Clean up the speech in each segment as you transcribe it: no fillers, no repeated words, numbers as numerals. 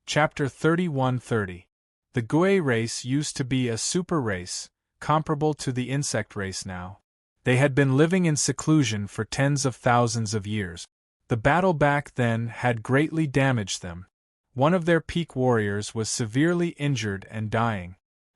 Chapter 3130. The Gui race used to be a super race, comparable to the insect race now. They had been living in seclusion for tens of thousands of years. The battle back then had greatly damaged them. One of their peak warriors was severely injured and dying.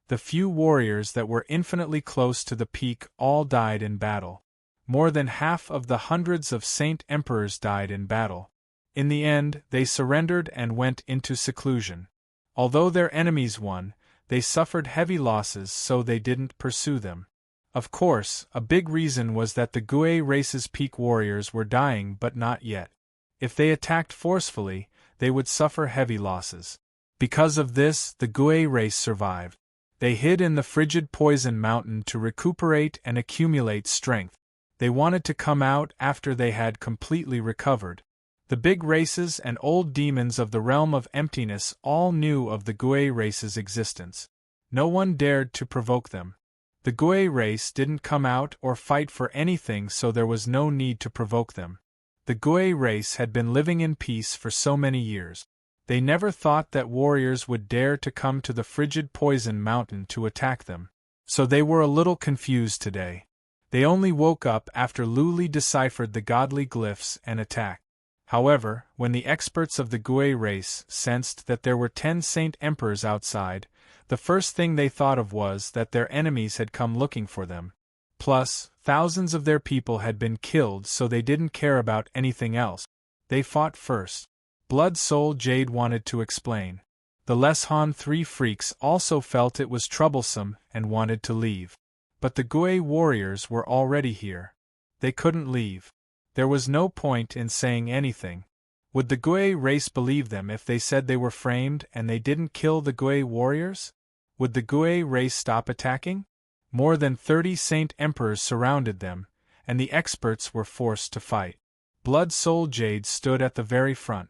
The few warriors that were infinitely close to the peak all died in battle. More than half of the hundreds of Saint Emperors died in battle. In the end, they surrendered and went into seclusion. Although their enemies won, they suffered heavy losses, so they didn't pursue them. Of course, a big reason was that the Gui race's peak warriors were dying but not yet. If they attacked forcefully, they would suffer heavy losses. Because of this, the Gui race survived. They hid in the frigid poison mountain to recuperate and accumulate strength. They wanted to come out after they had completely recovered. The big races and old demons of the realm of emptiness all knew of the Gui race's existence. No one dared to provoke them. The Gui race didn't come out or fight for anything, so there was no need to provoke them. The Gui race had been living in peace for so many years. They never thought that warriors would dare to come to the frigid poison mountain to attack them. So they were a little confused today. They only woke up after Luli deciphered the godly glyphs and attacked. However, when the experts of the Gui race sensed that there were 10 Saint Emperors outside, the first thing they thought of was that their enemies had come looking for them. Plus, thousands of their people had been killed, so they didn't care about anything else. They fought first. Blood Soul Jade wanted to explain. The Leshan 3 freaks also felt it was troublesome and wanted to leave. But the Gui warriors were already here. They couldn't leave. There was no point in saying anything. Would the Gui race believe them if they said they were framed and they didn't kill the Gui warriors? Would the Gui race stop attacking? More than 30 Saint Emperors surrounded them, and the experts were forced to fight. Blood Soul Jade stood at the very front.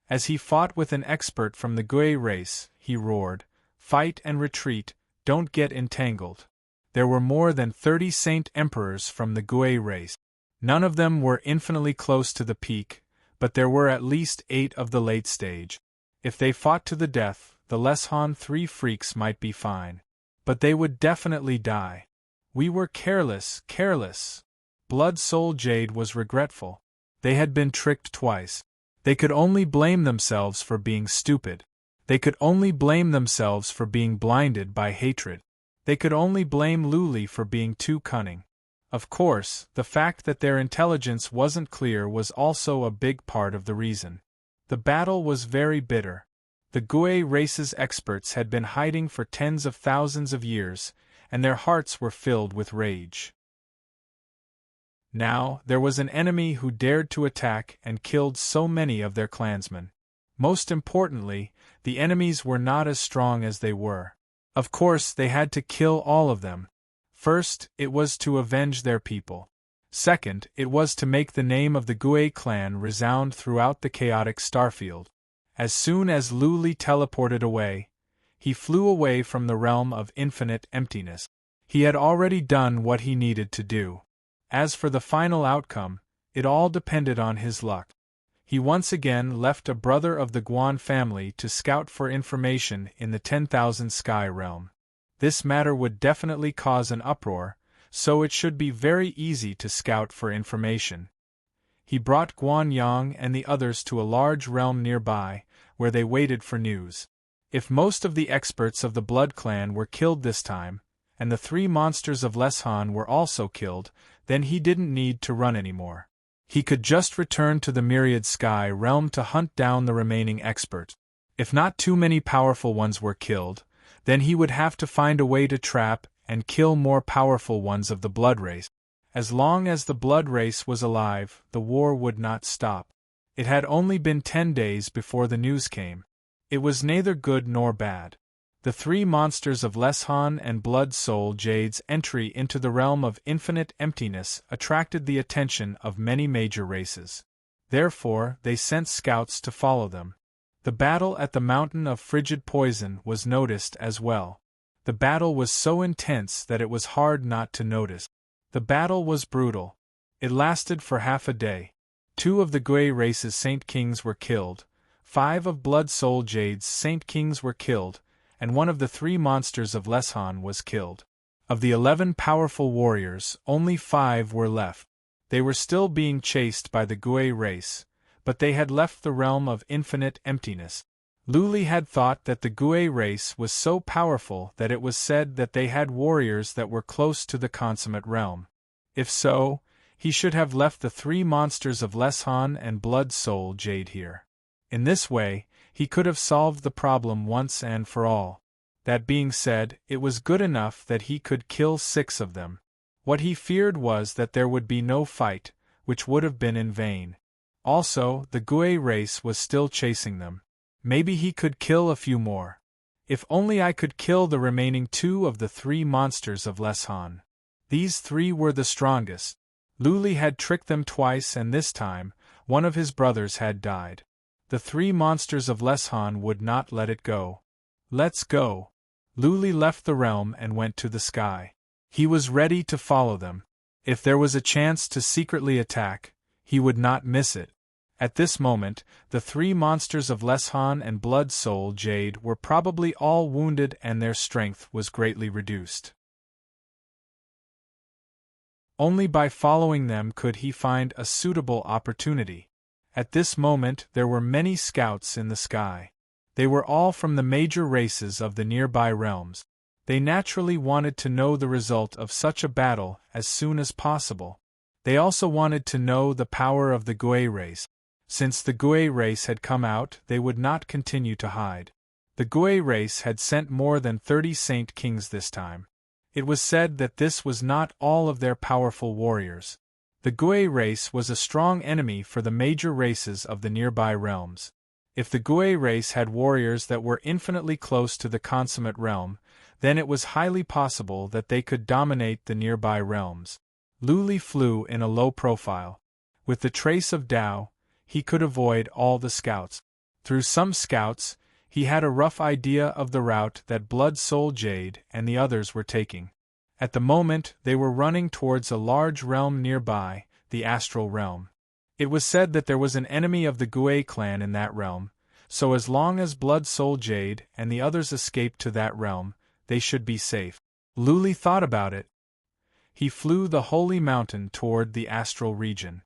As he fought with an expert from the Gui race, he roared, "Fight and retreat, don't get entangled." There were more than 30 Saint Emperors from the Gui race. None of them were infinitely close to the peak, but there were at least 8 of the late stage. If they fought to the death, the Leshan 3 freaks might be fine. But they would definitely die. We were careless. Blood Soul Jade was regretful. They had been tricked twice. They could only blame themselves for being stupid. They could only blame themselves for being blinded by hatred. They could only blame Luli for being too cunning. Of course, the fact that their intelligence wasn't clear was also a big part of the reason. The battle was very bitter. The Gui race's experts had been hiding for tens of thousands of years, and their hearts were filled with rage. Now, there was an enemy who dared to attack and killed so many of their clansmen. Most importantly, the enemies were not as strong as they were. Of course, they had to kill all of them. First, it was to avenge their people. Second, it was to make the name of the Gui clan resound throughout the chaotic starfield. As soon as Luli teleported away, he flew away from the realm of infinite emptiness. He had already done what he needed to do. As for the final outcome, it all depended on his luck. He once again left a brother of the Guan family to scout for information in the 10,000 Sky realm. This matter would definitely cause an uproar, so it should be very easy to scout for information. He brought Guan Yang and the others to a large realm nearby, where they waited for news. If most of the experts of the Blood Clan were killed this time, and the 3 monsters of Leshan were also killed, then he didn't need to run anymore. He could just return to the Myriad Sky realm to hunt down the remaining experts. If not too many powerful ones were killed, then he would have to find a way to trap and kill more powerful ones of the blood race. As long as the blood race was alive, the war would not stop. It had only been 10 days before the news came. It was neither good nor bad. The 3 monsters of Leshan and Blood Soul Jade's entry into the realm of infinite emptiness attracted the attention of many major races. Therefore, they sent scouts to follow them. The battle at the Mountain of Frigid Poison was noticed as well. The battle was so intense that it was hard not to notice. The battle was brutal. It lasted for half a day. 2 of the Gui race's Saint Kings were killed, 5 of Blood Soul Jade's Saint Kings were killed, and one of the 3 monsters of Leshan was killed. Of the 11 powerful warriors, only 5 were left. They were still being chased by the Gui race, but they had left the realm of infinite emptiness. Luli had thought that the Gui race was so powerful that it was said that they had warriors that were close to the consummate realm. If so, he should have left the 3 monsters of Leshan and Blood Soul Jade here. In this way, he could have solved the problem once and for all. That being said, it was good enough that he could kill 6 of them. What he feared was that there would be no fight, which would have been in vain. Also, the Gui race was still chasing them. Maybe he could kill a few more. If only I could kill the remaining 2 of the 3 monsters of Leshan. These 3 were the strongest. Luli had tricked them twice, and this time, one of his brothers had died. The 3 monsters of Leshan would not let it go. Let's go. Luli left the realm and went to the sky. He was ready to follow them. If there was a chance to secretly attack, he would not miss it. At this moment, the 3 monsters of Leshan and Blood Soul Jade were probably all wounded and their strength was greatly reduced. Only by following them could he find a suitable opportunity. At this moment there were many scouts in the sky. They were all from the major races of the nearby realms. They naturally wanted to know the result of such a battle as soon as possible. They also wanted to know the power of the Gui race. Since the Gui race had come out, they would not continue to hide. The Gui race had sent more than 30 Saint Kings this time. It was said that this was not all of their powerful warriors. The Gui race was a strong enemy for the major races of the nearby realms. If the Gui race had warriors that were infinitely close to the consummate realm, then it was highly possible that they could dominate the nearby realms. Luli flew in a low profile. With the trace of Tao, he could avoid all the scouts. Through some scouts, he had a rough idea of the route that Blood Soul Jade and the others were taking. At the moment, they were running towards a large realm nearby, the Astral Realm. It was said that there was an enemy of the Gui clan in that realm, so as long as Blood Soul Jade and the others escaped to that realm, they should be safe. Luli thought about it. He flew the holy mountain toward the astral region.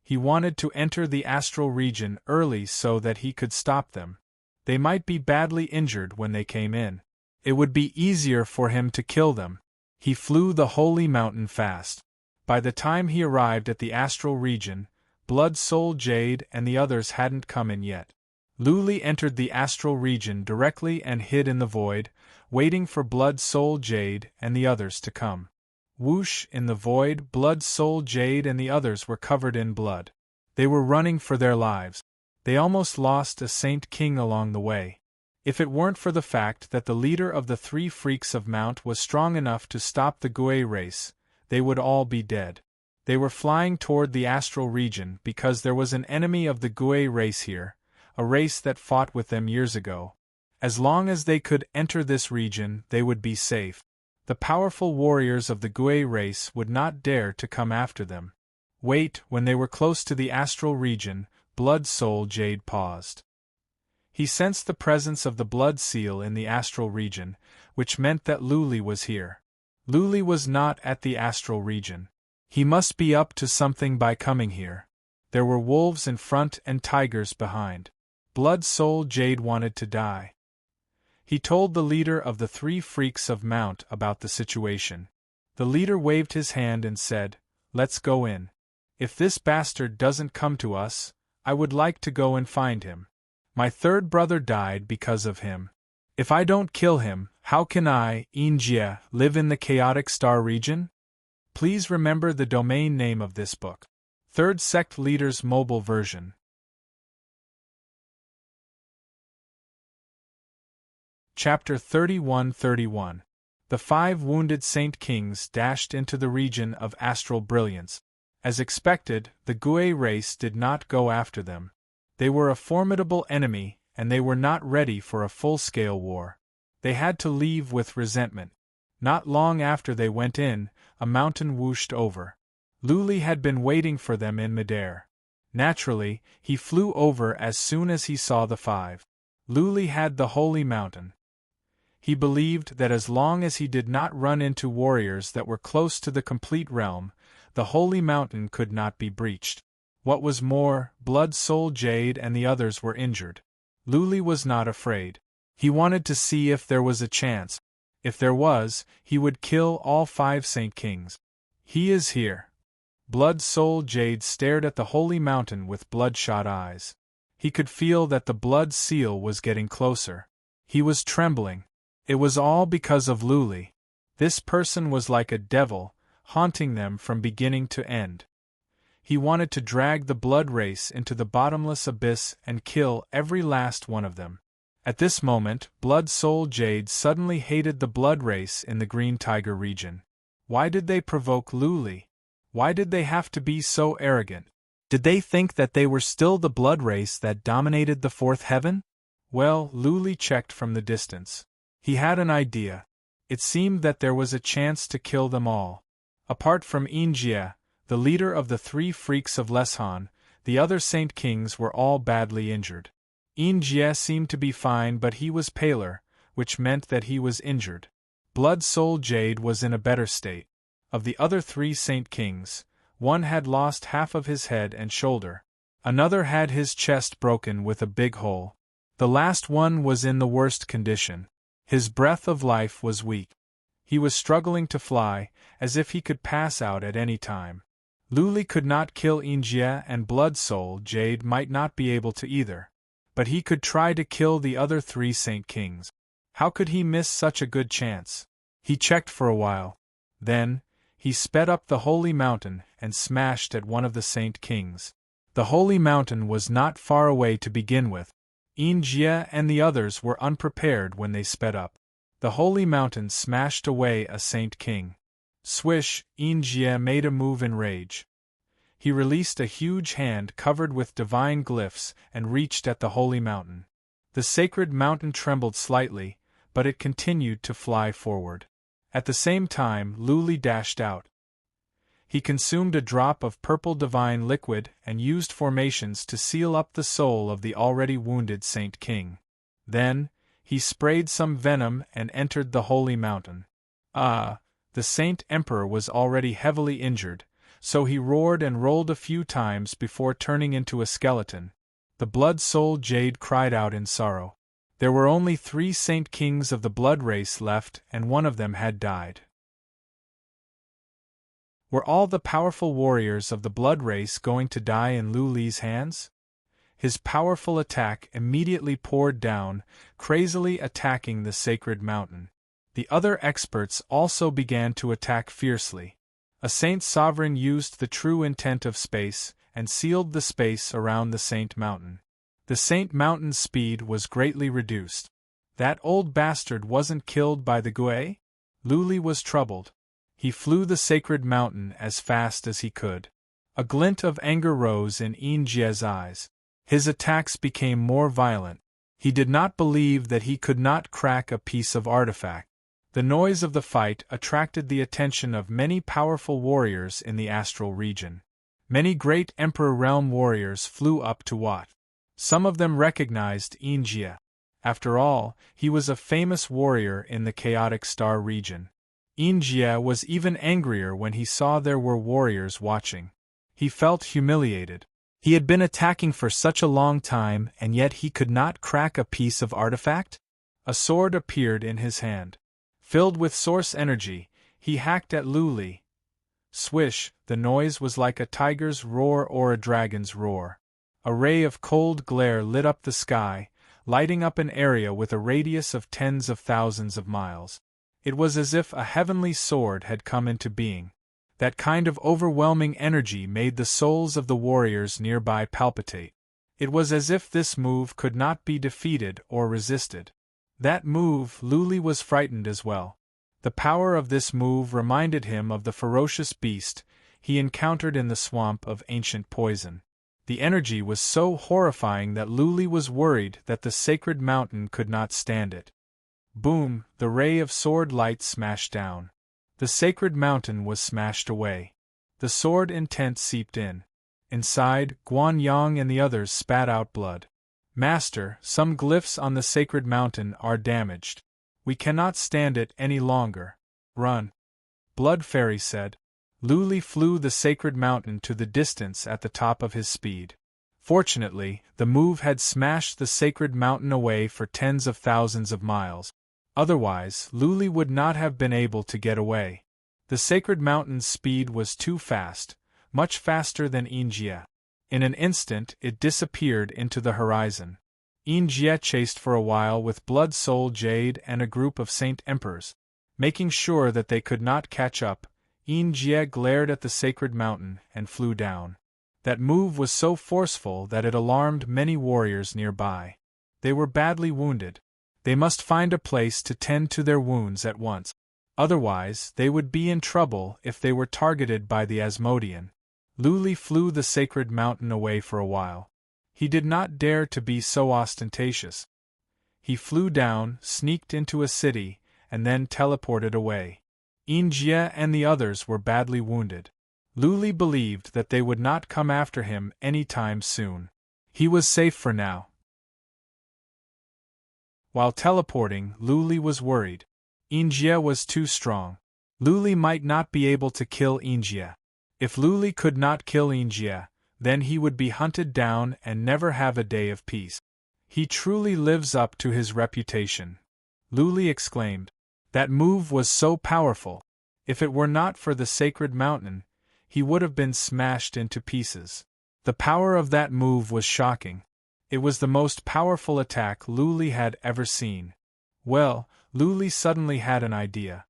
He wanted to enter the astral region early so that he could stop them. They might be badly injured when they came in. It would be easier for him to kill them. He flew the holy mountain fast. By the time he arrived at the astral region, Blood Soul Jade and the others hadn't come in yet. Luli entered the astral region directly and hid in the void, waiting for Blood Soul Jade and the others to come. Whoosh, in the void, Blood Soul Jade and the others were covered in blood. They were running for their lives. They almost lost a Saint King along the way. If it weren't for the fact that the leader of the 3 freaks of Mount was strong enough to stop the Gui race, they would all be dead. They were flying toward the astral region because there was an enemy of the Gui race here, a race that fought with them years ago. As long as they could enter this region, they would be safe. The powerful warriors of the Gui race would not dare to come after them. Wait, when they were close to the astral region, Blood Soul Jade paused. He sensed the presence of the blood seal in the astral region, which meant that Luli was here. Luli was not at the astral region. He must be up to something by coming here. There were wolves in front and tigers behind. Blood Soul Jade wanted to die. He told the leader of the 3 freaks of Mount about the situation. The leader waved his hand and said, "Let's go in. If this bastard doesn't come to us, I would like to go and find him. My 3rd brother died because of him. If I don't kill him, how can I, Injia, live in the chaotic star region?" Please remember the domain name of this book. 3rd Sect Leader's Mobile Version. Chapter 31-31. The 5 wounded Saint Kings dashed into the region of astral brilliance. As expected, the Gui race did not go after them. They were a formidable enemy, and they were not ready for a full-scale war. They had to leave with resentment. Not long after they went in, a mountain whooshed over. Luli had been waiting for them in midair. Naturally, he flew over as soon as he saw the five. Luli had the holy mountain. He believed that as long as he did not run into warriors that were close to the complete realm, the holy mountain could not be breached. What was more, Blood Soul Jade and the others were injured. Luli was not afraid. He wanted to see if there was a chance. If there was, he would kill all 5 Saint Kings. He is here. Blood Soul Jade stared at the holy mountain with bloodshot eyes. He could feel that the blood seal was getting closer. He was trembling. It was all because of Luli. This person was like a devil, haunting them from beginning to end. He wanted to drag the blood race into the bottomless abyss and kill every last one of them. At this moment, Blood Soul Jade suddenly hated the blood race in the Green Tiger region. Why did they provoke Luli? Why did they have to be so arrogant? Did they think that they were still the blood race that dominated the fourth heaven? Well, Luli checked from the distance. He had an idea. It seemed that there was a chance to kill them all. Apart from Injie, the leader of the 3 freaks of Leshan, the other Saint Kings were all badly injured. Injie seemed to be fine, but he was paler, which meant that he was injured. Blood Soul Jade was in a better state. Of the other 3 Saint Kings, one had lost half of his head and shoulder. Another had his chest broken with a big hole. The last one was in the worst condition. His breath of life was weak. He was struggling to fly, as if he could pass out at any time. Luli could not kill Injie, and Blood Soul Jade might not be able to either. But he could try to kill the other 3 Saint Kings. How could he miss such a good chance? He checked for a while. Then, he sped up the holy mountain and smashed at one of the Saint Kings. The holy mountain was not far away to begin with. Injie and the others were unprepared when they sped up. The holy mountain smashed away a Saint King. Swish, Injie made a move in rage. He released a huge hand covered with divine glyphs and reached at the holy mountain. The sacred mountain trembled slightly, but it continued to fly forward. At the same time, Luli dashed out. He consumed a drop of purple divine liquid and used formations to seal up the soul of the already wounded Saint King. Then, he sprayed some venom and entered the holy mountain. The Saint Emperor was already heavily injured, so he roared and rolled a few times before turning into a skeleton. The Blood Soul Jade cried out in sorrow. There were only 3 Saint Kings of the blood race left, and one of them had died. Were all the powerful warriors of the blood race going to die in Luli's hands? His powerful attack immediately poured down, crazily attacking the sacred mountain. The other experts also began to attack fiercely. A Saint Sovereign used the true intent of space, and sealed the space around the Saint Mountain. The Saint Mountain's speed was greatly reduced. That old bastard wasn't killed by the Gui? Luli was troubled. He flew the sacred mountain as fast as he could. A glint of anger rose in Injie's eyes. His attacks became more violent. He did not believe that he could not crack a piece of artifact. The noise of the fight attracted the attention of many powerful warriors in the astral region. Many great Emperor Realm warriors flew up to watch. Some of them recognized Injie. After all, he was a famous warrior in the Chaotic Star region. Injie was even angrier when he saw there were warriors watching. He felt humiliated. He had been attacking for such a long time, and yet he could not crack a piece of artifact? A sword appeared in his hand. Filled with source energy, he hacked at Luli. Swish, the noise was like a tiger's roar or a dragon's roar. A ray of cold glare lit up the sky, lighting up an area with a radius of tens of thousands of miles. It was as if a heavenly sword had come into being. That kind of overwhelming energy made the souls of the warriors nearby palpitate. It was as if this move could not be defeated or resisted. That move, Luli was frightened as well. The power of this move reminded him of the ferocious beast he encountered in the swamp of ancient poison. The energy was so horrifying that Luli was worried that the sacred mountain could not stand it. Boom, the ray of sword light smashed down. The sacred mountain was smashed away. The sword intent seeped in. Inside, Guan Yang and the others spat out blood. Master, some glyphs on the sacred mountain are damaged. We cannot stand it any longer. Run. Blood Fairy said. Lu flew the sacred mountain to the distance at the top of his speed. Fortunately, the move had smashed the sacred mountain away for tens of thousands of miles. Otherwise, Lu would not have been able to get away. The sacred mountain's speed was too fast, much faster than Yinjie. In an instant it disappeared into the horizon. Yinjie chased for a while with Blood Soul Jade and a group of Saint Emperors. Making sure that they could not catch up, Yinjie glared at the sacred mountain and flew down. That move was so forceful that it alarmed many warriors nearby. They were badly wounded. They must find a place to tend to their wounds at once. Otherwise, they would be in trouble if they were targeted by the Asmodean. Lu flew the sacred mountain away for a while. He did not dare to be so ostentatious. He flew down, sneaked into a city, and then teleported away. Yinjie and the others were badly wounded. Lu believed that they would not come after him any time soon. He was safe for now. While teleporting, Lu was worried. Yinjie was too strong. Lu might not be able to kill Yinjie. If Lu could not kill Yinjie, then he would be hunted down and never have a day of peace. He truly lives up to his reputation. Lu exclaimed. That move was so powerful. If it were not for the sacred mountain, he would have been smashed into pieces. The power of that move was shocking. It was the most powerful attack Lu had ever seen. Well, Lu suddenly had an idea.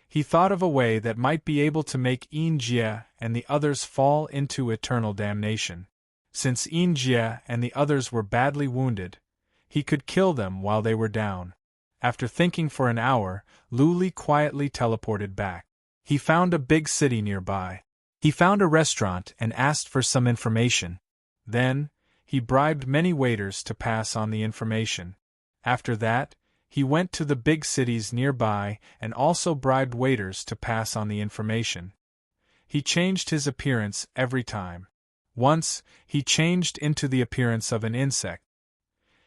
He thought of a way that might be able to make Yinjie and the others fall into eternal damnation. Since Yinjie and the others were badly wounded, he could kill them while they were down. After thinking for an hour, Lu quietly teleported back. He found a big city nearby. He found a restaurant and asked for some information. Then, he bribed many waiters to pass on the information. After that, he went to the big cities nearby and also bribed waiters to pass on the information. He changed his appearance every time. Once, he changed into the appearance of an insect.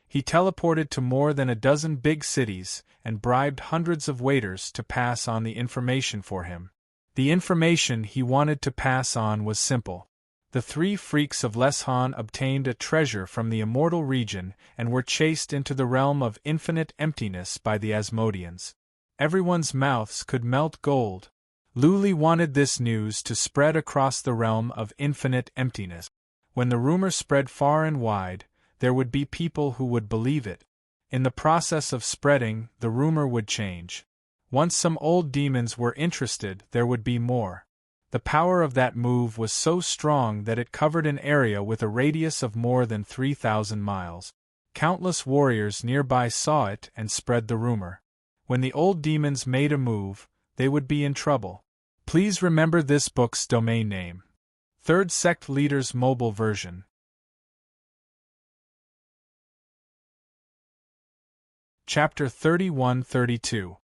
He teleported to more than a dozen big cities and bribed hundreds of waiters to pass on the information for him. The information he wanted to pass on was simple. The three freaks of Leshan obtained a treasure from the immortal region and were chased into the realm of infinite emptiness by the Asmodeans. Everyone's mouths could melt gold. Lu wanted this news to spread across the realm of infinite emptiness. When the rumor spread far and wide, there would be people who would believe it. In the process of spreading, the rumor would change. Once some old demons were interested, there would be more. The power of that move was so strong that it covered an area with a radius of more than 3,000 miles. Countless warriors nearby saw it and spread the rumor. When the old demons made a move, they would be in trouble. Please remember this book's domain name. Third Sect Leader's Mobile Version. Chapter 31-32.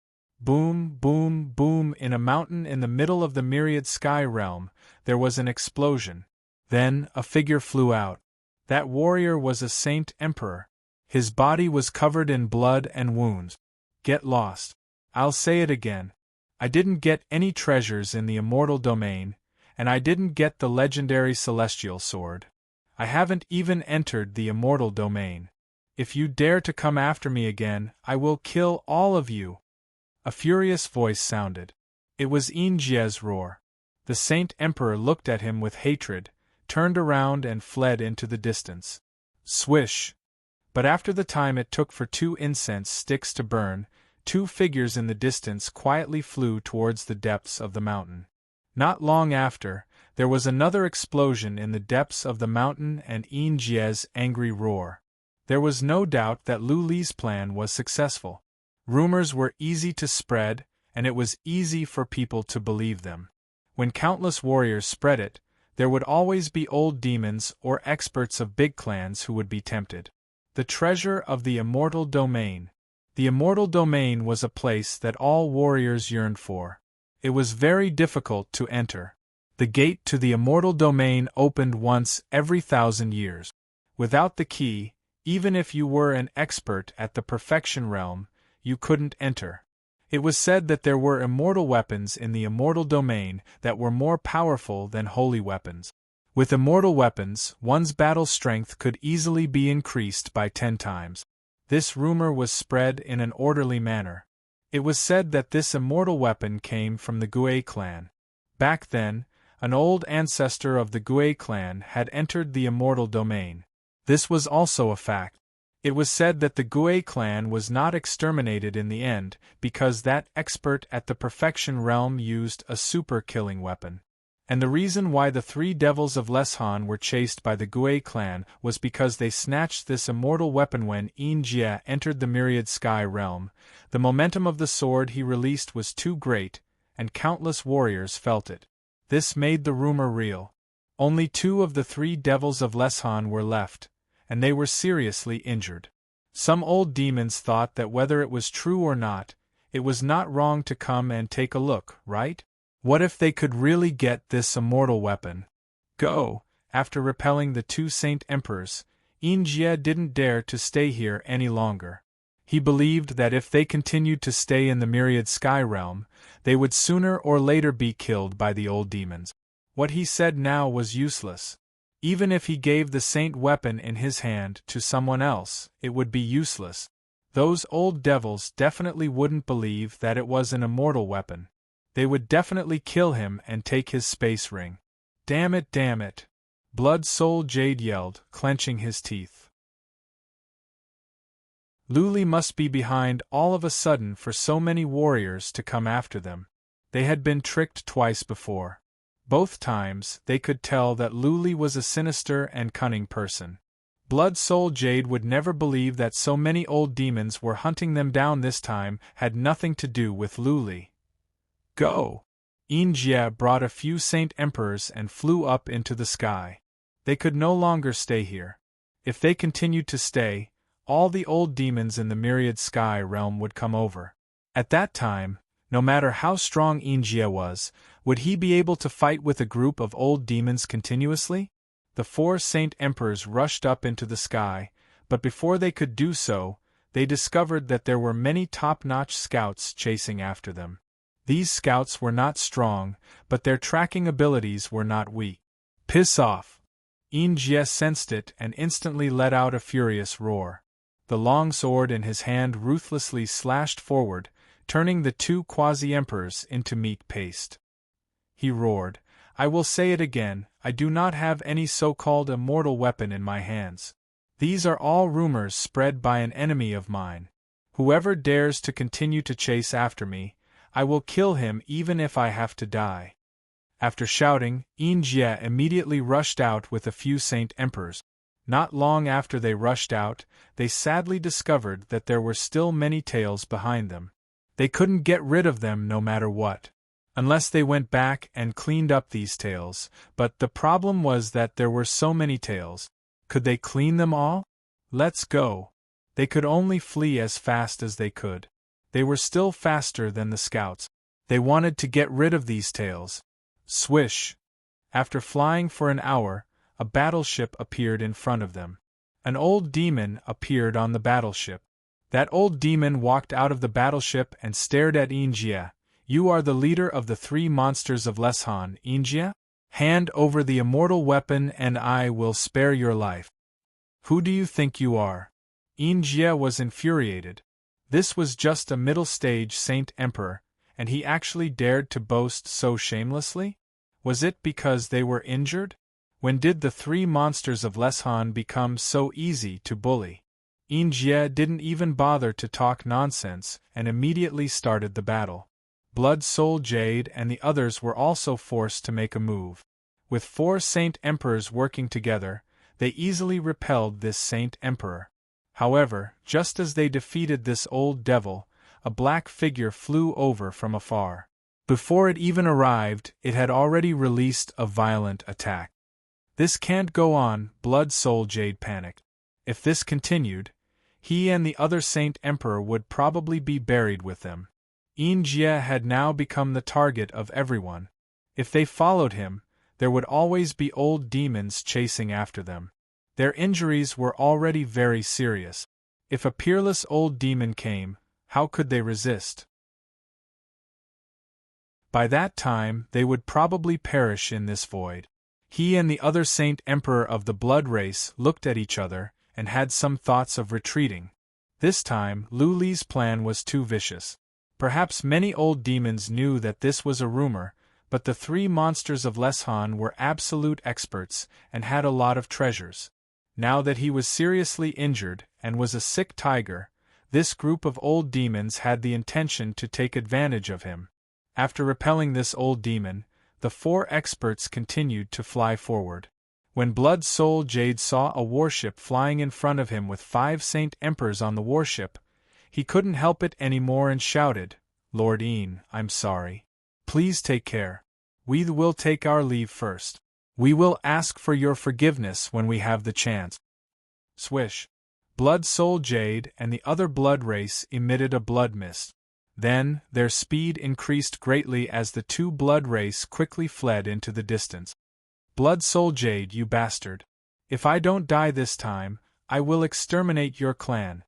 Boom, boom, boom. In a mountain in the middle of the myriad sky realm, there was an explosion. Then, a figure flew out. That warrior was a Saint Emperor. His body was covered in blood and wounds. Get lost. I'll say it again. I didn't get any treasures in the immortal domain, and I didn't get the legendary celestial sword. I haven't even entered the immortal domain. If you dare to come after me again, I will kill all of you. A furious voice sounded. It was Yinjie's roar. The Saint Emperor looked at him with hatred, turned around and fled into the distance. Swish! But after the time it took for 2 incense sticks to burn, 2 figures in the distance quietly flew towards the depths of the mountain. Not long after, there was another explosion in the depths of the mountain and Yinjie's angry roar. There was no doubt that Luli's plan was successful. Rumors were easy to spread, and it was easy for people to believe them. When countless warriors spread it, there would always be old demons or experts of big clans who would be tempted. The treasure of the immortal domain. The immortal domain was a place that all warriors yearned for. It was very difficult to enter. The gate to the immortal domain opened once every 1,000 years. Without the key, even if you were an expert at the perfection realm, you couldn't enter. It was said that there were immortal weapons in the immortal domain that were more powerful than holy weapons. With immortal weapons, one's battle strength could easily be increased by 10 times. This rumor was spread in an orderly manner. It was said that this immortal weapon came from the Gui clan. Back then, an old ancestor of the Gui clan had entered the immortal domain. This was also a fact. It was said that the Gui clan was not exterminated in the end because that expert at the perfection realm used a super-killing weapon. And the reason why the 3 devils of Leshan were chased by the Gui clan was because they snatched this immortal weapon when Injia entered the myriad sky realm. The momentum of the sword he released was too great, and countless warriors felt it. This made the rumor real. Only 2 of the 3 devils of Leshan were left, and they were seriously injured. Some old demons thought that whether it was true or not, it was not wrong to come and take a look, right? What if they could really get this immortal weapon? Go! After repelling the 2 Saint Emperors, Injia didn't dare to stay here any longer. He believed that if they continued to stay in the myriad sky realm, they would sooner or later be killed by the old demons. What he said now was useless. Even if he gave the saint weapon in his hand to someone else, it would be useless. Those old devils definitely wouldn't believe that it was an immortal weapon. They would definitely kill him and take his space ring. Damn it, damn it! Blood Soul Jade yelled, clenching his teeth. Luli must be behind all of a sudden for so many warriors to come after them. They had been tricked twice before. Both times, they could tell that Luli was a sinister and cunning person. Blood Soul Jade would never believe that so many old demons were hunting them down this time had nothing to do with Luli. Go! Injia brought a few Saint Emperors and flew up into the sky. They could no longer stay here. If they continued to stay, all the old demons in the myriad sky realm would come over. At that time, no matter how strong Injia was, would he be able to fight with a group of old demons continuously? The 4 Saint Emperors rushed up into the sky, but before they could do so, they discovered that there were many top-notch scouts chasing after them. These scouts were not strong, but their tracking abilities were not weak. Piss off! Injia sensed it and instantly let out a furious roar. The long sword in his hand ruthlessly slashed forward, turning the 2 quasi-emperors into meat paste. He roared, "I will say it again, I do not have any so-called immortal weapon in my hands. These are all rumors spread by an enemy of mine. Whoever dares to continue to chase after me, I will kill him even if I have to die." After shouting, Injia immediately rushed out with a few Saint Emperors. Not long after they rushed out, they sadly discovered that there were still many tails behind them. They couldn't get rid of them no matter what. Unless they went back and cleaned up these tails, but the problem was that there were so many tails. Could they clean them all? Let's go. They could only flee as fast as they could. They were still faster than the scouts. They wanted to get rid of these tails. Swish! After flying for an hour, a battleship appeared in front of them. An old demon appeared on the battleship. That old demon walked out of the battleship and stared at Injia. "You are the leader of the 3 monsters of Leshan, Injia? Hand over the immortal weapon and I will spare your life." "Who do you think you are?" Injia was infuriated. This was just a middle-stage Saint Emperor, and he actually dared to boast so shamelessly? Was it because they were injured? When did the 3 monsters of Leshan become so easy to bully? Injia didn't even bother to talk nonsense and immediately started the battle. Blood Soul Jade and the others were also forced to make a move. With 4 Saint Emperors working together, they easily repelled this Saint Emperor. However, just as they defeated this old devil, a black figure flew over from afar. Before it even arrived, it had already released a violent attack. "This can't go on," Blood Soul Jade panicked. If this continued, he and the other Saint Emperor would probably be buried with them. Injia had now become the target of everyone. If they followed him, there would always be old demons chasing after them. Their injuries were already very serious. If a peerless old demon came, how could they resist? By that time, they would probably perish in this void. He and the other Saint Emperor of the blood race looked at each other and had some thoughts of retreating. This time, Lu Li's plan was too vicious. Perhaps many old demons knew that this was a rumor, but the three monsters of Leshan were absolute experts and had a lot of treasures. Now that he was seriously injured and was a sick tiger, this group of old demons had the intention to take advantage of him. After repelling this old demon, the four experts continued to fly forward. When Blood Soul Jade saw a warship flying in front of him with 5 Saint Emperors on the warship, he couldn't help it anymore and shouted, "Lord Een, I'm sorry. Please take care. We will take our leave first. We will ask for your forgiveness when we have the chance." Swish! Blood Soul Jade and the other blood race emitted a blood mist. Then, their speed increased greatly as the two blood race quickly fled into the distance. "Blood Soul Jade, you bastard! If I don't die this time, I will exterminate your clan."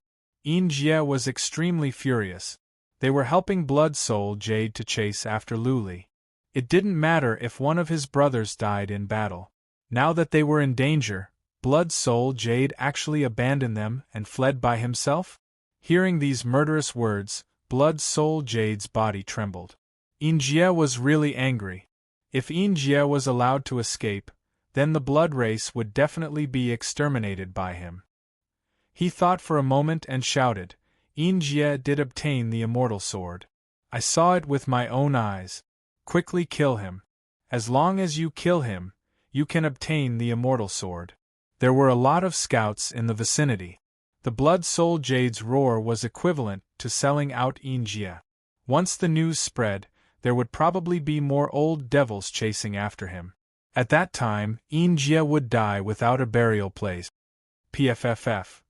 Een Jie was extremely furious. They were helping Blood Soul Jade to chase after Lu Li. It didn't matter if one of his brothers died in battle. Now that they were in danger, Blood Soul Jade actually abandoned them and fled by himself? Hearing these murderous words, Blood Soul Jade's body trembled. Een Jie was really angry. If Een Jie was allowed to escape, then the blood race would definitely be exterminated by him. He thought for a moment and shouted, "Een Jie did obtain the immortal sword. I saw it with my own eyes. Quickly kill him. As long as you kill him, you can obtain the immortal sword." There were a lot of scouts in the vicinity. The Blood Soul Jade's roar was equivalent to selling out Een Jie. Once the news spread, there would probably be more old devils chasing after him. At that time, Een Jie would die without a burial place. Pfff.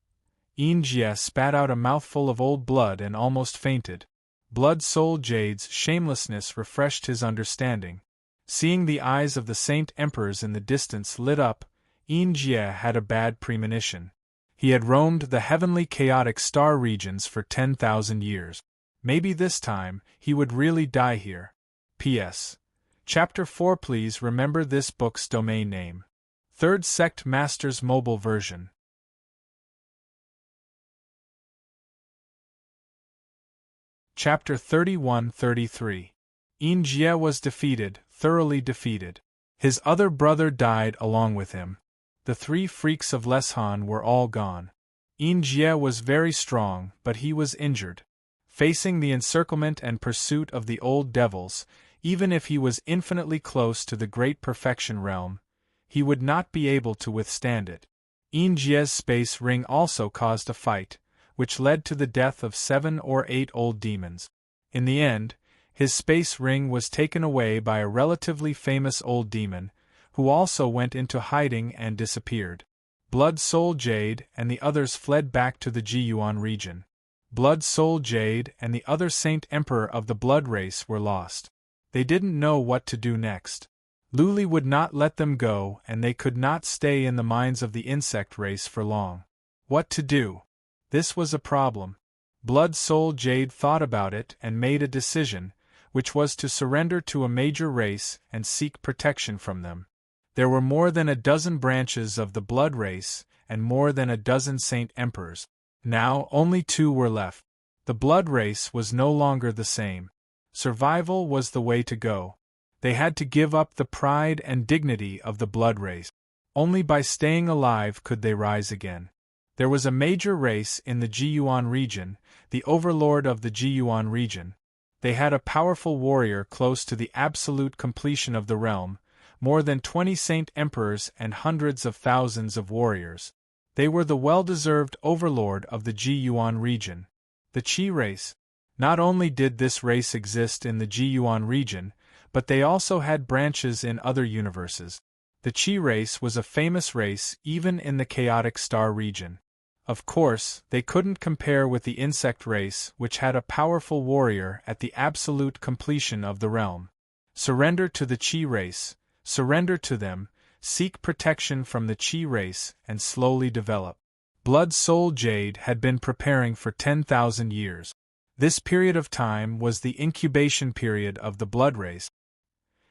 Een Jie spat out a mouthful of old blood and almost fainted. Blood Soul Jade's shamelessness refreshed his understanding. Seeing the eyes of the Saint Emperors in the distance lit up, Een Jie had a bad premonition. He had roamed the heavenly chaotic star regions for 10,000 years. Maybe this time, he would really die here. P.S. Chapter 4. Please remember this book's domain name. Third Sect Masters Mobile Version. Chapter 31-33. Een Jie was defeated, thoroughly defeated. His other brother died along with him. The 3 freaks of Leshan were all gone. Een Jie was very strong, but he was injured. Facing the encirclement and pursuit of the old devils, even if he was infinitely close to the Great Perfection Realm, he would not be able to withstand it. Een Jie's space ring also caused a fight, which led to the death of 7 or 8 old demons. In the end, his space ring was taken away by a relatively famous old demon, who also went into hiding and disappeared. Blood Soul Jade and the others fled back to the Jiyuan region. Blood Soul Jade and the other Saint Emperor of the blood race were lost. They didn't know what to do next. Lu Li would not let them go and they could not stay in the mines of the insect race for long. What to do? This was a problem. Blood Soul Jade thought about it and made a decision, which was to surrender to a major race and seek protection from them. There were more than a dozen branches of the blood race, and more than a dozen Saint Emperors. Now only 2 were left. The blood race was no longer the same. Survival was the way to go. They had to give up the pride and dignity of the blood race. Only by staying alive could they rise again. There was a major race in the Jiyuan region, the overlord of the Jiyuan region. They had a powerful warrior close to the absolute completion of the realm, more than 20 Saint Emperors and hundreds of thousands of warriors. They were the well-deserved overlord of the Jiyuan region. The Qi race. Not only did this race exist in the Jiyuan region, but they also had branches in other universes. The Qi race was a famous race even in the chaotic star region. Of course, they couldn't compare with the insect race, which had a powerful warrior at the absolute completion of the realm. Surrender to the Qi race, surrender to them, seek protection from the Chi race, and slowly develop. Blood Soul Jade had been preparing for 10,000 years. This period of time was the incubation period of the blood race.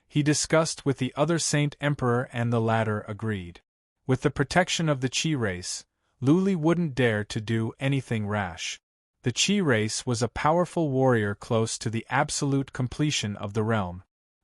He discussed with the other Saint Emperor and the latter agreed. With the protection of the Chi race, Luli wouldn't dare to do anything rash. The Chi race was a powerful warrior close to the absolute completion of the realm.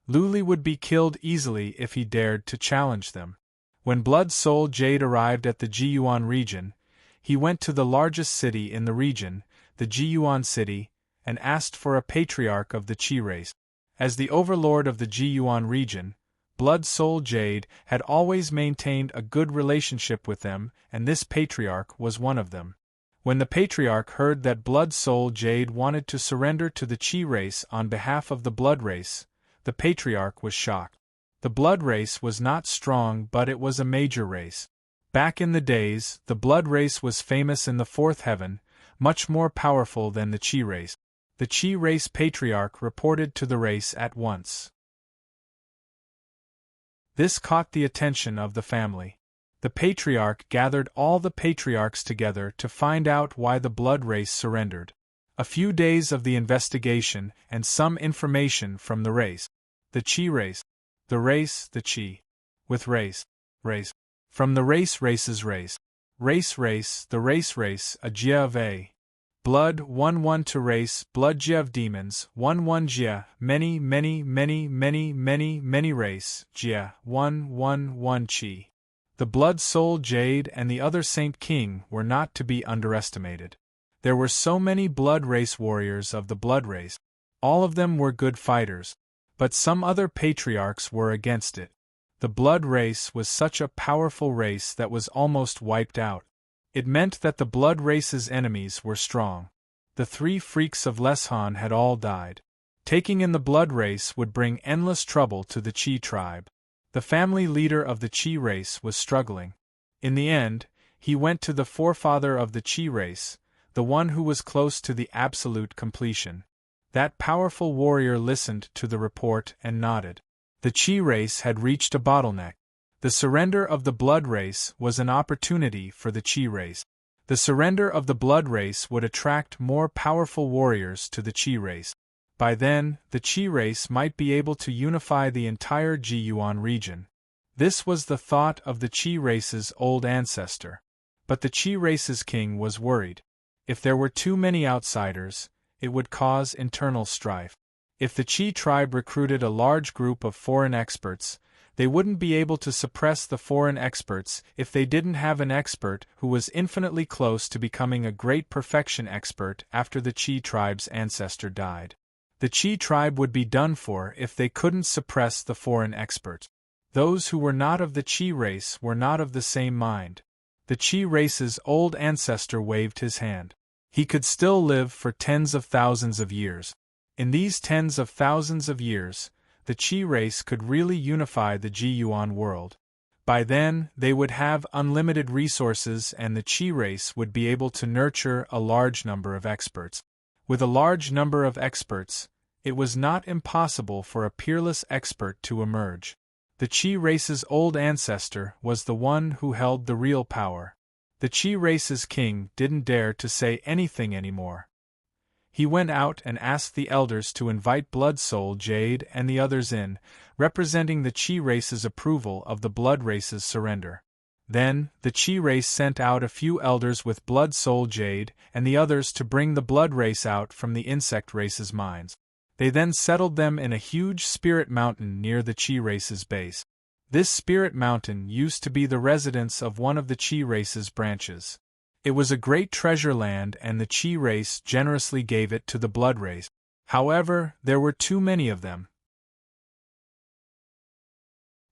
Luli would be killed easily if he dared to challenge them. When Blood Soul Jade arrived at the Jiyuan region, he went to the largest city in the region, the Jiyuan city, and asked for a patriarch of the Chi race. As the overlord of the Jiyuan region, Blood Soul Jade had always maintained a good relationship with them, and this patriarch was one of them. When the patriarch heard that Blood Soul Jade wanted to surrender to the Chi race on behalf of the blood race, the patriarch was shocked. The blood race was not strong, but it was a major race. Back in the days, the blood race was famous in the fourth heaven, much more powerful than the Chi race. The Chi race patriarch reported to the race at once. This caught the attention of the family. The patriarch gathered all the patriarchs together to find out why the blood race surrendered. A few days of the investigation and some information from the race. The Chi race. The race, the Chi. With race. From the race, race. The race, a Jia of A. Blood 1-1 to race, blood Jia of demons, 1-1 Jia, many race, Jia, 1-1 Chi. The Blood Soul Jade and the other Saint King were not to be underestimated. There were so many blood race warriors of the blood race. All of them were good fighters, but some other patriarchs were against it. The blood race was such a powerful race that was almost wiped out. It meant that the blood race's enemies were strong. The 3 freaks of Leshan had all died. Taking in the blood race would bring endless trouble to the Chi tribe. The family leader of the Chi race was struggling. In the end, he went to the forefather of the Chi race, the one who was close to the absolute completion. That powerful warrior listened to the report and nodded. The Chi race had reached a bottleneck. The surrender of the blood race was an opportunity for the Chi race. The surrender of the blood race would attract more powerful warriors to the Chi race. By then, the Chi race might be able to unify the entire Jiyuan region. This was the thought of the Chi race's old ancestor. But the Chi race's king was worried. If there were too many outsiders, it would cause internal strife. If the Chi tribe recruited a large group of foreign experts, they wouldn't be able to suppress the foreign experts if they didn't have an expert who was infinitely close to becoming a great perfection expert after the Chi tribe's ancestor died. The Chi tribe would be done for if they couldn't suppress the foreign experts. Those who were not of the Chi race were not of the same mind. The Chi race's old ancestor waved his hand. He could still live for tens of thousands of years. In these tens of thousands of years, the Chi race could really unify the Jiyuan world. By then, they would have unlimited resources and the Chi race would be able to nurture a large number of experts. With a large number of experts, it was not impossible for a peerless expert to emerge. The Chi race's old ancestor was the one who held the real power. The Chi race's king didn't dare to say anything anymore. He went out and asked the elders to invite Blood Soul Jade and the others in, representing the Chi race's approval of the blood race's surrender. Then, the Chi race sent out a few elders with Blood Soul Jade and the others to bring the blood race out from the insect race's mines. They then settled them in a huge spirit mountain near the Chi race's base. This spirit mountain used to be the residence of one of the Chi race's branches. It was a great treasure land and the Chi race generously gave it to the blood race. However, there were too many of them.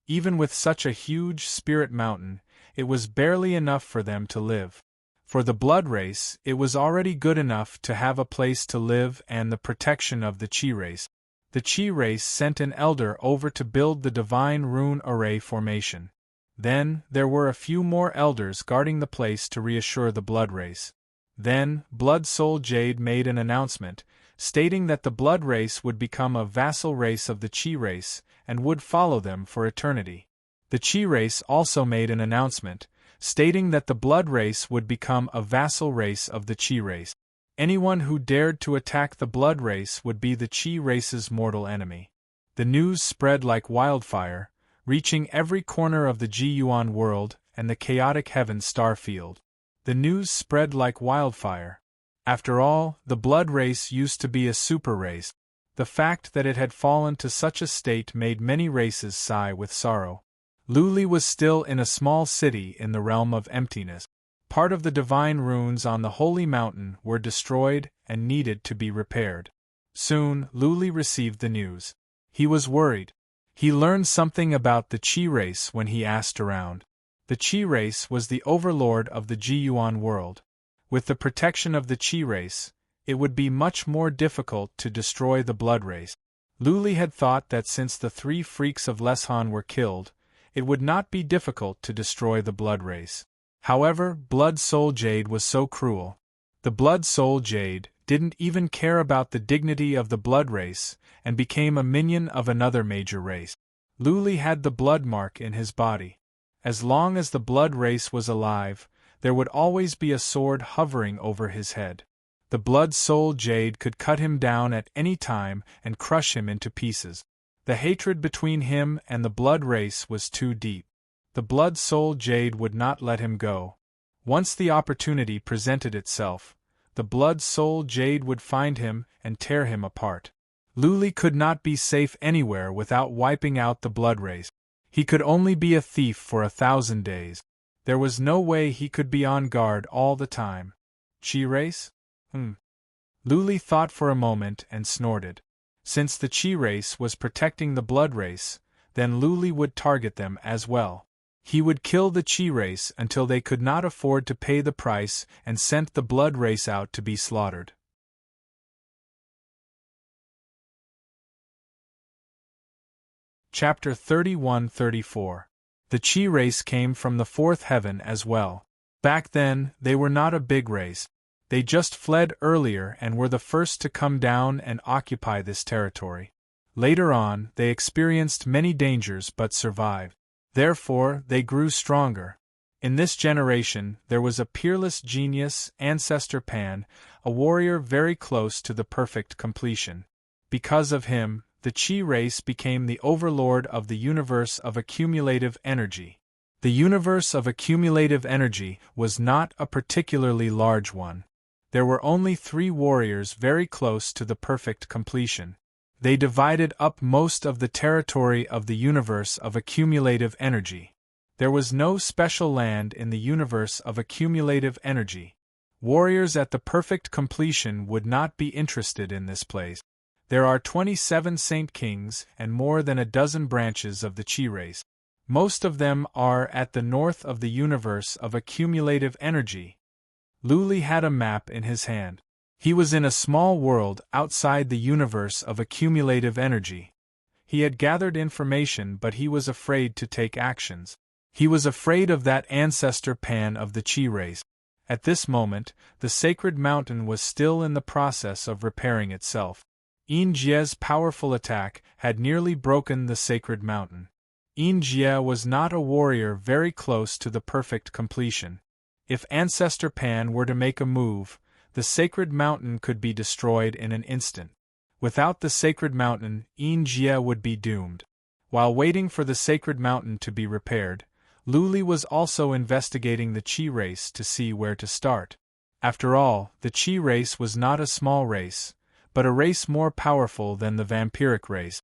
Even with such a huge spirit mountain, it was barely enough for them to live. For the blood race, it was already good enough to have a place to live and the protection of the Chi race. The Chi race sent an elder over to build the divine rune array formation. Then, there were a few more elders guarding the place to reassure the blood race. Then, Blood Soul Jade made an announcement, stating that the blood race would become a vassal race of the Chi race and would follow them for eternity. The Chi race also made an announcement, stating that the blood race would become a vassal race of the Chi race. Anyone who dared to attack the blood race would be the Chi race's mortal enemy. The news spread like wildfire, reaching every corner of the Ji-Yuan world and the chaotic heaven star field. The news spread like wildfire. After all, the blood race used to be a super race. The fact that it had fallen to such a state made many races sigh with sorrow. Luli was still in a small city in the realm of emptiness. Part of the divine runes on the holy mountain were destroyed and needed to be repaired. Soon, Luli received the news. He was worried. He learned something about the Chi race when he asked around. The Chi race was the overlord of the Ji-Yuan world. With the protection of the Chi race, it would be much more difficult to destroy the blood race. Luli had thought that since the 3 freaks of Leshan were killed, it would not be difficult to destroy the blood race. However, Blood Soul Jade was so cruel. The Blood Soul Jade didn't even care about the dignity of the blood race and became a minion of another major race. Luli had the blood mark in his body. As long as the blood race was alive, there would always be a sword hovering over his head. The Blood Soul Jade could cut him down at any time and crush him into pieces. The hatred between him and the blood race was too deep. The Blood Soul Jade would not let him go. Once the opportunity presented itself, the Blood Soul Jade would find him and tear him apart. Luli could not be safe anywhere without wiping out the blood race. He could only be a thief for 1,000 days. There was no way he could be on guard all the time. Chi race? Luli thought for a moment and snorted. Since the Chi race was protecting the blood race, then Luli would target them as well. He would kill the Chi race until they could not afford to pay the price and sent the blood race out to be slaughtered. Chapter 31-34. The Chi race came from the 4th heaven as well. Back then, they were not a big race. They just fled earlier and were the first to come down and occupy this territory. Later on, they experienced many dangers but survived. Therefore, they grew stronger. In this generation, there was a peerless genius, Ancestor Pan, a warrior very close to the perfect completion. Because of him, the Chi race became the overlord of the universe of accumulative energy. The universe of accumulative energy was not a particularly large one. There were only 3 warriors very close to the perfect completion. They divided up most of the territory of the universe of accumulative energy. There was no special land in the universe of accumulative energy. Warriors at the perfect completion would not be interested in this place. There are 27 Saint Kings and more than a dozen branches of the Chi race. Most of them are at the north of the universe of accumulative energy. Luli had a map in his hand. He was in a small world outside the universe of accumulative energy. He had gathered information, but he was afraid to take actions. He was afraid of that Ancestor Pan of the Chi race. At this moment, the sacred mountain was still in the process of repairing itself. Yin Jie's powerful attack had nearly broken the sacred mountain. Yin Jie was not a warrior very close to the perfect completion. If Ancestor Pan were to make a move, the sacred mountain could be destroyed in an instant. Without the sacred mountain, Yin Jie would be doomed. While waiting for the sacred mountain to be repaired, Luli was also investigating the Chi race to see where to start. After all, the Chi race was not a small race, but a race more powerful than the vampiric race.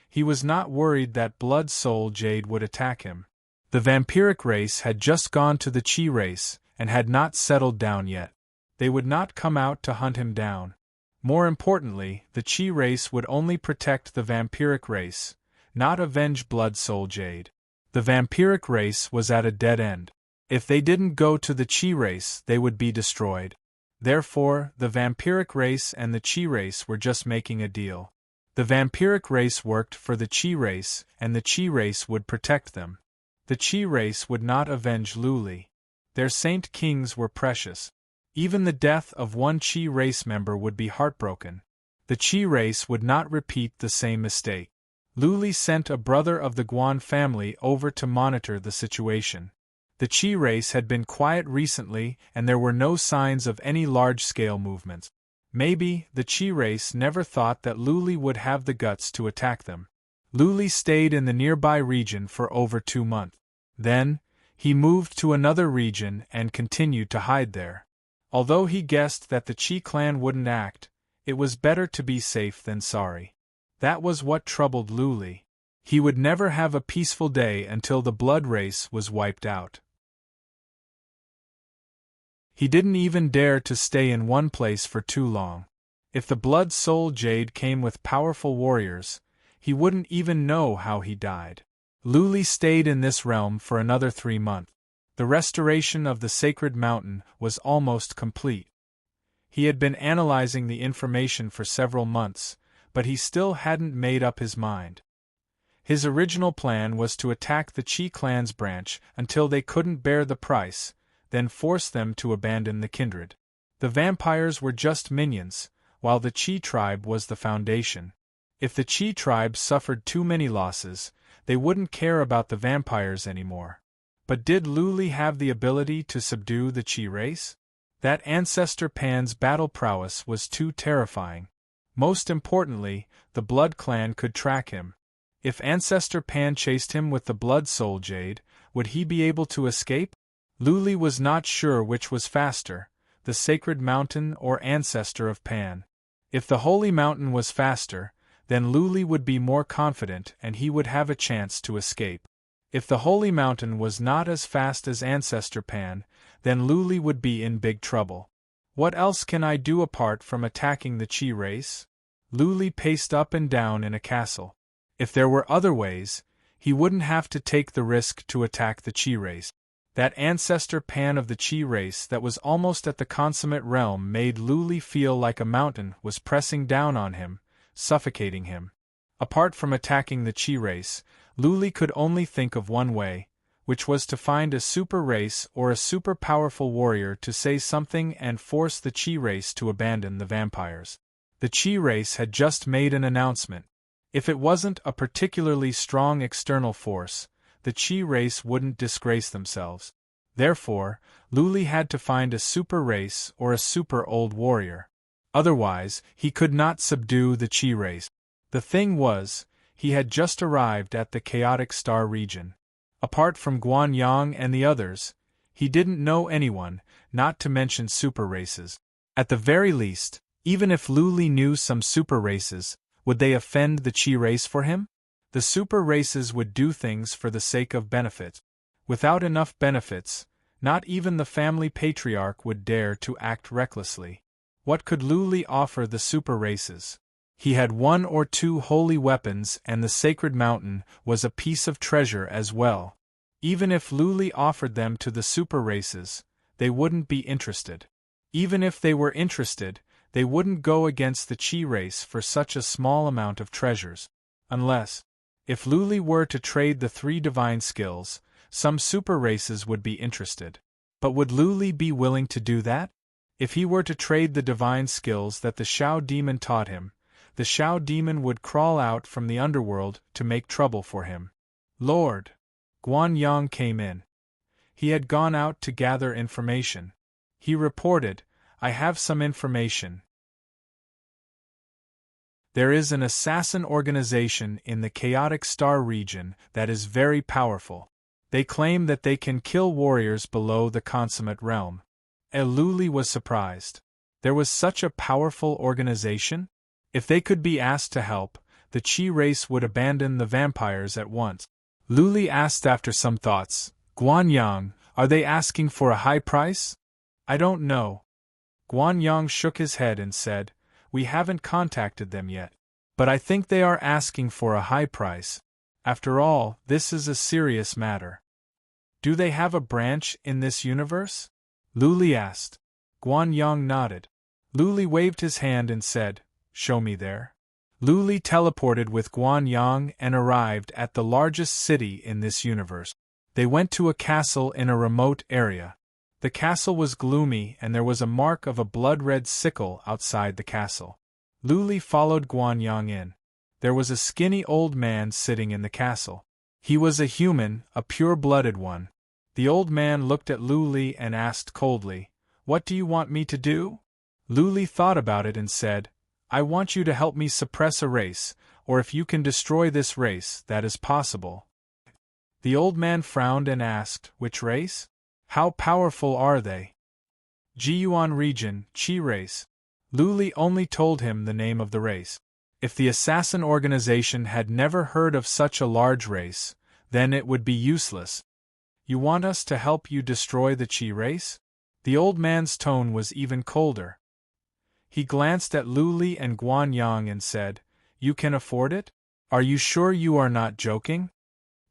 He was not worried that Blood Soul Jade would attack him. The vampiric race had just gone to the Chi race and had not settled down yet. They would not come out to hunt him down. More importantly, the Chi race would only protect the vampiric race, not avenge Blood Soul Jade. The vampiric race was at a dead end. If they didn't go to the Chi race, they would be destroyed. Therefore, the vampiric race and the Chi race were just making a deal. The vampiric race worked for the Chi race, and the Chi race would protect them. The Chi race would not avenge Luli. Their Saint Kings were precious. Even the death of one Chi race member would be heartbroken. The Qi race would not repeat the same mistake. Luli sent a brother of the Guan family over to monitor the situation. The Qi race had been quiet recently and there were no signs of any large-scale movements. Maybe the Qi race never thought that Luli would have the guts to attack them. Luli stayed in the nearby region for over 2 months. Then, he moved to another region and continued to hide there. Although he guessed that the Qi clan wouldn't act, it was better to be safe than sorry. That was what troubled Luli. He would never have a peaceful day until the blood race was wiped out. He didn't even dare to stay in one place for too long. If the Blood Soul Jade came with powerful warriors, he wouldn't even know how he died. Luli stayed in this realm for another 3 months. The restoration of the sacred mountain was almost complete. He had been analyzing the information for several months, but he still hadn't made up his mind. His original plan was to attack the Qi clan's branch until they couldn't bear the price, then force them to abandon the kindred. The vampires were just minions, while the Qi tribe was the foundation. If the Qi tribe suffered too many losses, they wouldn't care about the vampires anymore. But did Luli have the ability to subdue the Qi race? That Ancestor Pan's battle prowess was too terrifying. Most importantly, the Blood Clan could track him. If Ancestor Pan chased him with the Blood Soul Jade, would he be able to escape? Luli was not sure which was faster, the Sacred Mountain or Ancestor of Pan. If the Holy Mountain was faster, then Luli would be more confident and he would have a chance to escape. If the Holy Mountain was not as fast as Ancestor Pan, then Luli would be in big trouble. What else can I do apart from attacking the Qi race? Luli paced up and down in a castle. If there were other ways, he wouldn't have to take the risk to attack the Qi race. That Ancestor Pan of the Qi race that was almost at the consummate realm made Luli feel like a mountain was pressing down on him, suffocating him. Apart from attacking the Qi race, Luli could only think of one way, which was to find a super race or a super powerful warrior to say something and force the Qi race to abandon the vampires. The Qi race had just made an announcement. If it wasn't a particularly strong external force, the Qi race wouldn't disgrace themselves. Therefore, Luli had to find a super race or a super old warrior. Otherwise, he could not subdue the Qi race. The thing was, he had just arrived at the Chaotic Star region. Apart from Guan Yang and the others, he didn't know anyone, not to mention super races. At the very least, even if Luli knew some super races, would they offend the Qi race for him? The super races would do things for the sake of benefit. Without enough benefits, not even the family patriarch would dare to act recklessly. What could Luli offer the super races? He had 1 or 2 holy weapons and the sacred mountain was a piece of treasure as well. Even if Luli offered them to the super races, they wouldn't be interested. Even if they were interested, they wouldn't go against the Qi race for such a small amount of treasures. Unless, if Luli were to trade the 3 divine skills, some super races would be interested. But would Luli be willing to do that? If he were to trade the divine skills that the Shao demon taught him, the Shao demon would crawl out from the underworld to make trouble for him. Lord! Guan Yang came in. He had gone out to gather information. He reported, "I have some information. There is an assassin organization in the Chaotic Star region that is very powerful. They claim that they can kill warriors below the consummate realm." Luli was surprised. There was such a powerful organization? If they could be asked to help, the Qi race would abandon the vampires at once. Luli asked after some thoughts, "Guan Yang, are they asking for a high price?" "I don't know." Guan Yang shook his head and said, "We haven't contacted them yet. But I think they are asking for a high price. After all, this is a serious matter." "Do they have a branch in this universe?" Luli asked. Guan Yang nodded. Luli waved his hand and said, "Show me there." Luli teleported with Guan Yang and arrived at the largest city in this universe. They went to a castle in a remote area. The castle was gloomy and there was a mark of a blood-red sickle outside the castle. Lu followed Guanyang in. There was a skinny old man sitting in the castle. He was a human, a pure-blooded one. The old man looked at Lu and asked coldly, "What do you want me to do?" Lu thought about it and said, "I want you to help me suppress a race, or if you can destroy this race, that is possible." The old man frowned and asked, "Which race? How powerful are they?" Jiyuan region, Qi race. Lu only told him the name of the race. If the assassin organization had never heard of such a large race, then it would be useless. "You want us to help you destroy the Qi race?" The old man's tone was even colder. He glanced at Lu and Guanyang and said, "You can afford it? Are you sure you are not joking?"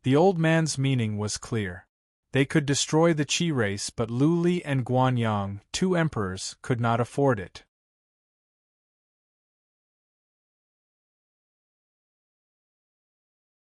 The old man's meaning was clear. They could destroy the Qi race, but Lu and Guanyang, two emperors, could not afford it.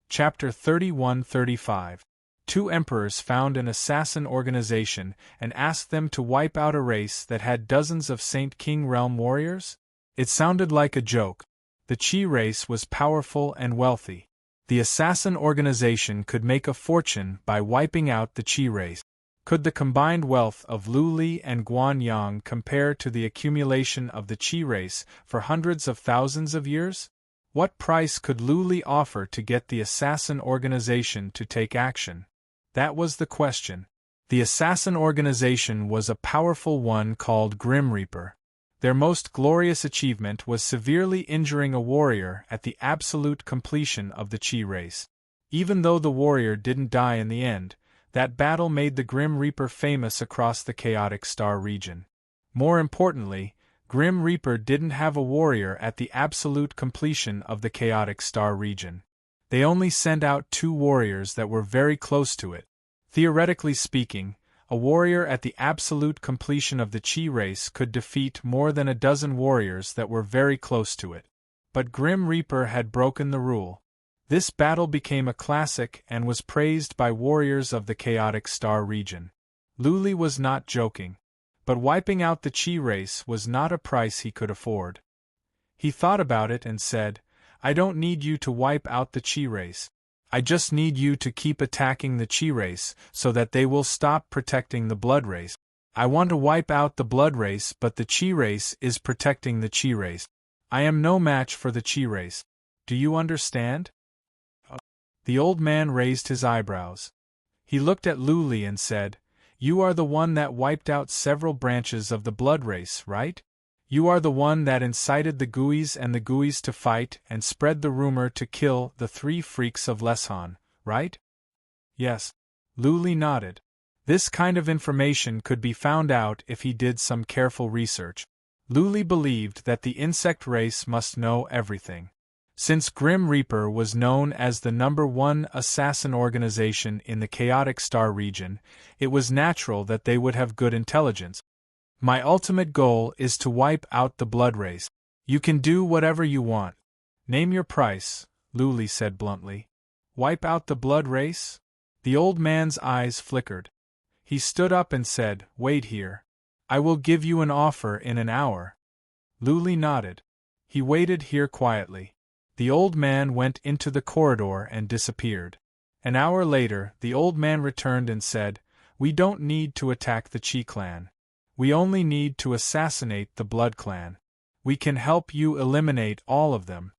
Chapter 31-35. Two emperors found an assassin organization and asked them to wipe out a race that had dozens of Saint King realm warriors? It sounded like a joke. The Qi race was powerful and wealthy. The assassin organization could make a fortune by wiping out the Qi race. Could the combined wealth of Lu and Guanyang compare to the accumulation of the Qi race for hundreds of thousands of years? What price could Lu offer to get the assassin organization to take action? That was the question. The assassin organization was a powerful one called Grim Reaper. Their most glorious achievement was severely injuring a warrior at the absolute completion of the Qi race. Even though the warrior didn't die in the end, that battle made the Grim Reaper famous across the Chaotic Star region. More importantly, Grim Reaper didn't have a warrior at the absolute completion of the Chaotic Star region. They only sent out 2 warriors that were very close to it. Theoretically speaking, a warrior at the absolute completion of the Qi race could defeat more than a dozen warriors that were very close to it. But Grim Reaper had broken the rule. This battle became a classic and was praised by warriors of the Chaotic Star region. Lu was not joking. But wiping out the Qi race was not a price he could afford. He thought about it and said, "I don't need you to wipe out the Qi race. I just need you to keep attacking the Qi race so that they will stop protecting the blood race. I want to wipe out the blood race, but the Qi race is protecting the Qi race. I am no match for the Qi race. Do you understand?" The old man raised his eyebrows. He looked at Lu and said, "You are the one that wiped out several branches of the blood race, right? You are the one that incited the Guis and the Guis to fight and spread the rumor to kill the 3 freaks of Leshan, right?" "Yes." Lu nodded. This kind of information could be found out if he did some careful research. Lu believed that the insect race must know everything. Since Grim Reaper was known as the #1 assassin organization in the Chaotic Star region, it was natural that they would have good intelligence. "My ultimate goal is to wipe out the blood race. You can do whatever you want. Name your price," Lu said bluntly. "Wipe out the blood race?" The old man's eyes flickered. He stood up and said, "Wait here. I will give you an offer in an hour." Lu nodded. He waited here quietly. The old man went into the corridor and disappeared. An hour later, the old man returned and said, "We don't need to attack the Qi clan. We only need to assassinate the Blood clan. We can help you eliminate all of them."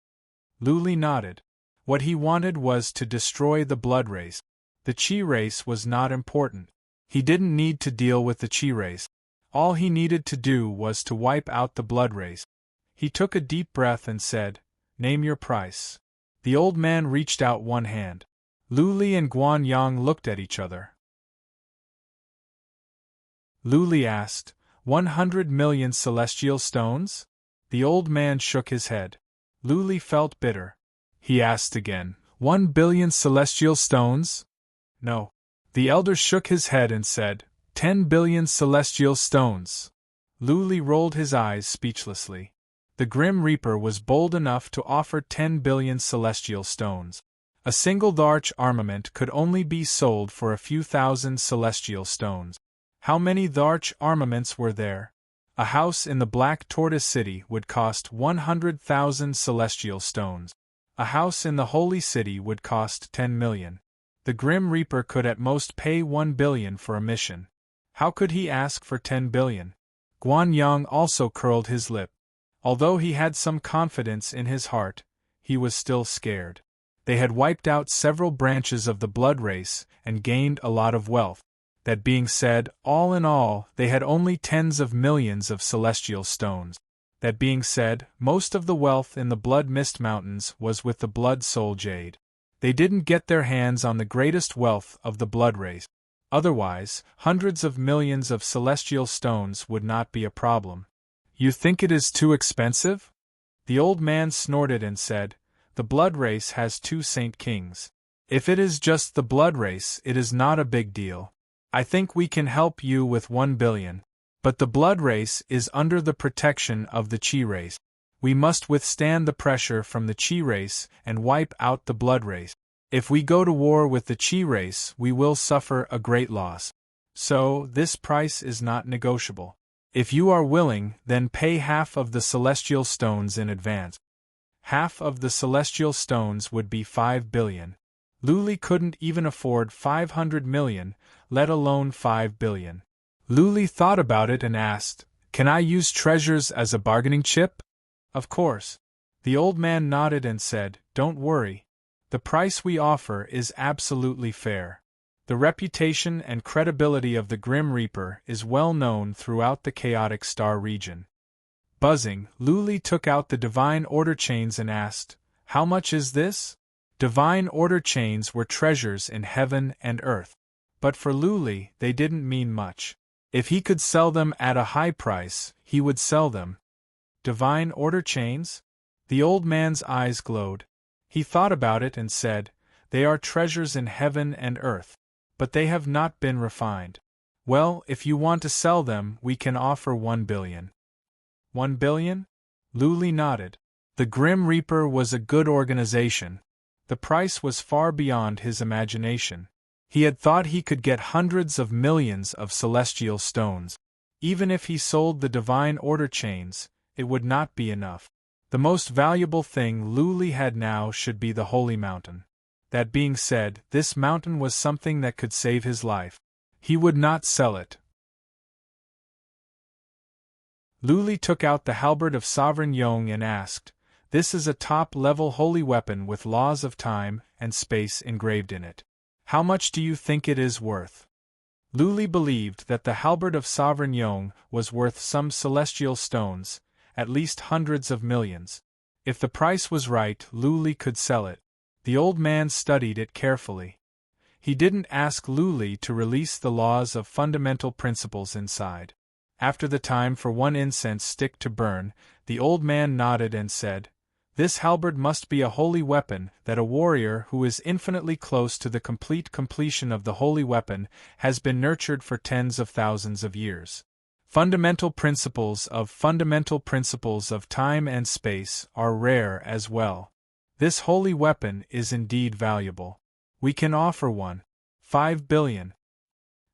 Lu nodded. What he wanted was to destroy the blood race. The Qi race was not important. He didn't need to deal with the Qi race. All he needed to do was to wipe out the blood race. He took a deep breath and said, "Name your price." The old man reached out one hand. Lu and Guanyang looked at each other. Lu asked, 100 million celestial stones? The old man shook his head. Lu felt bitter. He asked again, 1 billion celestial stones? No. The elder shook his head and said, 10 billion celestial stones. Lu rolled his eyes speechlessly. The Grim Reaper was bold enough to offer 10 billion celestial stones. A single large armament could only be sold for a few thousand celestial stones. How many large armaments were there? A house in the Black Tortoise City would cost 100,000 celestial stones. A house in the Holy City would cost 10 million. The Grim Reaper could at most pay 1 billion for a mission. How could he ask for 10 billion? Guan Yang also curled his lip. Although he had some confidence in his heart, he was still scared. They had wiped out several branches of the blood race and gained a lot of wealth. That being said, all in all, they had only tens of millions of celestial stones. That being said, most of the wealth in the Blood Mist Mountains was with the Blood Soul Jade. They didn't get their hands on the greatest wealth of the blood race. Otherwise, hundreds of millions of celestial stones would not be a problem. You think it is too expensive? The old man snorted and said, the blood race has 2 Saint Kings. If it is just the blood race, it is not a big deal. I think we can help you with 1 billion. But the blood race is under the protection of the Chi race. We must withstand the pressure from the Chi race and wipe out the blood race. If we go to war with the Chi race, we will suffer a great loss. So, this price is not negotiable. If you are willing, then pay half of the celestial stones in advance. Half of the celestial stones would be 5 billion. Luli couldn't even afford 500 million, let alone 5 billion. Luli thought about it and asked, can I use treasures as a bargaining chip? Of course. The old man nodded and said, don't worry. The price we offer is absolutely fair. The reputation and credibility of the Grim Reaper is well known throughout the Chaotic Star region. Buzzing, Luli took out the Divine Order chains and asked, how much is this? Divine Order chains were treasures in heaven and earth. But for Luli, they didn't mean much. If he could sell them at a high price, he would sell them. Divine Order chains? The old man's eyes glowed. He thought about it and said, they are treasures in heaven and earth. But they have not been refined. Well, if you want to sell them, we can offer 1 billion. 1 billion? Luli nodded. The Grim Reaper was a good organization. The price was far beyond his imagination. He had thought he could get hundreds of millions of celestial stones. Even if he sold the Divine Order chains, it would not be enough. The most valuable thing Luli had now should be the Holy Mountain. That being said, this mountain was something that could save his life. He would not sell it. Luli took out the halberd of Sovereign Yong and asked, this is a top-level holy weapon with laws of time and space engraved in it. How much do you think it is worth? Luli believed that the halberd of Sovereign Yong was worth some celestial stones, at least hundreds of millions. If the price was right, Luli could sell it. The old man studied it carefully. He didn't ask Luli to release the laws of fundamental principles inside. After the time for 1 incense stick to burn, the old man nodded and said, this halberd must be a holy weapon that a warrior who is infinitely close to the complete completion of the holy weapon has been nurtured for tens of thousands of years. Fundamental principles of time and space are rare as well. This holy weapon is indeed valuable. We can offer 5 billion.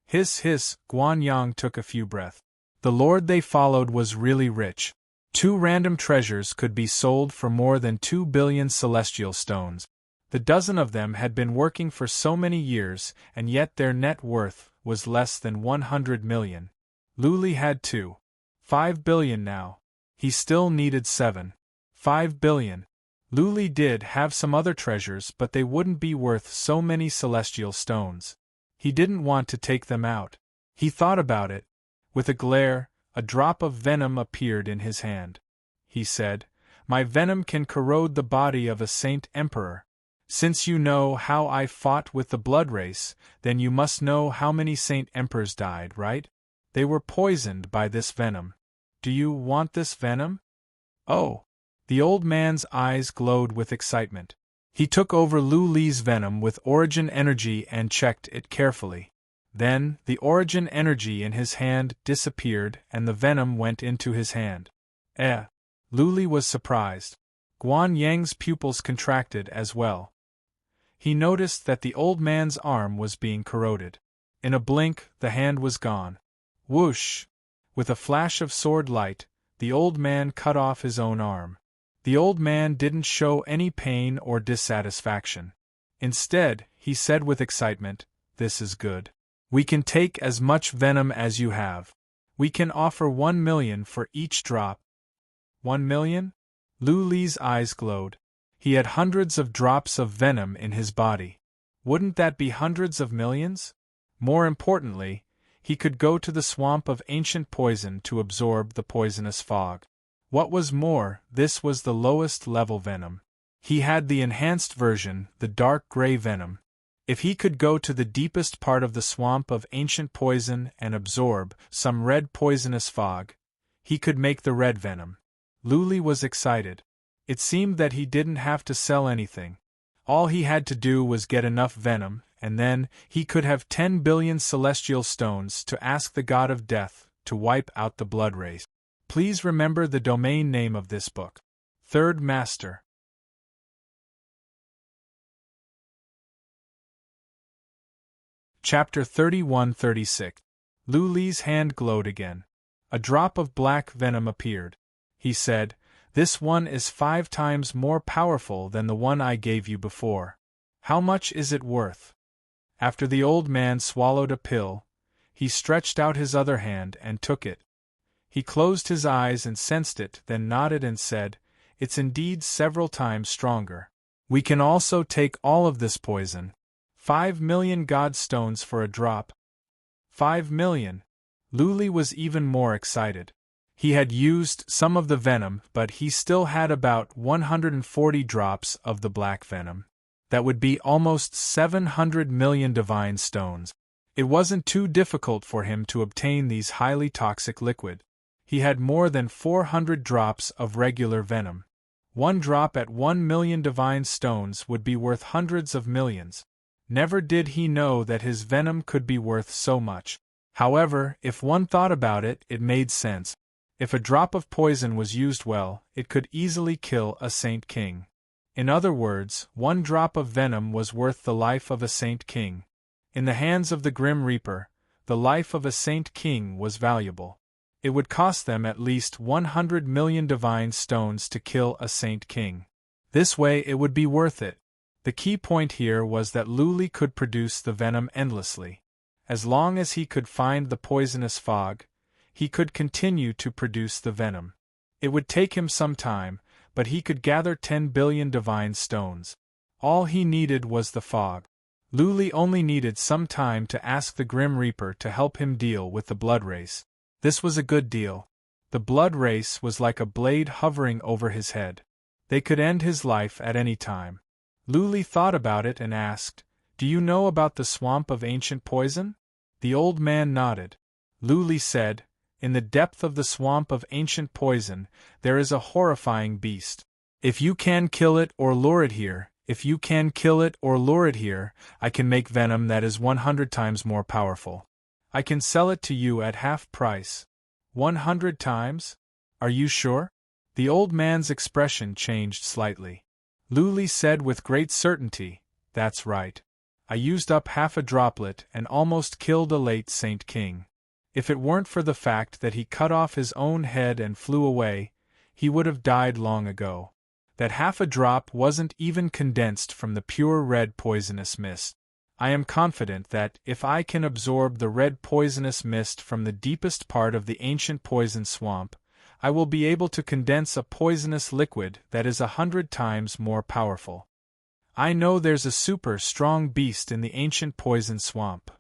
Hiss hiss, Guan Yang took a few breaths. The lord they followed was really rich. 2 random treasures could be sold for more than 2 billion celestial stones. The dozen of them had been working for so many years, and yet their net worth was less than 100 million. Luli had 5 billion now. He still needed 5 billion. Luli did have some other treasures, but they wouldn't be worth so many celestial stones. He didn't want to take them out. He thought about it. With a glare, a drop of venom appeared in his hand. He said, my venom can corrode the body of a Saint Emperor. Since you know how I fought with the blood race, then you must know how many Saint Emperors died, right? They were poisoned by this venom. Do you want this venom? Oh! The old man's eyes glowed with excitement. He took over Luli's venom with origin energy and checked it carefully. Then, the origin energy in his hand disappeared and the venom went into his hand. Luli was surprised. Guan Yang's pupils contracted as well. He noticed that the old man's arm was being corroded. In a blink, the hand was gone. Whoosh! With a flash of sword light, the old man cut off his own arm. The old man didn't show any pain or dissatisfaction. Instead, he said with excitement, "This is good. We can take as much venom as you have. We can offer 1 million for each drop." 1 million? Lu Li's eyes glowed. He had hundreds of drops of venom in his body. Wouldn't that be hundreds of millions? More importantly, he could go to the swamp of ancient poison to absorb the poisonous fog. What was more, this was the lowest level venom. He had the enhanced version, the dark gray venom. If he could go to the deepest part of the swamp of ancient poison and absorb some red poisonous fog, he could make the red venom. Lu Li was excited. It seemed that he didn't have to sell anything. All he had to do was get enough venom, and then he could have 10 billion celestial stones to ask the god of death to wipe out the blood race. Please remember the domain name of this book. Third Master. Chapter 31-36. Lu Li's hand glowed again. A drop of black venom appeared. He said, "This one is 5 times more powerful than the one I gave you before. How much is it worth?" After the old man swallowed a pill, he stretched out his other hand and took it. He closed his eyes and sensed it, then nodded and said, "It's indeed several times stronger. We can also take all of this poison. 5 million god stones for a drop." 5 million! Lu Li was even more excited. He had used some of the venom, but he still had about 140 drops of the black venom. That would be almost 700 million divine stones. It wasn't too difficult for him to obtain these highly toxic liquid. He had more than 400 drops of regular venom. One drop at 1 million divine stones would be worth hundreds of millions. Never did he know that his venom could be worth so much. However, if one thought about it, it made sense. If a drop of poison was used well, it could easily kill a Saint King. In other words, 1 drop of venom was worth the life of a Saint King. In the hands of the Grim Reaper, the life of a Saint King was valuable. It would cost them at least 100 million divine stones to kill a Saint King. This way it would be worth it. The key point here was that Lu Li could produce the venom endlessly. As long as he could find the poisonous fog, he could continue to produce the venom. It would take him some time, but he could gather 10 billion divine stones. All he needed was the fog. Lu Li only needed some time to ask the Grim Reaper to help him deal with the blood race. This was a good deal. The blood race was like a blade hovering over his head. They could end his life at any time. Lu Li thought about it and asked, "Do you know about the swamp of ancient poison?" The old man nodded. Lu Li said, "In the depth of the swamp of ancient poison, there is a horrifying beast. If you can kill it or lure it here, I can make venom that is 100 times more powerful. I can sell it to you at half price." 100 times? Are you sure? The old man's expression changed slightly. Lu Li said with great certainty, "That's right. I used up half a droplet and almost killed a late Saint King. If it weren't for the fact that he cut off his own head and flew away, he would have died long ago. That half a drop wasn't even condensed from the pure red poisonous mist. I am confident that, if I can absorb the red poisonous mist from the deepest part of the ancient poison swamp, I will be able to condense a poisonous liquid that is 100 times more powerful. I know there's a super strong beast in the ancient poison swamp."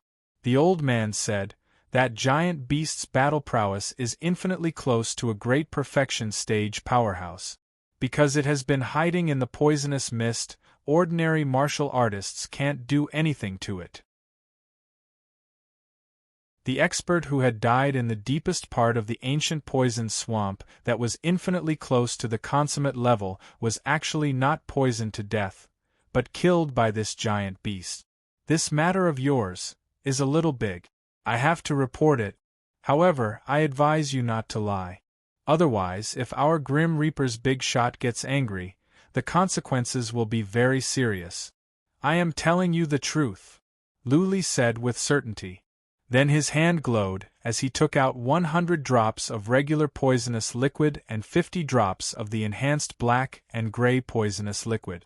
The old man said, "That giant beast's battle prowess is infinitely close to a great perfection stage powerhouse. Because it has been hiding in the poisonous mist, ordinary martial artists can't do anything to it." The expert who had died in the deepest part of the ancient poison swamp that was infinitely close to the consummate level was actually not poisoned to death, but killed by this giant beast. "This matter of yours is a little big. I have to report it. However, I advise you not to lie. Otherwise, if our Grim Reaper's big shot gets angry, the consequences will be very serious." "I am telling you the truth," Lu Li said with certainty. Then his hand glowed as he took out 100 drops of regular poisonous liquid and 50 drops of the enhanced black and gray poisonous liquid.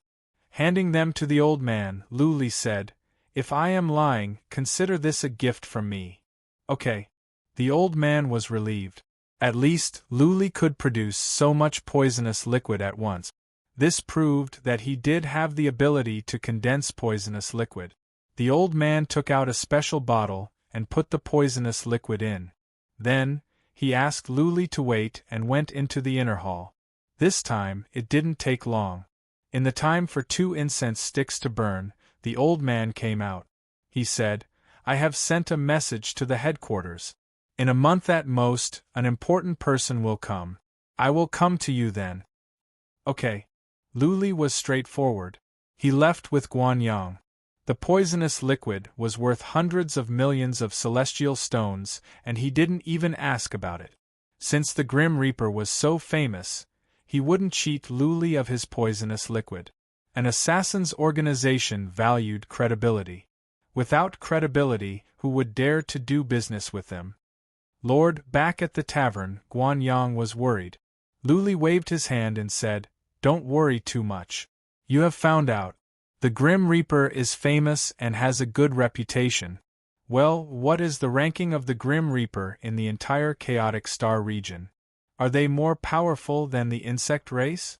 Handing them to the old man, Luli said, "If I am lying, consider this a gift from me." Okay. The old man was relieved. At least, Luli could produce so much poisonous liquid at once. This proved that he did have the ability to condense poisonous liquid. The old man took out a special bottle and put the poisonous liquid in. Then, he asked Luli to wait and went into the inner hall. This time, it didn't take long. In the time for 2 incense sticks to burn, the old man came out. He said, "I have sent a message to the headquarters. In a month at most, an important person will come. I will come to you then." Okay. Luli was straightforward. He left with Guanyang. The poisonous liquid was worth hundreds of millions of celestial stones, and he didn't even ask about it. Since the Grim Reaper was so famous, he wouldn't cheat Luli of his poisonous liquid. An assassin's organization valued credibility. Without credibility, who would dare to do business with them? Back at the tavern, Guanyang was worried. Luli waved his hand and said, "Don't worry too much. You have found out. The Grim Reaper is famous and has a good reputation. Well, what is the ranking of the Grim Reaper in the entire Chaotic Star region? Are they more powerful than the insect race?"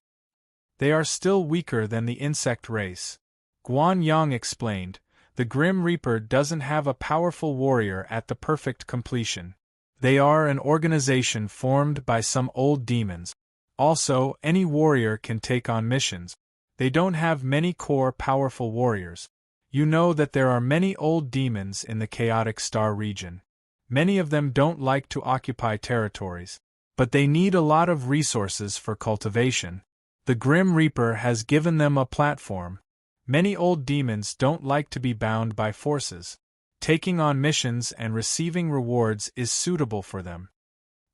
"They are still weaker than the insect race," Guanyang explained. "The Grim Reaper doesn't have a powerful warrior at the perfect completion. They are an organization formed by some old demons. Also, any warrior can take on missions. They don't have many core powerful warriors. You know that there are many old demons in the Chaotic Star region. Many of them don't like to occupy territories. But they need a lot of resources for cultivation. The Grim Reaper has given them a platform. Many old demons don't like to be bound by forces. Taking on missions and receiving rewards is suitable for them."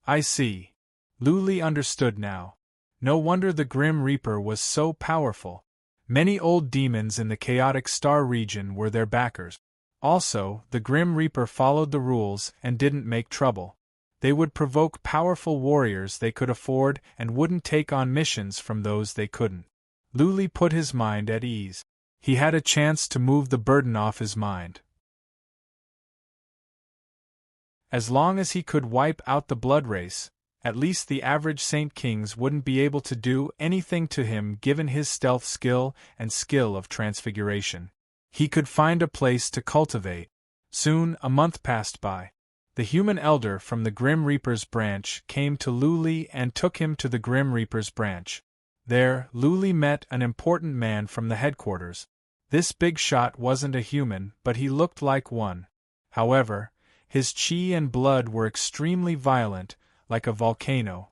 "I see." Luli understood now. No wonder the Grim Reaper was so powerful. Many old demons in the Chaotic Star region were their backers. Also, the Grim Reaper followed the rules and didn't make trouble. They would provoke powerful warriors they could afford and wouldn't take on missions from those they couldn't. Luli put his mind at ease. He had a chance to move the burden off his mind. As long as he could wipe out the blood race, at least the average Saint Kings wouldn't be able to do anything to him given his stealth skill and skill of transfiguration. He could find a place to cultivate. Soon, a month passed by. The human elder from the Grim Reaper's branch came to Luli and took him to the Grim Reaper's branch. There, Luli met an important man from the headquarters. This big shot wasn't a human, but he looked like one. However, his chi and blood were extremely violent, like a volcano.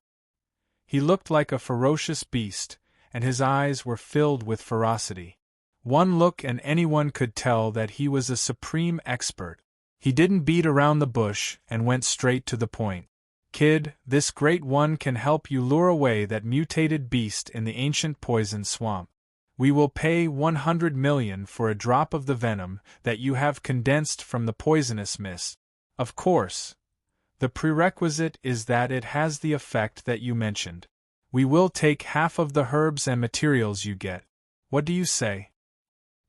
He looked like a ferocious beast, and his eyes were filled with ferocity. One look and anyone could tell that he was a supreme expert. He didn't beat around the bush and went straight to the point. "Kid, this great one can help you lure away that mutated beast in the ancient poison swamp. We will pay 100 million for a drop of the venom that you have condensed from the poisonous mist. Of course, the prerequisite is that it has the effect that you mentioned. We will take half of the herbs and materials you get. What do you say?"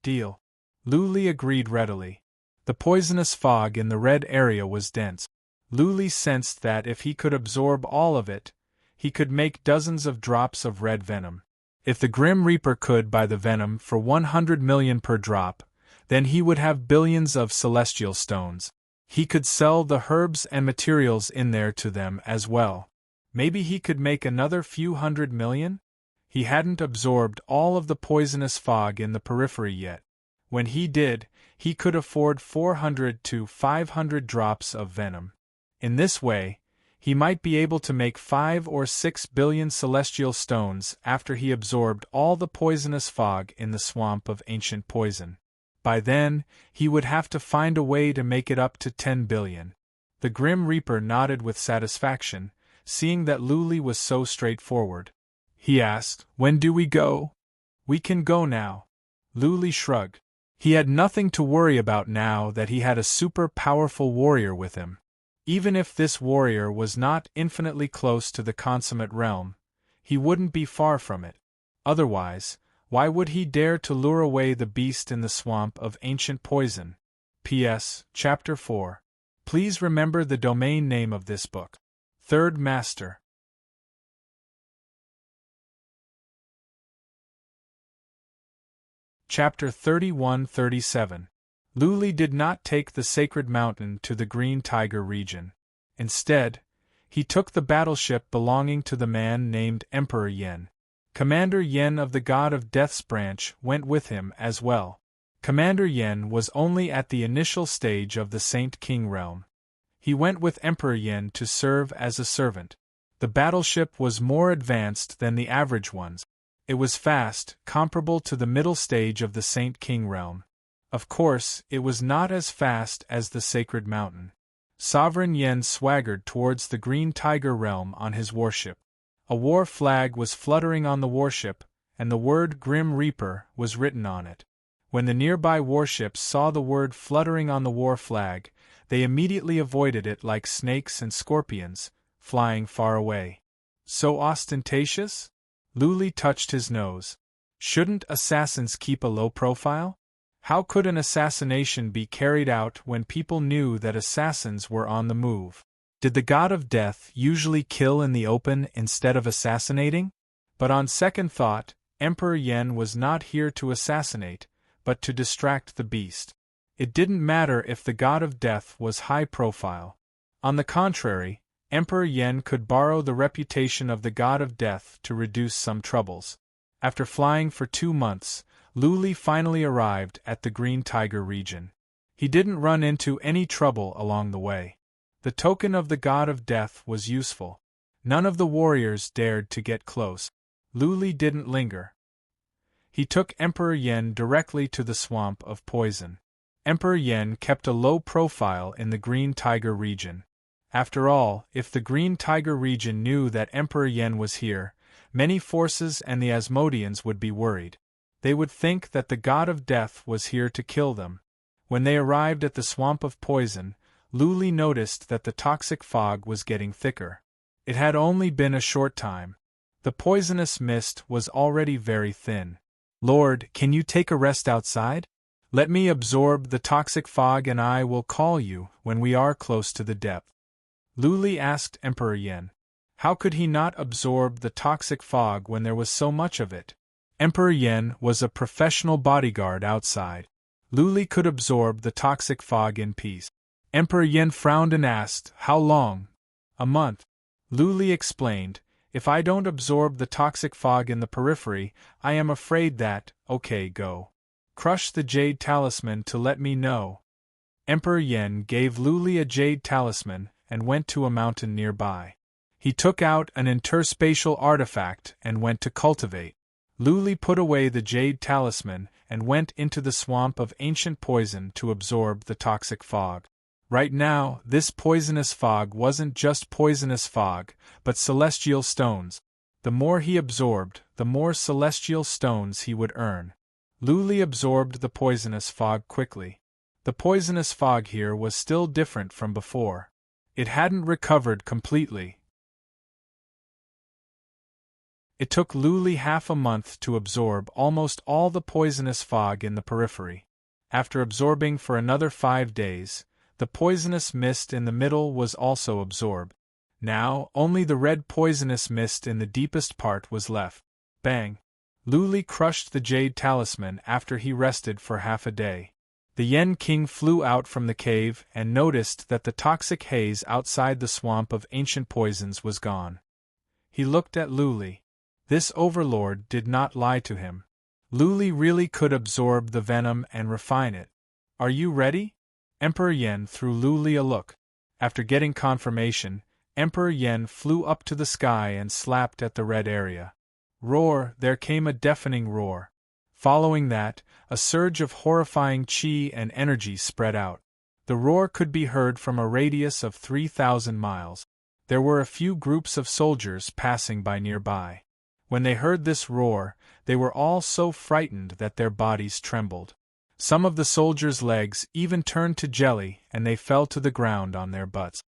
"Deal." Luli agreed readily. The poisonous fog in the red area was dense. Luli sensed that if he could absorb all of it, he could make dozens of drops of red venom. If the Grim Reaper could buy the venom for 100 million per drop, then he would have billions of celestial stones. He could sell the herbs and materials in there to them as well. Maybe he could make another few 100 million? He hadn't absorbed all of the poisonous fog in the periphery yet. When he did, he could afford 400 to 500 drops of venom. In this way, he might be able to make 5 or 6 billion celestial stones after he absorbed all the poisonous fog in the swamp of ancient poison. By then, he would have to find a way to make it up to 10 billion. The Grim Reaper nodded with satisfaction, seeing that Luli was so straightforward. He asked, "When do we go?" "We can go now." Luli shrugged. He had nothing to worry about now that he had a super powerful warrior with him. Even if this warrior was not infinitely close to the consummate realm, he wouldn't be far from it. Otherwise, why would he dare to lure away the beast in the swamp of ancient poison? P.S. Chapter 4. Please remember the domain name of this book. Third Master. Chapter 31-37. Luli did not take the sacred mountain to the Green Tiger region. Instead, he took the battleship belonging to the man named Emperor Yen. Commander Yen of the God of Death's branch went with him as well. Commander Yen was only at the initial stage of the Saint King realm. He went with Emperor Yen to serve as a servant. The battleship was more advanced than the average ones. It was fast, comparable to the middle stage of the Saint King realm. Of course, it was not as fast as the Sacred Mountain. Sovereign Yen swaggered towards the Green Tiger realm on his warship. A war flag was fluttering on the warship, and the word Grim Reaper was written on it. When the nearby warships saw the word fluttering on the war flag, they immediately avoided it like snakes and scorpions, flying far away. So ostentatious? Luli touched his nose. Shouldn't assassins keep a low profile? How could an assassination be carried out when people knew that assassins were on the move? Did the God of Death usually kill in the open instead of assassinating? But on second thought, Emperor Yen was not here to assassinate, but to distract the beast. It didn't matter if the God of Death was high profile. On the contrary, Emperor Yen could borrow the reputation of the God of Death to reduce some troubles. After flying for 2 months, Luli finally arrived at the Green Tiger region. He didn't run into any trouble along the way. The token of the God of Death was useful. None of the warriors dared to get close. Luli didn't linger. He took Emperor Yen directly to the swamp of poison. Emperor Yen kept a low profile in the Green Tiger region. After all, if the Green Tiger region knew that Emperor Yen was here, many forces and the Asmodeans would be worried. They would think that the God of Death was here to kill them. When they arrived at the swamp of poison, Luli noticed that the toxic fog was getting thicker. It had only been a short time. The poisonous mist was already very thin. Lord, can you take a rest outside? Let me absorb the toxic fog and I will call you when we are close to the depth. Luli asked Emperor Yen. How could he not absorb the toxic fog when there was so much of it? Emperor Yen was a professional bodyguard outside. Luli could absorb the toxic fog in peace. Emperor Yen frowned and asked, How long? A month. Luli explained, If I don't absorb the toxic fog in the periphery, I am afraid that, okay, go. Crush the jade talisman to let me know. Emperor Yen gave Luli a jade talisman and went to a mountain nearby. He took out an interspatial artifact and went to cultivate. Luli put away the jade talisman and went into the swamp of ancient poison to absorb the toxic fog. Right now, this poisonous fog wasn't just poisonous fog, but celestial stones. The more he absorbed, the more celestial stones he would earn. Luli absorbed the poisonous fog quickly. The poisonous fog here was still different from before. It hadn't recovered completely. It took Luli half a month to absorb almost all the poisonous fog in the periphery. After absorbing for another 5 days, the poisonous mist in the middle was also absorbed. Now, only the red poisonous mist in the deepest part was left. Bang! Luli crushed the jade talisman after he rested for half a day. The Yen King flew out from the cave and noticed that the toxic haze outside the swamp of ancient poisons was gone. He looked at Luli. This overlord did not lie to him. Luli really could absorb the venom and refine it. Are you ready? Emperor Yen threw Luli a look. After getting confirmation, Emperor Yen flew up to the sky and slapped at the red area. Roar! There came a deafening roar. Following that, a surge of horrifying chi and energy spread out. The roar could be heard from a radius of 3,000 miles. There were a few groups of soldiers passing by nearby. When they heard this roar, they were all so frightened that their bodies trembled. Some of the soldiers' legs even turned to jelly and they fell to the ground on their butts.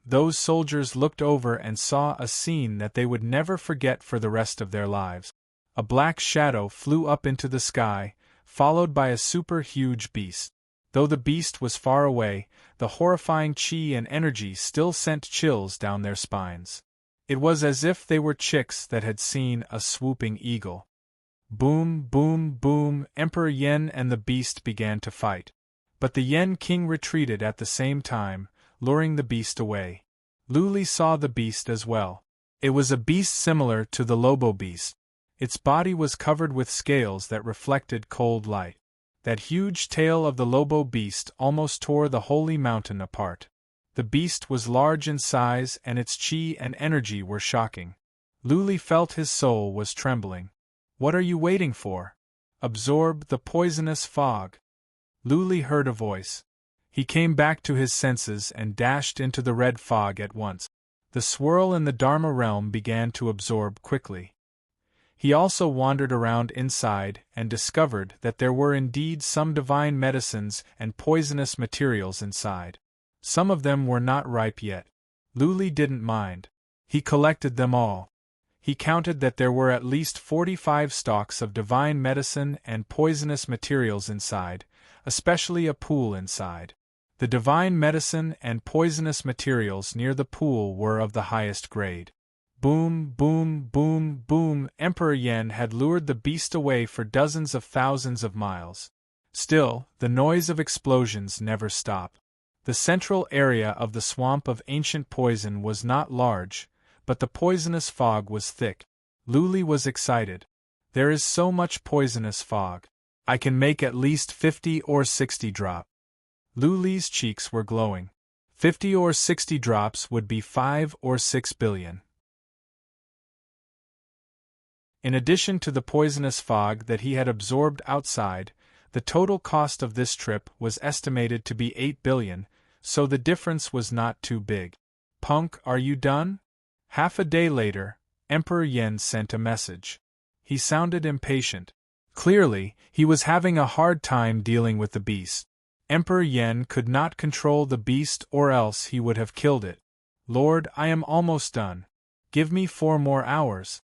Those soldiers looked over and saw a scene that they would never forget for the rest of their lives. A black shadow flew up into the sky, followed by a super-huge beast. Though the beast was far away, the horrifying chi and energy still sent chills down their spines. It was as if they were chicks that had seen a swooping eagle. Boom, boom, boom, Emperor Yen and the beast began to fight. But the Yen King retreated at the same time, luring the beast away. Luli saw the beast as well. It was a beast similar to the Lobo beast. Its body was covered with scales that reflected cold light. That huge tail of the Lobo beast almost tore the holy mountain apart. The beast was large in size and its chi and energy were shocking. Luli felt his soul was trembling. What are you waiting for? Absorb the poisonous fog. Luli heard a voice. He came back to his senses and dashed into the red fog at once. The swirl in the Dharma realm began to absorb quickly. He also wandered around inside and discovered that there were indeed some divine medicines and poisonous materials inside. Some of them were not ripe yet. Luli didn't mind. He collected them all. He counted that there were at least 45 stalks of divine medicine and poisonous materials inside, especially a pool inside. The divine medicine and poisonous materials near the pool were of the highest grade. Boom, boom, boom, boom, Emperor Yen had lured the beast away for dozens of thousands of miles. Still, the noise of explosions never stopped. The central area of the swamp of ancient poison was not large, but the poisonous fog was thick. Luli was excited. There is so much poisonous fog. I can make at least 50 or 60 drop. Luli's cheeks were glowing. 50 or 60 drops would be 5 or 6 billion. In addition to the poisonous fog that he had absorbed outside, the total cost of this trip was estimated to be 8 billion, so the difference was not too big. Punk, are you done? Half a day later, Emperor Yen sent a message. He sounded impatient. Clearly, he was having a hard time dealing with the beast. Emperor Yen could not control the beast or else he would have killed it. Lord, I am almost done. Give me 4 more hours.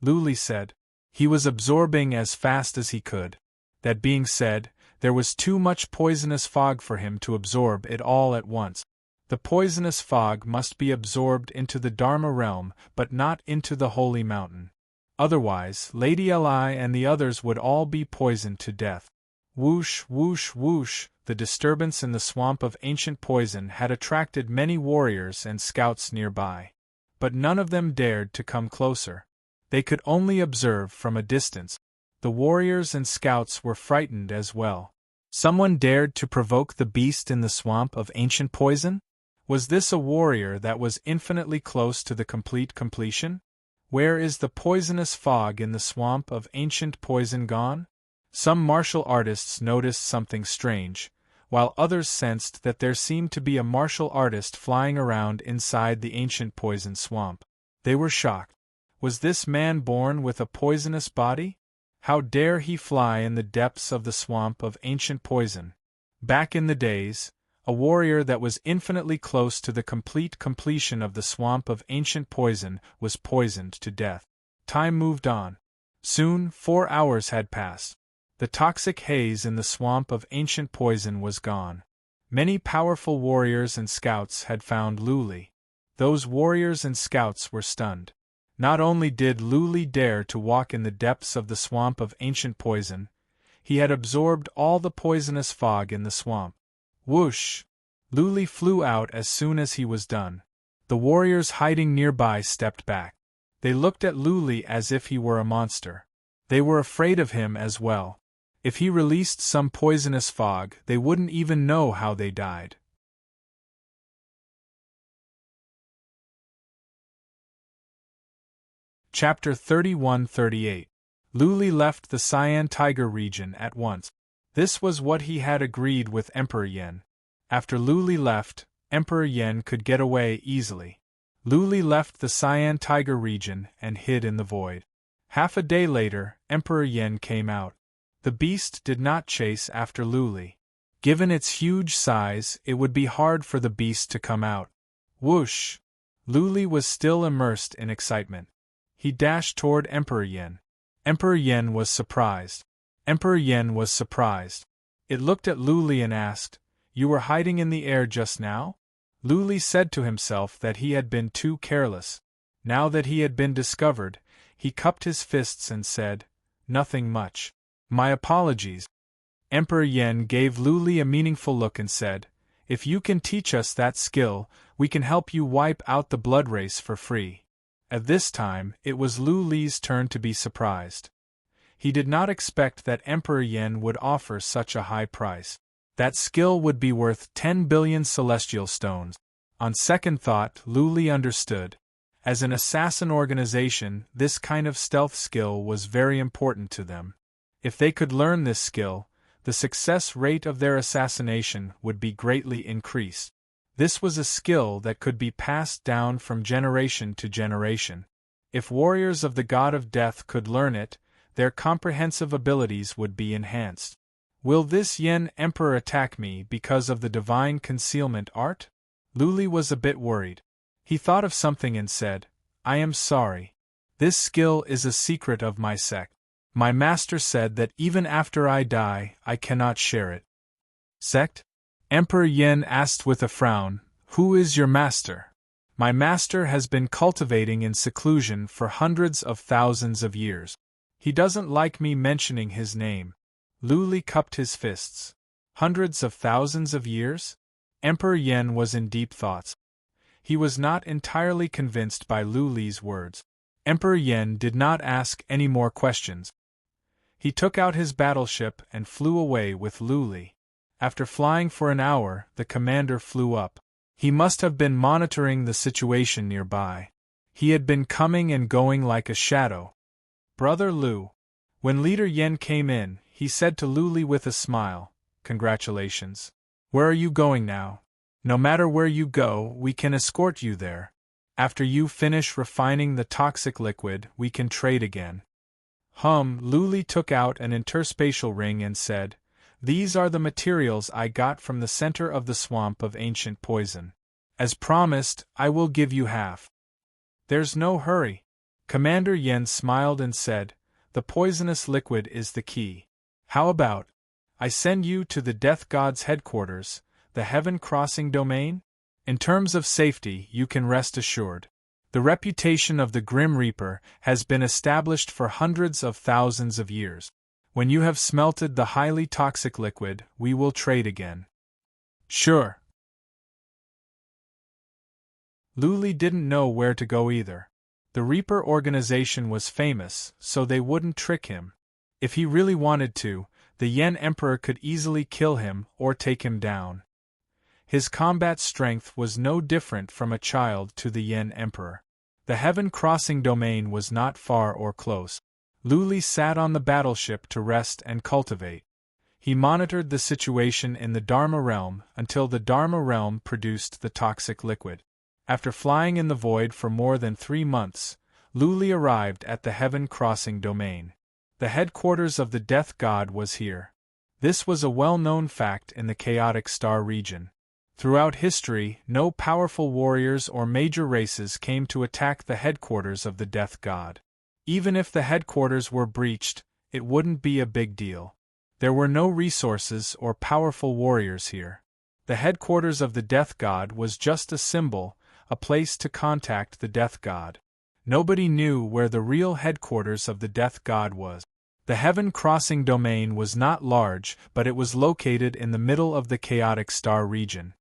Luli said. He was absorbing as fast as he could. That being said, there was too much poisonous fog for him to absorb it all at once. The poisonous fog must be absorbed into the Dharma realm, but not into the holy mountain. Otherwise, Lady Li and the others would all be poisoned to death. Whoosh, whoosh, whoosh, the disturbance in the swamp of ancient poison had attracted many warriors and scouts nearby. But none of them dared to come closer. They could only observe from a distance. The warriors and scouts were frightened as well. Someone dared to provoke the beast in the swamp of ancient poison? Was this a warrior that was infinitely close to the complete completion? Where is the poisonous fog in the swamp of ancient poison gone? Some martial artists noticed something strange, while others sensed that there seemed to be a martial artist flying around inside the ancient poison swamp. They were shocked. Was this man born with a poisonous body? How dare he fly in the depths of the swamp of ancient poison? Back in the days, a warrior that was infinitely close to the complete completion of the swamp of ancient poison was poisoned to death. Time moved on. Soon 4 hours had passed. The toxic haze in the swamp of ancient poison was gone. Many powerful warriors and scouts had found Luli. Those warriors and scouts were stunned. Not only did Luli dare to walk in the depths of the swamp of ancient poison, he had absorbed all the poisonous fog in the swamp. Whoosh! Luli flew out as soon as he was done. The warriors hiding nearby stepped back. They looked at Luli as if he were a monster. They were afraid of him as well. If he released some poisonous fog, they wouldn't even know how they died. Chapter 31-38. Luli left the Cyan Tiger region at once. This was what he had agreed with Emperor Yen. After Luli left, Emperor Yen could get away easily. Luli left the Cyan Tiger region and hid in the void. Half a day later, Emperor Yen came out. The beast did not chase after Luli. Given its huge size, it would be hard for the beast to come out. Whoosh! Luli was still immersed in excitement. He dashed toward Emperor Yen. Emperor Yen was surprised. Emperor Yen was surprised. It looked at Luli and asked, "You were hiding in the air just now?" Luli said to himself that he had been too careless. Now that he had been discovered, he cupped his fists and said, "Nothing much. My apologies." Emperor Yen gave Luli a meaningful look and said, "If you can teach us that skill, we can help you wipe out the blood race for free." At this time, it was Luli's turn to be surprised. He did not expect that Emperor Yen would offer such a high price. That skill would be worth 10 billion celestial stones. On second thought, Luli understood. As an assassin organization, this kind of stealth skill was very important to them. If they could learn this skill, the success rate of their assassination would be greatly increased. This was a skill that could be passed down from generation to generation. If warriors of the god of death could learn it, their comprehensive abilities would be enhanced. Will this Yen Emperor attack me because of the divine concealment art? Luli was a bit worried. He thought of something and said, "I am sorry. This skill is a secret of my sect. My master said that even after I die, I cannot share it." Sect? Emperor Yen asked with a frown, "Who is your master?" "My master has been cultivating in seclusion for hundreds of thousands of years. He doesn't like me mentioning his name." Luli cupped his fists. Hundreds of thousands of years? Emperor Yen was in deep thoughts. He was not entirely convinced by Luli's words. Emperor Yen did not ask any more questions. He took out his battleship and flew away with Luli. After flying for an hour, the commander flew up. He must have been monitoring the situation nearby. He had been coming and going like a shadow. "Brother Lu." When Leader Yen came in, he said to Luli with a smile, "Congratulations. Where are you going now?" "No matter where you go, we can escort you there. After you finish refining the toxic liquid, we can trade again." Luli took out an interspatial ring and said, "These are the materials I got from the center of the swamp of ancient poison. As promised, I will give you half." "There's no hurry." Commander Yen smiled and said, "The poisonous liquid is the key. How about I send you to the Death God's headquarters, the Heaven Crossing domain? In terms of safety, you can rest assured. The reputation of the Grim Reaper has been established for hundreds of thousands of years. When you have smelted the highly toxic liquid, we will trade again." "Sure." Luli didn't know where to go either. The Reaper organization was famous, so they wouldn't trick him. If he really wanted to, the Yen Emperor could easily kill him or take him down. His combat strength was no different from a child to the Yen Emperor. The Heaven Crossing domain was not far or close. Luli sat on the battleship to rest and cultivate. He monitored the situation in the Dharma realm until the Dharma realm produced the toxic liquid. After flying in the void for more than 3 months, Luli arrived at the Heaven Crossing domain. The headquarters of the Death God was here. This was a well-known fact in the Chaotic Star region. Throughout history, no powerful warriors or major races came to attack the headquarters of the Death God. Even if the headquarters were breached, it wouldn't be a big deal. There were no resources or powerful warriors here. The headquarters of the Death God was just a symbol, a place to contact the Death God. Nobody knew where the real headquarters of the Death God was. The Heaven Crossing domain was not large, but it was located in the middle of the Chaotic Star region.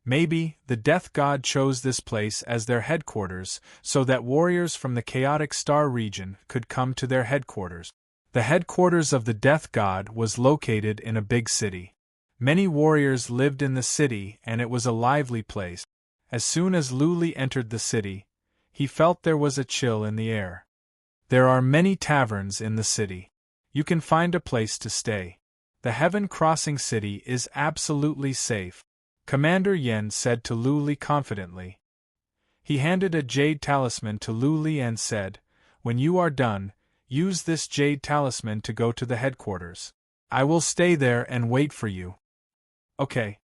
Maybe the Death God chose this place as their headquarters so that warriors from the Chaotic Star region could come to their headquarters. The headquarters of the Death God was located in a big city. Many warriors lived in the city and it was a lively place. As soon as Luli entered the city, he felt there was a chill in the air. There are many taverns in the city. You can find a place to stay. The Heaven Crossing city is absolutely safe, Commander Yen said to Luli confidently. He handed a jade talisman to Luli and said, "When you are done, use this jade talisman to go to the headquarters. I will stay there and wait for you. Okay.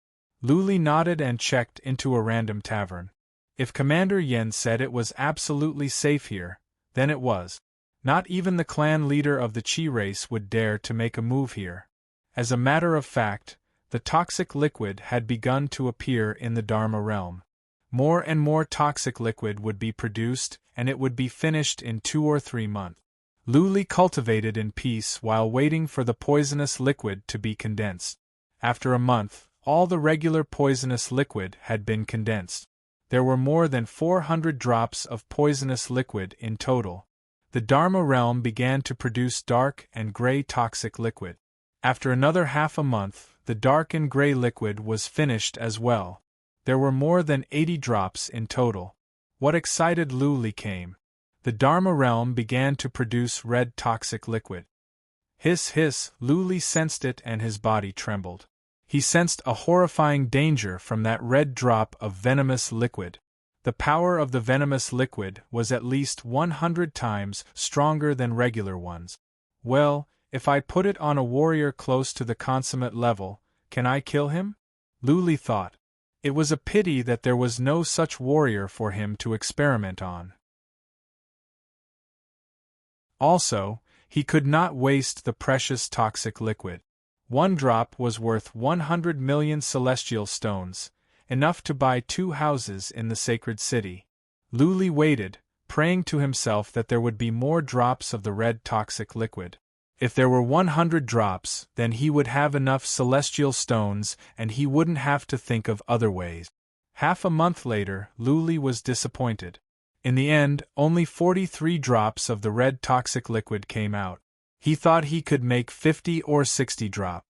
Luli nodded and checked into a random tavern. If Commander Yen said it was absolutely safe here, then it was. Not even the clan leader of the Chi race would dare to make a move here. As a matter of fact, the toxic liquid had begun to appear in the Dharma realm. More and more toxic liquid would be produced, and it would be finished in 2 or 3 months. Luli cultivated in peace while waiting for the poisonous liquid to be condensed. After a month, all the regular poisonous liquid had been condensed. There were more than 400 drops of poisonous liquid in total. The Dharma realm began to produce dark and gray toxic liquid. After another half a month, the dark and gray liquid was finished as well. There were more than 80 drops in total. What excited Luli came. The Dharma realm began to produce red toxic liquid. Hiss hiss, Luli sensed it and his body trembled. He sensed a horrifying danger from that red drop of venomous liquid. The power of the venomous liquid was at least 100 times stronger than regular ones. Well, if I put it on a warrior close to the consummate level, can I kill him? Luli thought. It was a pity that there was no such warrior for him to experiment on. Also, he could not waste the precious toxic liquid. 1 drop was worth 100 million celestial stones, enough to buy 2 houses in the sacred city. Luli waited, praying to himself that there would be more drops of the red toxic liquid. If there were 100 drops, then he would have enough celestial stones and he wouldn't have to think of other ways. Half a month later, Luli was disappointed. In the end, only 43 drops of the red toxic liquid came out. He thought he could make 50 or 60 drop.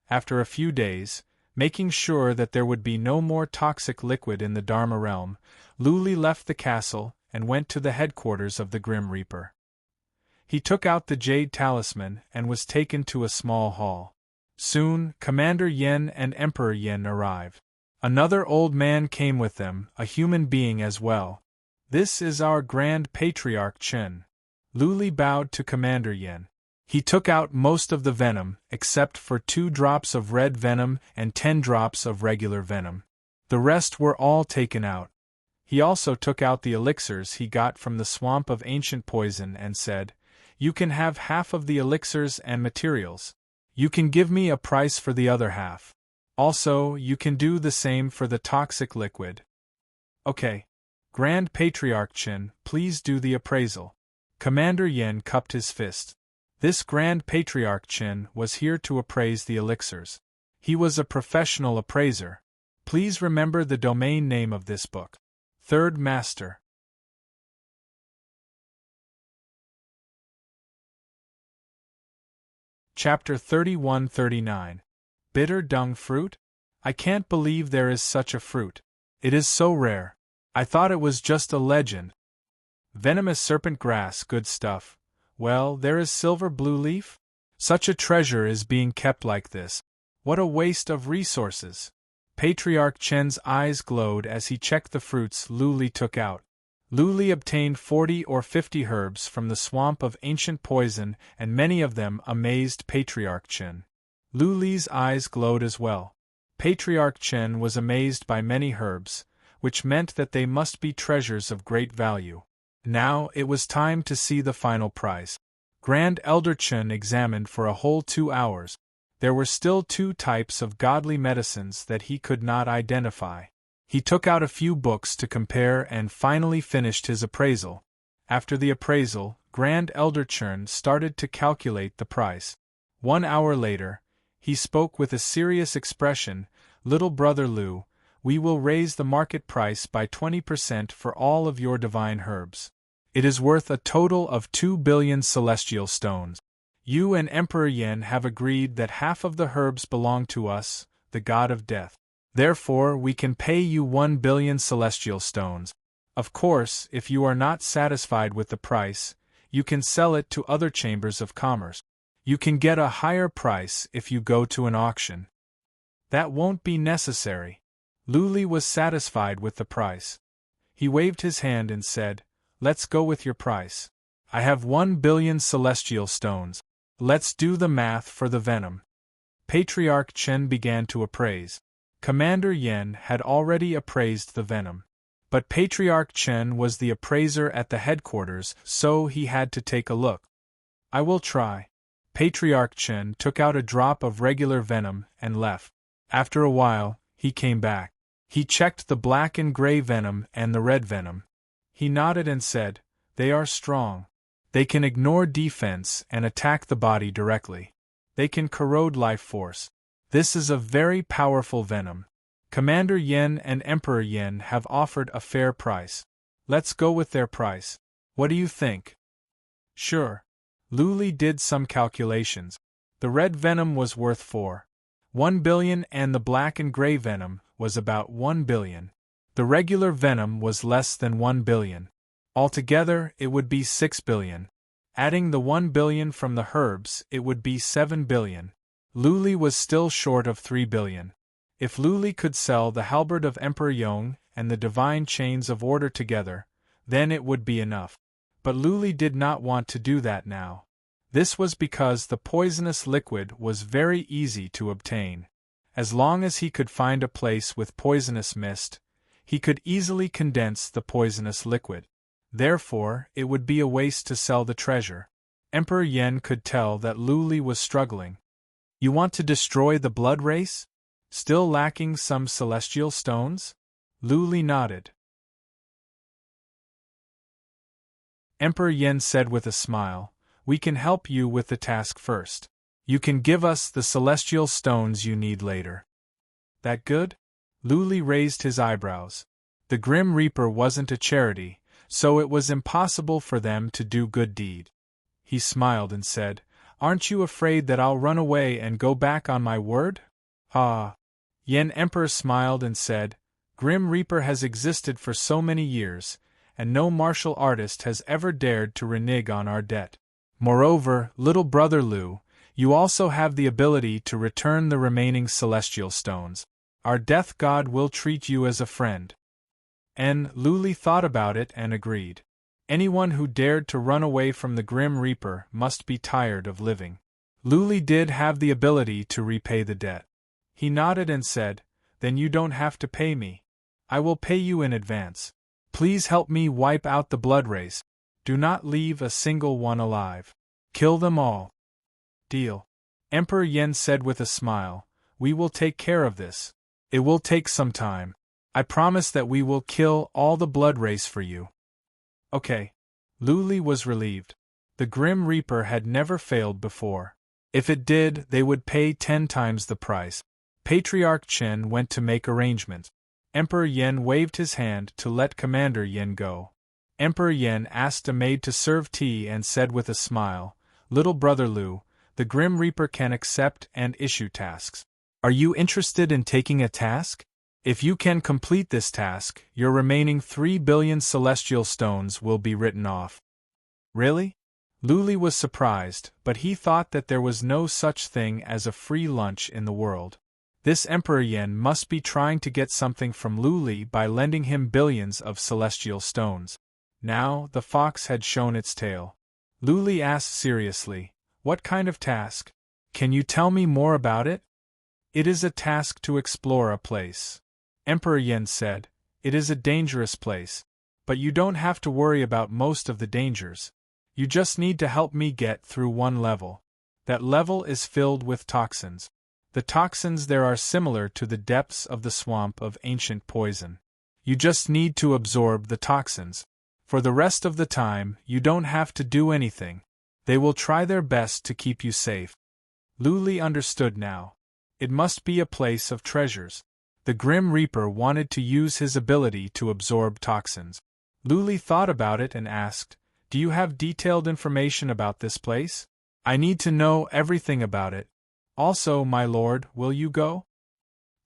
After a few days, making sure that there would be no more toxic liquid in the Dharma realm, Luli left the castle and went to the headquarters of the Grim Reaper. He took out the jade talisman and was taken to a small hall. Soon, Commander Yen and Emperor Yen arrived. Another old man came with them, a human being as well. This is our Grand Patriarch Chen. Luli bowed to Commander Yen. He took out most of the venom, except for 2 drops of red venom and 10 drops of regular venom. The rest were all taken out. He also took out the elixirs he got from the swamp of ancient poison and said, "You can have half of the elixirs and materials. You can give me a price for the other half. Also, you can do the same for the toxic liquid." Okay. Grand Patriarch Chen, please do the appraisal. Commander Yen cupped his fist. This Grand Patriarch Chen was here to appraise the elixirs. He was a professional appraiser. Please remember the domain name of this book. Third Master. Chapter 31-39. Bitter dung fruit? I can't believe there is such a fruit. It is so rare. I thought it was just a legend. Venomous serpent grass, good stuff. Well, there is silver blue leaf? Such a treasure is being kept like this. What a waste of resources. Patriarch Chen's eyes glowed as he checked the fruits Luli took out. Luli obtained 40 or 50 herbs from the swamp of ancient poison, and many of them amazed Patriarch Chen. Luli's eyes glowed as well. Patriarch Chen was amazed by many herbs, which meant that they must be treasures of great value. Now it was time to see the final prize. Grand Elder Chen examined for a whole 2 hours. There were still 2 types of godly medicines that he could not identify. He took out a few books to compare and finally finished his appraisal. After the appraisal, Grand Elder Chen started to calculate the price. 1 hour later, he spoke with a serious expression, "Little brother Lu, we will raise the market price by 20% for all of your divine herbs. It is worth a total of 2 billion celestial stones. You and Emperor Yen have agreed that half of the herbs belong to us, the god of death. Therefore, we can pay you 1 billion celestial stones. Of course, if you are not satisfied with the price, you can sell it to other chambers of commerce. You can get a higher price if you go to an auction." "That won't be necessary." Luli was satisfied with the price. He waved his hand and said, "Let's go with your price. I have 1 billion celestial stones. Let's do the math for the venom. Patriarch Chen began to appraise. Commander Yen had already appraised the venom. But Patriarch Chen was the appraiser at the headquarters, so he had to take a look. I will try. Patriarch Chen took out a drop of regular venom and left. After a while, he came back. He checked the black and gray venom and the red venom. He nodded and said, "They are strong. They can ignore defense and attack the body directly. They can corrode life force. This is a very powerful venom. Commander Yen and Emperor Yen have offered a fair price. Let's go with their price. What do you think?" "Sure." Lu Li did some calculations. The red venom was worth 4.1 billion and the black and gray venom was about 1 billion. The regular venom was less than 1 billion. Altogether, it would be 6 billion. Adding the 1 billion from the herbs, it would be 7 billion. Lu Li was still short of 3 billion. If Lu Li could sell the halberd of Emperor Yong and the divine chains of order together, then it would be enough. But Lu Li did not want to do that now. This was because the poisonous liquid was very easy to obtain. As long as he could find a place with poisonous mist, he could easily condense the poisonous liquid. Therefore, it would be a waste to sell the treasure. Emperor Yen could tell that Lu Li was struggling. "You want to destroy the blood race? Still lacking some celestial stones?" Lu Li nodded. Emperor Yen said with a smile, "We can help you with the task first. You can give us the celestial stones you need later." "That good?" Lu Li raised his eyebrows. The Grim Reaper wasn't a charity, so it was impossible for them to do good deed. He smiled and said, "Aren't you afraid that I'll run away and go back on my word?" "Ah." Yen Emperor smiled and said, "Grim Reaper has existed for so many years, and no martial artist has ever dared to renege on our debt. Moreover, little brother Lu, you also have the ability to return the remaining celestial stones. Our death god will treat you as a friend." Lu Li thought about it and agreed. Anyone who dared to run away from the Grim Reaper must be tired of living. Lu Li did have the ability to repay the debt. He nodded and said, "Then you don't have to pay me. I will pay you in advance. Please help me wipe out the blood race. Do not leave a single one alive. Kill them all." "Deal." Emperor Yen said with a smile, "We will take care of this. It will take some time. I promise that we will kill all the blood race for you." "Okay." Lu Li was relieved. The Grim Reaper had never failed before. If it did, they would pay 10 times the price. Patriarch Chen went to make arrangements. Emperor Yen waved his hand to let Commander Yen go. Emperor Yen asked a maid to serve tea and said with a smile, "Little brother Lu, the Grim Reaper can accept and issue tasks. Are you interested in taking a task? If you can complete this task, your remaining 3 billion celestial stones will be written off." "Really?" Lu Li was surprised, but he thought that there was no such thing as a free lunch in the world. This Emperor Yen must be trying to get something from Lu Li by lending him billions of celestial stones. Now, the fox had shown its tail. Lu Li asked seriously, "What kind of task? Can you tell me more about it?" "It is a task to explore a place." Emperor Yen said, "It is a dangerous place. But you don't have to worry about most of the dangers. You just need to help me get through one level. That level is filled with toxins. The toxins there are similar to the depths of the swamp of ancient poison. You just need to absorb the toxins. For the rest of the time, you don't have to do anything. They will try their best to keep you safe." Lu Li understood now. It must be a place of treasures. The Grim Reaper wanted to use his ability to absorb toxins. Lu Li thought about it and asked, "Do you have detailed information about this place? I need to know everything about it. Also, my lord, will you go?"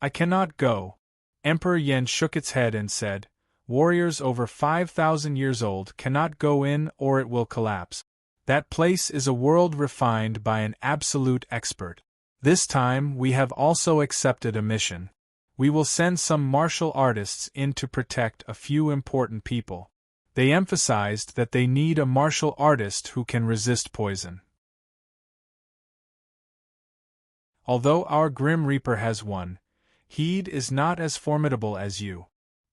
"I cannot go." Emperor Yen shook its head and said, "Warriors over 5,000 years old cannot go in or it will collapse. That place is a world refined by an absolute expert. This time we have also accepted a mission. We will send some martial artists in to protect a few important people." They emphasized that they need a martial artist who can resist poison. Although our Grim Reaper has won, he is not as formidable as you.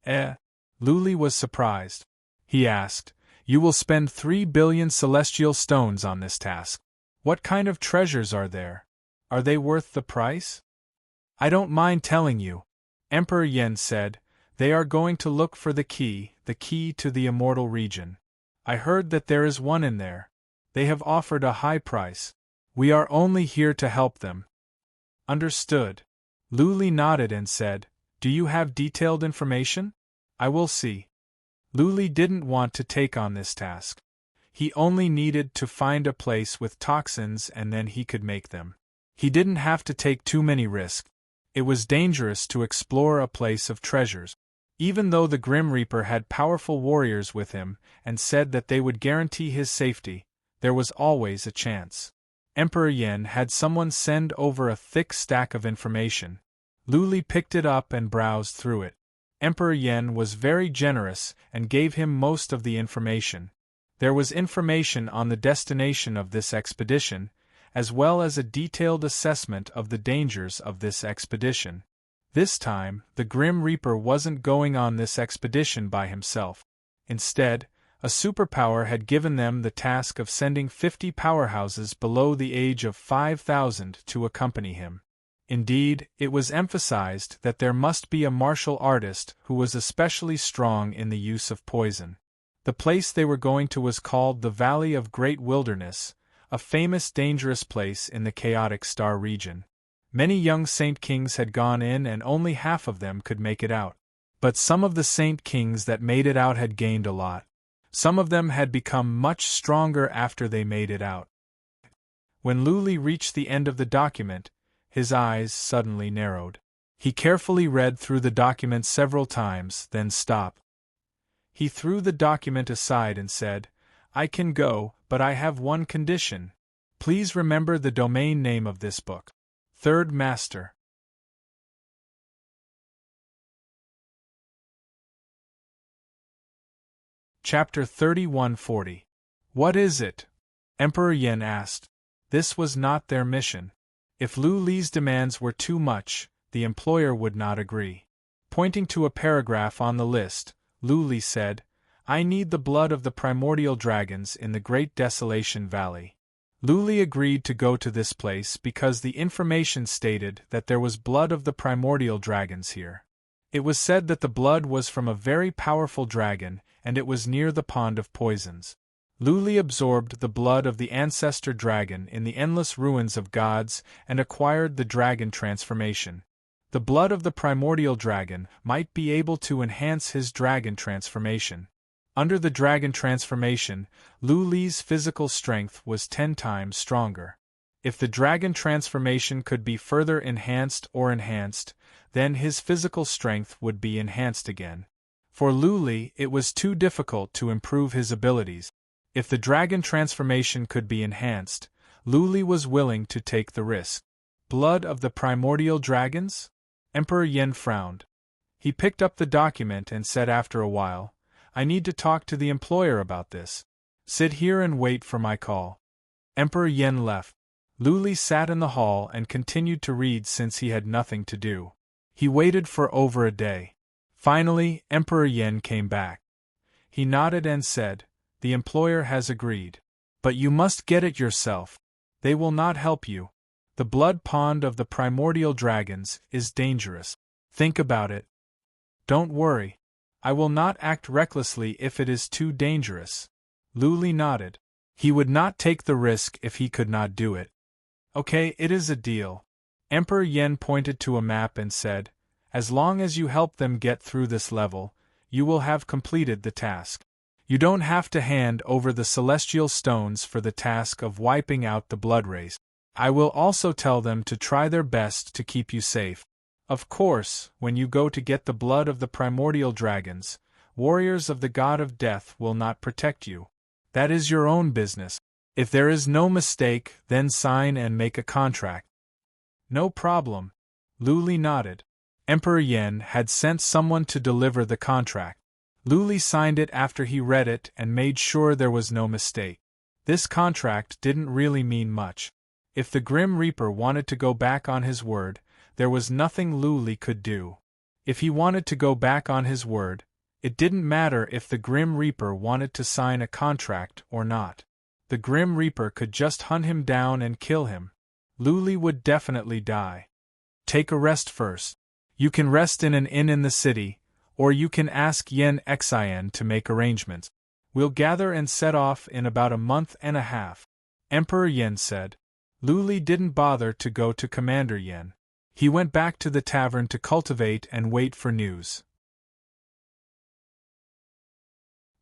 Luli was surprised. He asked, "You will spend 3 billion celestial stones on this task. What kind of treasures are there? Are they worth the price?" "I don't mind telling you," Emperor Yen said. "They are going to look for the key to the immortal region. I heard that there is one in there. They have offered a high price. We are only here to help them." "Understood." Luli nodded and said, "Do you have detailed information? I will see." Luli didn't want to take on this task. He only needed to find a place with toxins and then he could make them. He didn't have to take too many risks. It was dangerous to explore a place of treasures. Even though the Grim Reaper had powerful warriors with him and said that they would guarantee his safety, there was always a chance. Emperor Yen had someone send over a thick stack of information. Luli picked it up and browsed through it. Emperor Yen was very generous and gave him most of the information. There was information on the destination of this expedition, as well as a detailed assessment of the dangers of this expedition. This time, the Grim Reaper wasn't going on this expedition by himself. Instead, a superpower had given them the task of sending 50 powerhouses below the age of 5,000 to accompany him. Indeed, it was emphasized that there must be a martial artist who was especially strong in the use of poison. The place they were going to was called the Valley of Great Wilderness, a famous dangerous place in the chaotic star region. Many young Saint Kings had gone in and only half of them could make it out. But some of the Saint Kings that made it out had gained a lot. Some of them had become much stronger after they made it out. When Luli reached the end of the document, his eyes suddenly narrowed. He carefully read through the document several times, then stopped. He threw the document aside and said, "I can go, but I have one condition. Please remember the domain name of this book. Third Master." Chapter 3140. "What is it?" Emperor Yen asked. This was not their mission. If Lu Li's demands were too much, the employer would not agree. Pointing to a paragraph on the list, Lu Li said, "I need the blood of the primordial dragons in the Great Desolation Valley." Lu Li agreed to go to this place because the information stated that there was blood of the primordial dragons here. It was said that the blood was from a very powerful dragon, and it was near the Pond of Poisons. Lu Li absorbed the blood of the ancestor dragon in the endless ruins of gods and acquired the dragon transformation. The blood of the primordial dragon might be able to enhance his dragon transformation. Under the dragon transformation, Lu Li's physical strength was 10 times stronger. If the dragon transformation could be further enhanced, then his physical strength would be enhanced again. For Lu Li, it was too difficult to improve his abilities. If the dragon transformation could be enhanced, Lu Li was willing to take the risk. Blood of the primordial dragons? Emperor Yen frowned. He picked up the document and said after a while, "I need to talk to the employer about this. Sit here and wait for my call." Emperor Yen left. Lu Li sat in the hall and continued to read since he had nothing to do. He waited for over a day. Finally, Emperor Yen came back. He nodded and said, "The employer has agreed. But you must get it yourself. They will not help you. The blood pond of the primordial dragons is dangerous. Think about it." "Don't worry. I will not act recklessly if it is too dangerous." Lu Li nodded. He would not take the risk if he could not do it. "Okay, it is a deal." Emperor Yen pointed to a map and said, "As long as you help them get through this level, you will have completed the task. You don't have to hand over the celestial stones for the task of wiping out the blood race. I will also tell them to try their best to keep you safe. Of course, when you go to get the blood of the primordial dragons, warriors of the god of death will not protect you. That is your own business. If there is no mistake, then sign and make a contract." "No problem." Lu Li nodded. Emperor Yen had sent someone to deliver the contract. Lu Li signed it after he read it and made sure there was no mistake. This contract didn't really mean much. If the Grim Reaper wanted to go back on his word, there was nothing Luli could do. If he wanted to go back on his word, it didn't matter if the Grim Reaper wanted to sign a contract or not. The Grim Reaper could just hunt him down and kill him. Luli would definitely die. Take a rest first. You can rest in an inn in the city, or you can ask Yen Xian to make arrangements. We'll gather and set off in about a month and a half, Emperor Yen said. Luli didn't bother to go to Commander Yen. He went back to the tavern to cultivate and wait for news.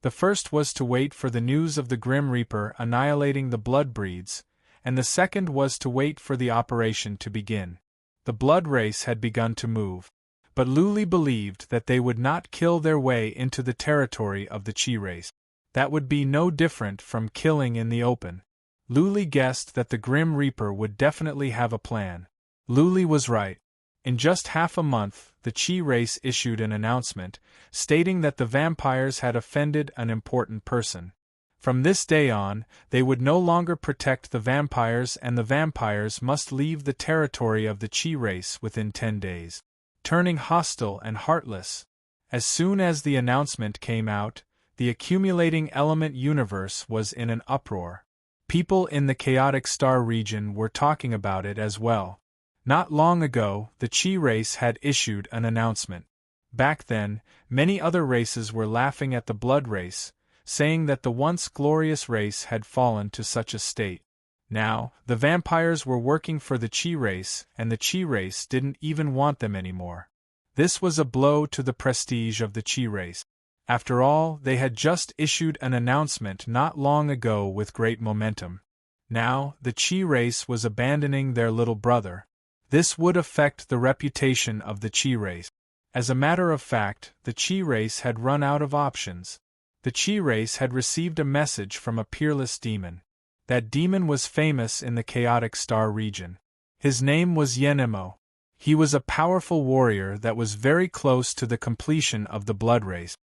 The first was to wait for the news of the Grim Reaper annihilating the blood breeds, and the second was to wait for the operation to begin. The blood race had begun to move, but Luli believed that they would not kill their way into the territory of the Chi race. That would be no different from killing in the open. Luli guessed that the Grim Reaper would definitely have a plan. Luli was right. In just half a month, the Chi race issued an announcement, stating that the vampires had offended an important person. From this day on, they would no longer protect the vampires, and the vampires must leave the territory of the Chi race within 10 days, turning hostile and heartless. As soon as the announcement came out, the accumulating element universe was in an uproar. People in the chaotic star region were talking about it as well. Not long ago, the Chi race had issued an announcement. Back then, many other races were laughing at the blood race, saying that the once glorious race had fallen to such a state. Now, the vampires were working for the Chi race, and the Chi race didn't even want them anymore. This was a blow to the prestige of the Chi race. After all, they had just issued an announcement not long ago with great momentum. Now, the Chi race was abandoning their little brother. This would affect the reputation of the Chi race. As a matter of fact, the Chi race had run out of options. The Chi race had received a message from a peerless demon. That demon was famous in the chaotic star region. His name was Yenemo. He was a powerful warrior that was very close to the completion of the blood race.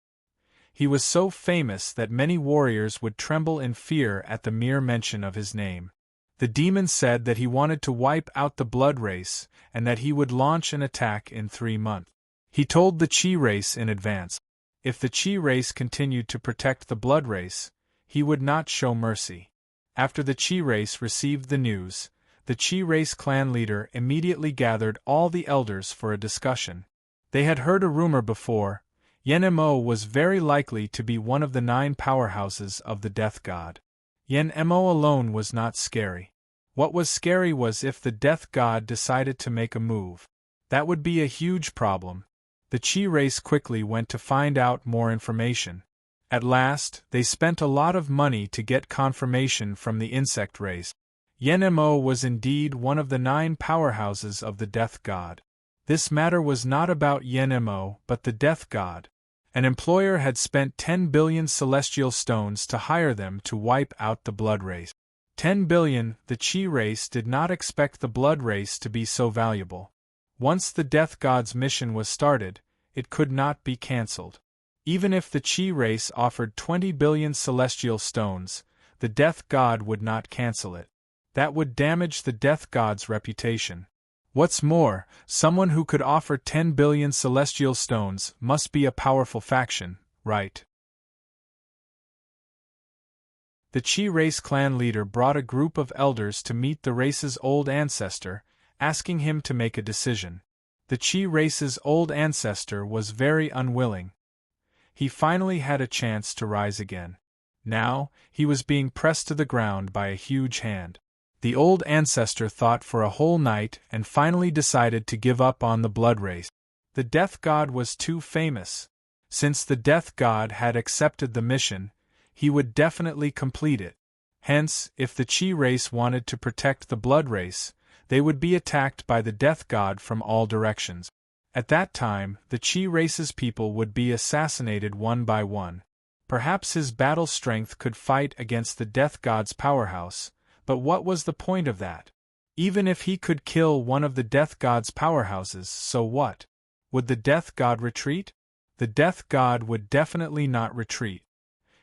He was so famous that many warriors would tremble in fear at the mere mention of his name. The demon said that he wanted to wipe out the blood race, and that he would launch an attack in 3 months. He told the Chi race in advance. If the Chi race continued to protect the blood race, he would not show mercy. After the Chi race received the news, the Chi race clan leader immediately gathered all the elders for a discussion. They had heard a rumor before. Yenemo was very likely to be one of the 9 powerhouses of the Death God. Yenemo alone was not scary. What was scary was if the Death God decided to make a move. That would be a huge problem. The Chi race quickly went to find out more information. At last, they spent a lot of money to get confirmation from the insect race. Yenemo was indeed one of the 9 powerhouses of the Death God. This matter was not about Yenemo but the Death God. An employer had spent 10 billion celestial stones to hire them to wipe out the blood race. 10 billion, the Chi race did not expect the blood race to be so valuable. Once the Death God's mission was started, it could not be cancelled. Even if the Chi race offered 20 billion celestial stones, the Death God would not cancel it. That would damage the Death God's reputation. What's more, someone who could offer 10 billion celestial stones must be a powerful faction, right? The Chi race clan leader brought a group of elders to meet the race's old ancestor, asking him to make a decision. The Chi race's old ancestor was very unwilling. He finally had a chance to rise again. Now, he was being pressed to the ground by a huge hand. The old ancestor thought for a whole night and finally decided to give up on the blood race. The Death God was too famous. Since the Death God had accepted the mission, he would definitely complete it. Hence, if the Chi race wanted to protect the blood race, they would be attacked by the Death God from all directions. At that time, the Chi race's people would be assassinated one by one. Perhaps his battle strength could fight against the Death God's powerhouse, but what was the point of that? Even if he could kill one of the Death God's powerhouses, so what? Would the Death God retreat? The Death God would definitely not retreat.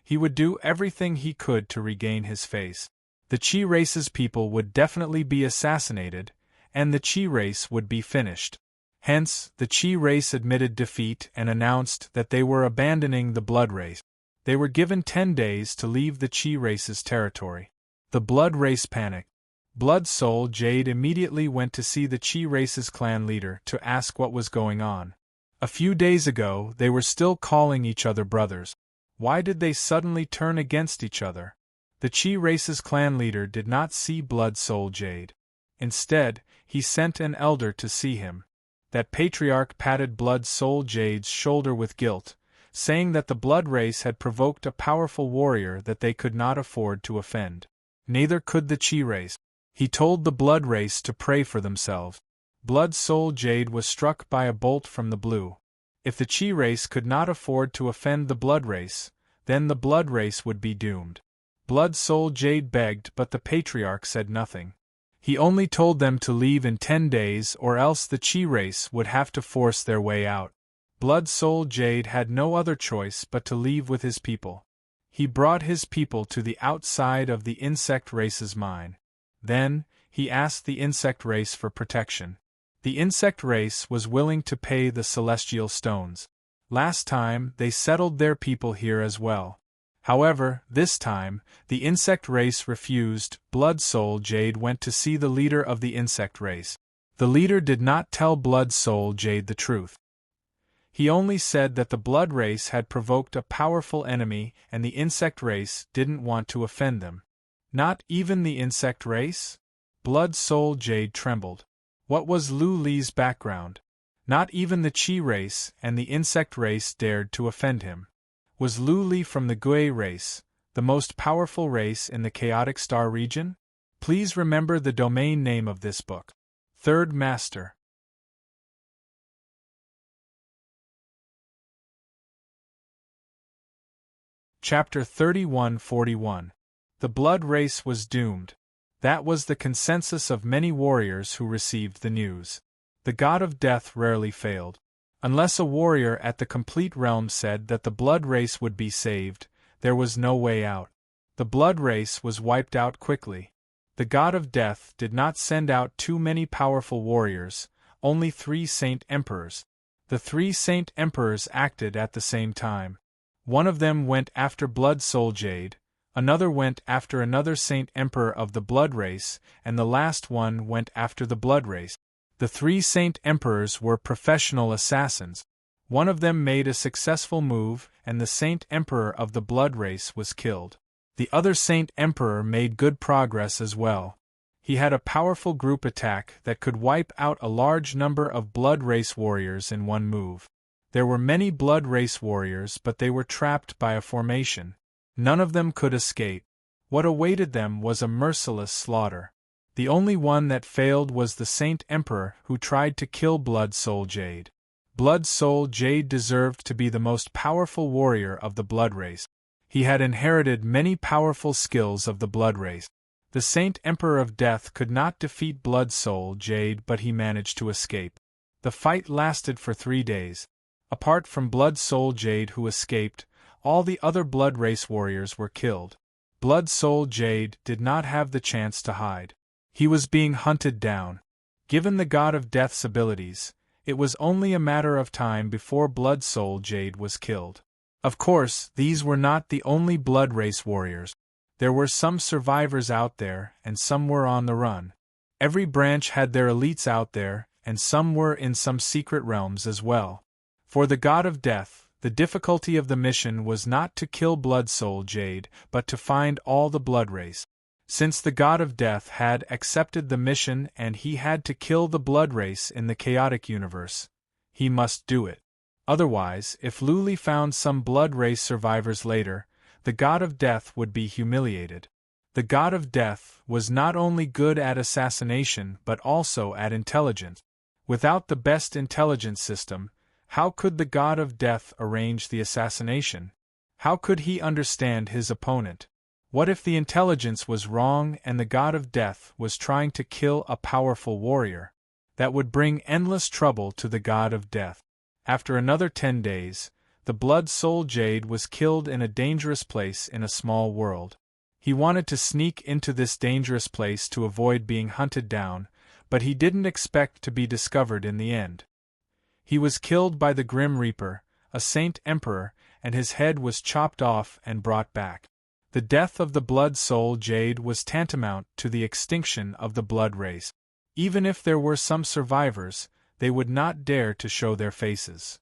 He would do everything he could to regain his face. The Chi race's people would definitely be assassinated, and the Chi race would be finished. Hence, the Chi race admitted defeat and announced that they were abandoning the Blood race. They were given 10 days to leave the Chi race's territory. The Blood race panicked. Blood Soul Jade immediately went to see the Chi race's clan leader to ask what was going on. A few days ago, they were still calling each other brothers. Why did they suddenly turn against each other? The Chi race's clan leader did not see Blood Soul Jade. Instead, he sent an elder to see him. That patriarch patted Blood Soul Jade's shoulder with guilt, saying that the Blood race had provoked a powerful warrior that they could not afford to offend. Neither could the Chi race. He told the Blood race to pray for themselves. Blood Soul Jade was struck by a bolt from the blue. If the Chi race could not afford to offend the Blood race, then the Blood race would be doomed. Blood Soul Jade begged, but the patriarch said nothing. He only told them to leave in 10 days or else the Chi race would have to force their way out. Blood Soul Jade had no other choice but to leave with his people. He brought his people to the outside of the insect race's mine. Then, he asked the insect race for protection. The insect race was willing to pay the celestial stones. Last time, they settled their people here as well. However, this time, the insect race refused. Blood Soul Jade went to see the leader of the insect race. The leader did not tell Blood Soul Jade the truth. He only said that the Blood race had provoked a powerful enemy and the insect race didn't want to offend them. Not even the insect race? Blood Soul Jade trembled. What was Lu Li's background? Not even the Chi race and the insect race dared to offend him. Was Lu Li from the Gui race, the most powerful race in the Chaotic Star region? Please remember the domain name of this book. Third Master. Chapter 3141. The Blood race was doomed. That was the consensus of many warriors who received the news. The god of death rarely failed. Unless a warrior at the complete realm said that the Blood race would be saved, there was no way out. The Blood race was wiped out quickly. The god of death did not send out too many powerful warriors, only 3 Saint Emperors. The 3 Saint Emperors acted at the same time. One of them went after Blood Soul Jade, another went after another Saint Emperor of the Blood race, and the last one went after the Blood race. The 3 Saint Emperors were professional assassins. One of them made a successful move, and the Saint Emperor of the Blood race was killed. The other Saint Emperor made good progress as well. He had a powerful group attack that could wipe out a large number of Blood race warriors in one move. There were many Blood race warriors, but they were trapped by a formation. None of them could escape. What awaited them was a merciless slaughter. The only one that failed was the Saint Emperor who tried to kill Blood Soul Jade. Blood Soul Jade deserved to be the most powerful warrior of the Blood race. He had inherited many powerful skills of the Blood race. The Saint Emperor of Death could not defeat Blood Soul Jade, but he managed to escape. The fight lasted for 3 days. Apart from Blood Soul Jade who escaped, all the other Blood race warriors were killed. Blood Soul Jade did not have the chance to hide. He was being hunted down. Given the god of death's abilities, it was only a matter of time before Blood Soul Jade was killed. Of course, these were not the only Blood race warriors. There were some survivors out there, and some were on the run. Every branch had their elites out there, and some were in some secret realms as well. For the god of death, the difficulty of the mission was not to kill Blood Soul Jade, but to find all the Blood race. Since the god of death had accepted the mission and he had to kill the Blood race in the chaotic universe, he must do it. Otherwise, if Lu Li found some Blood race survivors later, the god of death would be humiliated. The god of death was not only good at assassination but also at intelligence. Without the best intelligence system, how could the god of death arrange the assassination? How could he understand his opponent? What if the intelligence was wrong and the god of death was trying to kill a powerful warrior? That would bring endless trouble to the god of death. After another 10 days, the Blood Soul Jade was killed in a dangerous place in a small world. He wanted to sneak into this dangerous place to avoid being hunted down, but he didn't expect to be discovered in the end. He was killed by the Grim Reaper, a Saint Emperor, and his head was chopped off and brought back. The death of the Blood Soul Jade was tantamount to the extinction of the blood race. Even if there were some survivors, they would not dare to show their faces.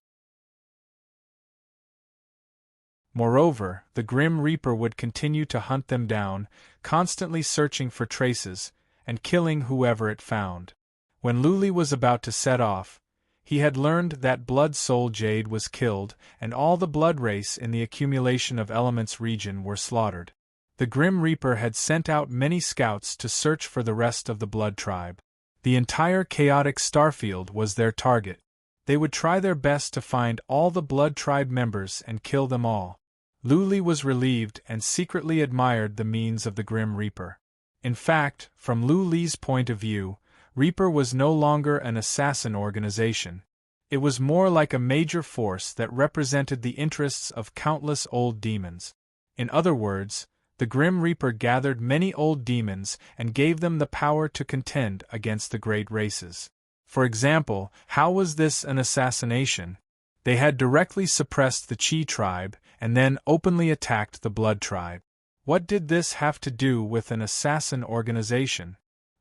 Moreover, the Grim Reaper would continue to hunt them down, constantly searching for traces, and killing whoever it found. When Luli was about to set off, he had learned that Blood Soul Jade was killed and all the blood race in the accumulation of elements region were slaughtered. The Grim Reaper had sent out many scouts to search for the rest of the Blood Tribe. The entire chaotic starfield was their target. They would try their best to find all the Blood Tribe members and kill them all. Luli was relieved and secretly admired the means of the Grim Reaper. In fact, from Luli's point of view, Reaper was no longer an assassin organization. It was more like a major force that represented the interests of countless old demons. In other words, the Grim Reaper gathered many old demons and gave them the power to contend against the great races. For example, how was this an assassination? They had directly suppressed the Chi tribe and then openly attacked the Blood tribe. What did this have to do with an assassin organization?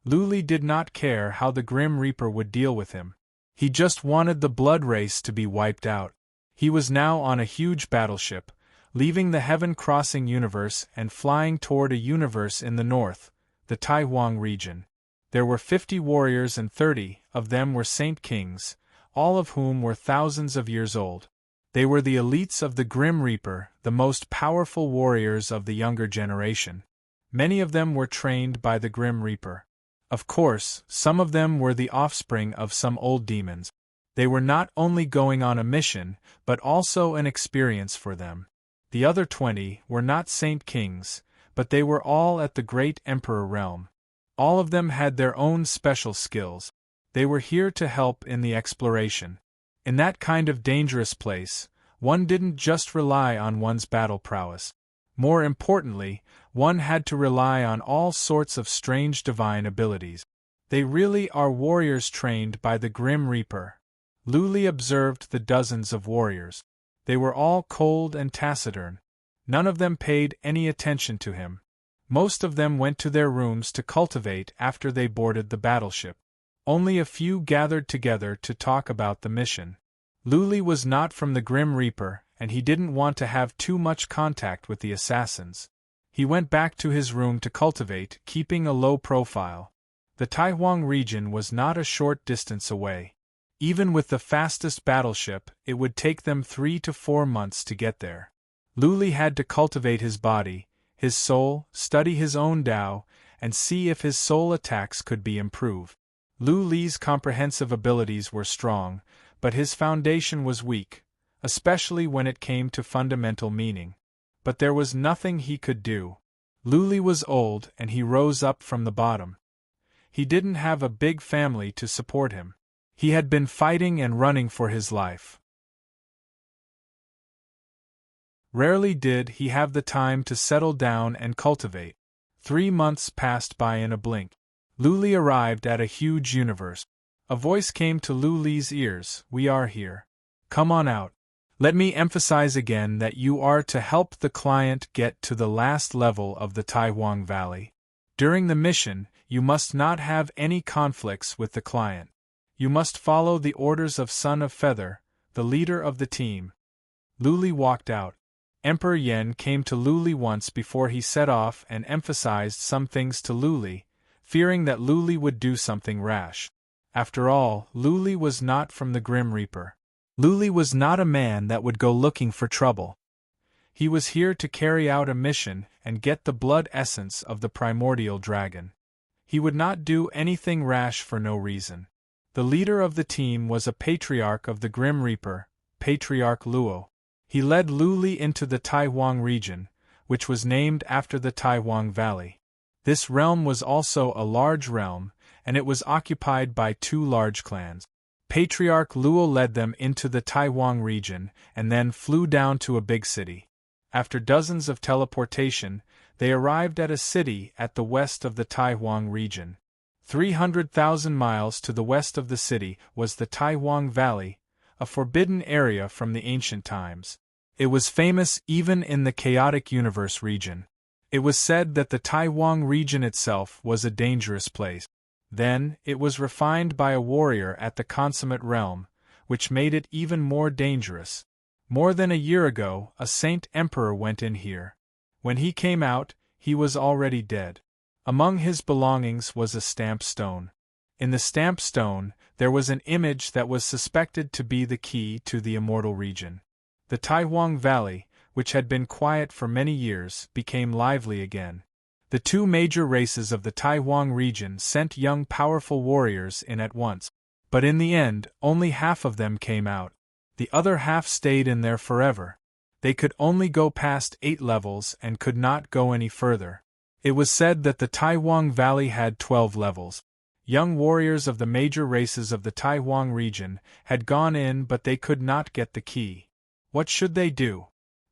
Luli did not care how the Grim Reaper would deal with him. He just wanted the blood race to be wiped out. He was now on a huge battleship, leaving the heaven-crossing universe and flying toward a universe in the north, the Taihuang region. There were 50 warriors and 30 of them were Saint Kings, all of whom were thousands of years old. They were the elites of the Grim Reaper, the most powerful warriors of the younger generation. Many of them were trained by the Grim Reaper. Of course, some of them were the offspring of some old demons. They were not only going on a mission, but also an experience for them. The other 20 were not Saint Kings, but they were all at the Great Emperor realm. All of them had their own special skills. They were here to help in the exploration. In that kind of dangerous place, one didn't just rely on one's battle prowess. More importantly, one had to rely on all sorts of strange divine abilities. They really are warriors trained by the Grim Reaper. Luli observed the dozens of warriors. They were all cold and taciturn. None of them paid any attention to him. Most of them went to their rooms to cultivate after they boarded the battleship. Only a few gathered together to talk about the mission. Luli was not from the Grim Reaper, and he didn't want to have too much contact with the assassins. He went back to his room to cultivate, keeping a low profile. The Taihuang region was not a short distance away. Even with the fastest battleship, it would take them 3 to 4 months to get there. Luli had to cultivate his body, his soul, study his own Tao, and see if his soul attacks could be improved. Luli's comprehensive abilities were strong, but his foundation was weak, especially when it came to fundamental meaning. But there was nothing he could do. Luli was old and he rose up from the bottom. He didn't have a big family to support him. He had been fighting and running for his life. Rarely did he have the time to settle down and cultivate. 3 months passed by in a blink. Luli arrived at a huge universe. A voice came to Luli's ears, "We are here. Come on out. Let me emphasize again that you are to help the client get to the last level of the Taihuang Valley. During the mission, you must not have any conflicts with the client. You must follow the orders of Son of Feather, the leader of the team." Luli walked out. Emperor Yen came to Luli once before he set off and emphasized some things to Luli, fearing that Luli would do something rash. After all, Luli was not from the Grim Reaper. Luli was not a man that would go looking for trouble. He was here to carry out a mission and get the blood essence of the primordial dragon. He would not do anything rash for no reason. The leader of the team was a patriarch of the Grim Reaper, Patriarch Luo. He led Luli into the Taihuang region, which was named after the Taihuang Valley. This realm was also a large realm, and it was occupied by 2 large clans. Patriarch Luo led them into the Taihuang region and then flew down to a big city. After dozens of teleportation, they arrived at a city at the west of the Taihuang region. 300,000 miles to the west of the city was the Taihuang Valley, a forbidden area from the ancient times. It was famous even in the chaotic universe region. It was said that the Taihuang region itself was a dangerous place. Then, it was refined by a warrior at the consummate realm, which made it even more dangerous. More than a year ago, a saint emperor went in here. When he came out, he was already dead. Among his belongings was a stamp stone. In the stamp stone, there was an image that was suspected to be the key to the immortal region. The Taihuang Valley, which had been quiet for many years, became lively again. The two major races of the Taihuang region sent young powerful warriors in at once. But in the end, only half of them came out. The other half stayed in there forever. They could only go past 8 levels and could not go any further. It was said that the Taihuang Valley had 12 levels. Young warriors of the major races of the Taihuang region had gone in, but they could not get the key. What should they do?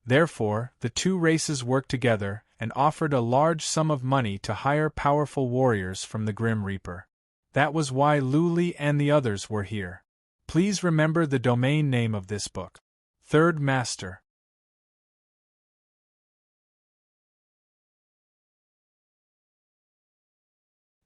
Therefore, the two races worked together and offered a large sum of money to hire powerful warriors from the Grim Reaper. That was why Luli and the others were here. Please remember the domain name of this book. Third Master.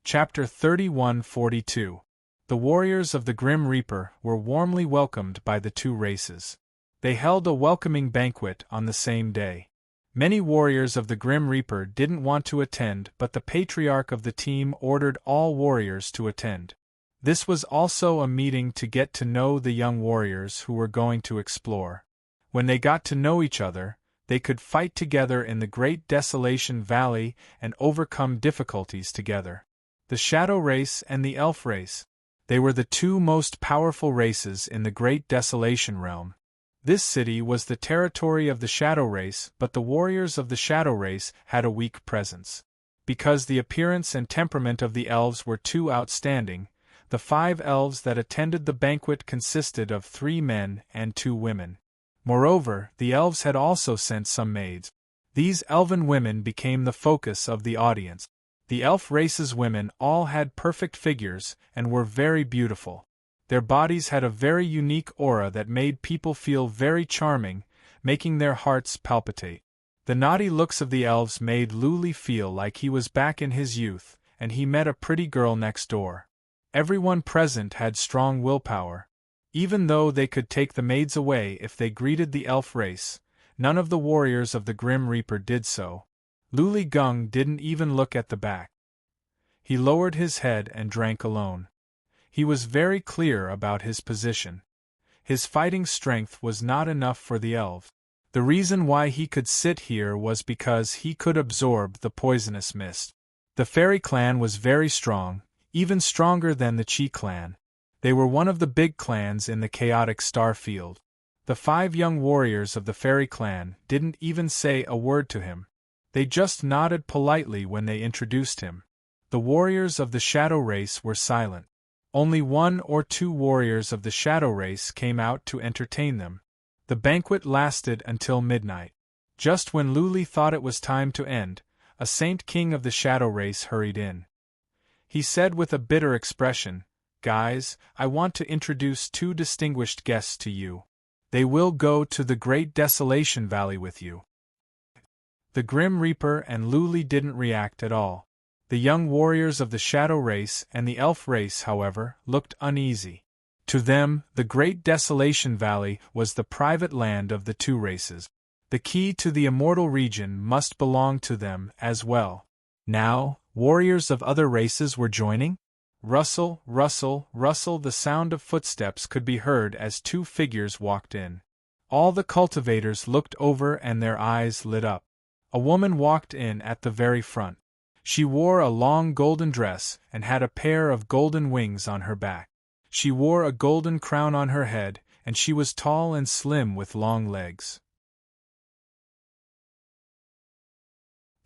Chapter 3142. The warriors of the Grim Reaper were warmly welcomed by the two races. They held a welcoming banquet on the same day. Many warriors of the Grim Reaper didn't want to attend, but the patriarch of the team ordered all warriors to attend. This was also a meeting to get to know the young warriors who were going to explore. When they got to know each other, they could fight together in the Great Desolation Valley and overcome difficulties together. The Shadow Race and the Elf Race. They were the two most powerful races in the Great Desolation Realm. This city was the territory of the Shadow Race, but the warriors of the Shadow Race had a weak presence. Because the appearance and temperament of the elves were too outstanding, the 5 elves that attended the banquet consisted of 3 men and 2 women. Moreover, the elves had also sent some maids. These elven women became the focus of the audience. The elf race's women all had perfect figures and were very beautiful. Their bodies had a very unique aura that made people feel very charming, making their hearts palpitate. The naughty looks of the elves made Luli feel like he was back in his youth, and he met a pretty girl next door. Everyone present had strong willpower. Even though they could take the maids away if they greeted the elf race, none of the warriors of the Grim Reaper did so. Luli Gung didn't even look at the back. He lowered his head and drank alone. He was very clear about his position. His fighting strength was not enough for the elves. The reason why he could sit here was because he could absorb the poisonous mist. The Fairy clan was very strong, even stronger than the Chi clan. They were one of the big clans in the chaotic star field. The 5 young warriors of the Fairy clan didn't even say a word to him. They just nodded politely when they introduced him. The warriors of the Shadow Race were silent. Only 1 or 2 warriors of the Shadow Race came out to entertain them. The banquet lasted until midnight. Just when Luli thought it was time to end, a Saint King of the Shadow Race hurried in. He said with a bitter expression, "Guys, I want to introduce 2 distinguished guests to you. They will go to the Great Desolation Valley with you." The Grim Reaper and Luli didn't react at all. The young warriors of the Shadow Race and the Elf Race, however, looked uneasy. To them, the Great Desolation Valley was the private land of the 2 races. The key to the immortal region must belong to them as well. Now, warriors of other races were joining? Rustle, rustle, rustle. The sound of footsteps could be heard as 2 figures walked in. All the cultivators looked over and their eyes lit up. A woman walked in at the very front. She wore a long golden dress and had a pair of golden wings on her back. She wore a golden crown on her head, and she was tall and slim with long legs.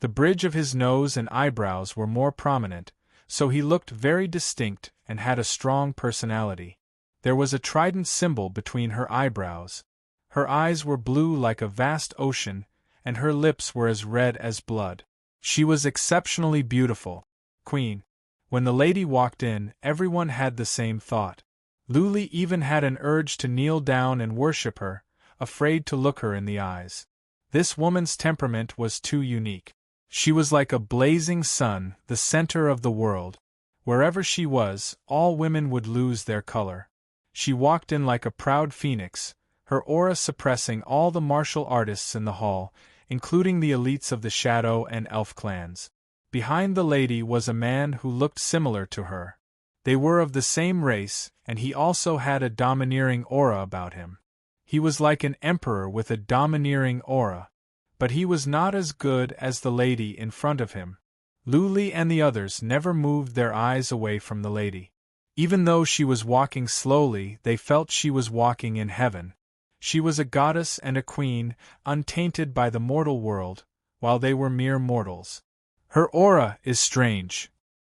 The bridge of his nose and eyebrows were more prominent, so he looked very distinct and had a strong personality. There was a trident symbol between her eyebrows. Her eyes were blue like a vast ocean, and her lips were as red as blood. She was exceptionally beautiful. Queen. When the lady walked in, everyone had the same thought. Luli even had an urge to kneel down and worship her, afraid to look her in the eyes. This woman's temperament was too unique. She was like a blazing sun, the center of the world. Wherever she was, all women would lose their color. She walked in like a proud phoenix, her aura suppressing all the martial artists in the hall, including the elites of the Shadow and Elf clans. Behind the lady was a man who looked similar to her. They were of the same race, and he also had a domineering aura about him. He was like an emperor with a domineering aura. But he was not as good as the lady in front of him. Luli and the others never moved their eyes away from the lady. Even though she was walking slowly, they felt she was walking in heaven. She was a goddess and a queen, untainted by the mortal world, while they were mere mortals. Her aura is strange.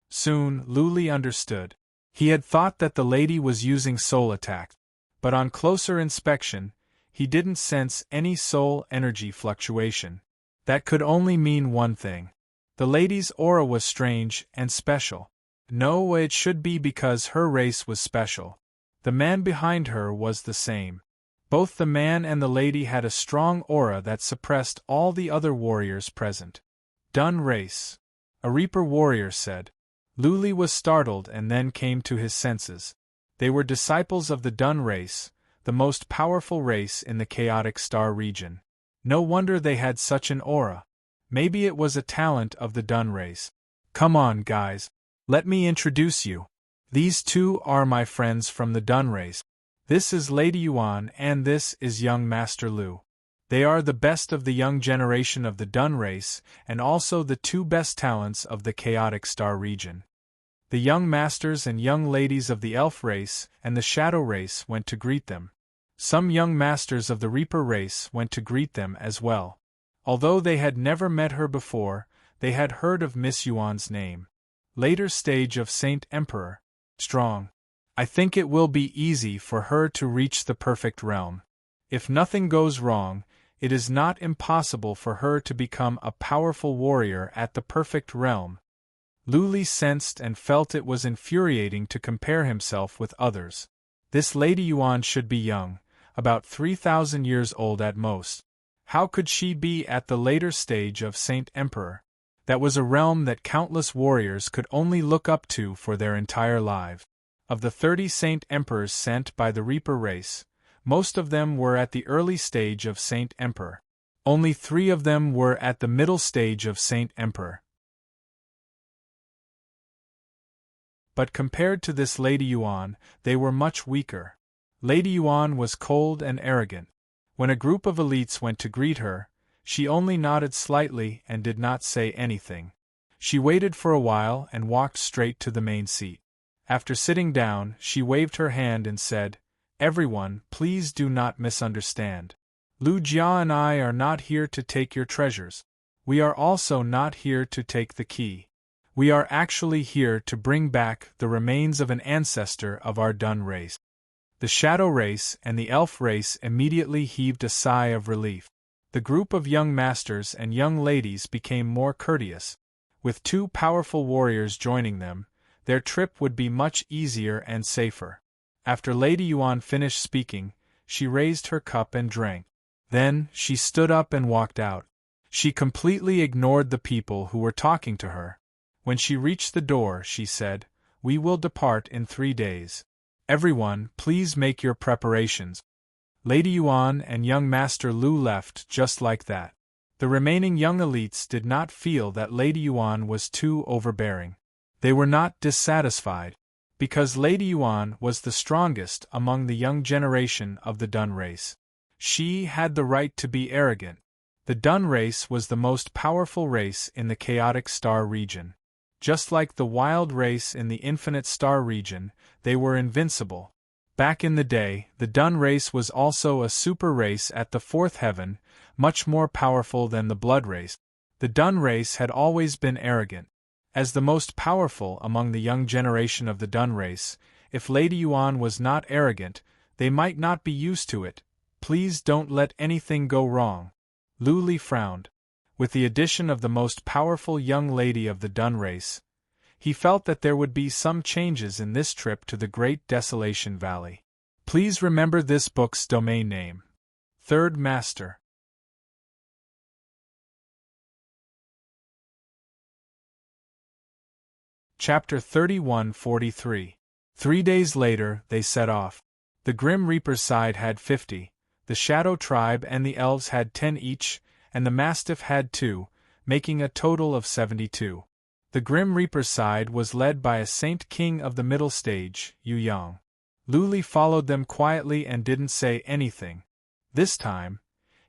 Soon, Luli understood. He had thought that the lady was using soul attack, but on closer inspection, he didn't sense any soul energy fluctuation. That could only mean one thing. The lady's aura was strange and special. No, it should be because her race was special. The man behind her was the same. Both the man and the lady had a strong aura that suppressed all the other warriors present. Dun race. A Reaper warrior said. Luli was startled and then came to his senses. They were disciples of the Dun race, the most powerful race in the Chaotic Star region. No wonder they had such an aura. Maybe it was a talent of the Dun race. Come on, guys. Let me introduce you. These two are my friends from the Dun race. This is Lady Yuan and this is young Master Lu. They are the best of the young generation of the Dun race and also the two best talents of the Chaotic Star region. The young masters and young ladies of the Elf race and the Shadow race went to greet them. Some young masters of the Reaper race went to greet them as well. Although they had never met her before, they had heard of Miss Yuan's name. Later stage of Saint Emperor. Strong. I think it will be easy for her to reach the perfect realm. If nothing goes wrong, it is not impossible for her to become a powerful warrior at the perfect realm. Luli sensed and felt it was infuriating to compare himself with others. This Lady Yuan should be young, about 3,000 years old at most. How could she be at the later stage of Saint Emperor? That was a realm that countless warriors could only look up to for their entire lives. Of the 30 Saint Emperors sent by the Reaper race, most of them were at the early stage of Saint Emperor. Only 3 of them were at the middle stage of Saint Emperor. But compared to this Lady Yuan, they were much weaker. Lady Yuan was cold and arrogant. When a group of elites went to greet her, she only nodded slightly and did not say anything. She waited for a while and walked straight to the main seat. After sitting down, she waved her hand and said, "Everyone, please do not misunderstand. Lu Jia and I are not here to take your treasures. We are also not here to take the key. We are actually here to bring back the remains of an ancestor of our Dun race." The Shadow race and the Elf race immediately heaved a sigh of relief. The group of young masters and young ladies became more courteous. With 2 powerful warriors joining them, their trip would be much easier and safer. After Lady Yuan finished speaking, she raised her cup and drank. Then, she stood up and walked out. She completely ignored the people who were talking to her. When she reached the door, she said, "We will depart in 3 days. Everyone, please make your preparations." Lady Yuan and young Master Lu left just like that. The remaining young elites did not feel that Lady Yuan was too overbearing. They were not dissatisfied, because Lady Yuan was the strongest among the young generation of the Dun race. She had the right to be arrogant. The Dun race was the most powerful race in the Chaotic Star region. Just like the Wild race in the Infinite Star region, they were invincible. Back in the day, the Dun race was also a super race at the 4th heaven, much more powerful than the Blood race. The Dun race had always been arrogant. As the most powerful among the young generation of the Dun race, if Lady Yuan was not arrogant, they might not be used to it. Please don't let anything go wrong. Luli frowned. With the addition of the most powerful young lady of the Dun race, he felt that there would be some changes in this trip to the Great Desolation Valley. Please remember this book's domain name. Third Master. Chapter 31-43. 3 days later, they set off. The Grim Reaper's side had 50, the Shadow Tribe and the Elves had 10 each, and the Mastiff had 2, making a total of 72. The Grim Reaper's side was led by a Saint King of the middle stage, Yu Yang. Luli followed them quietly and didn't say anything. This time,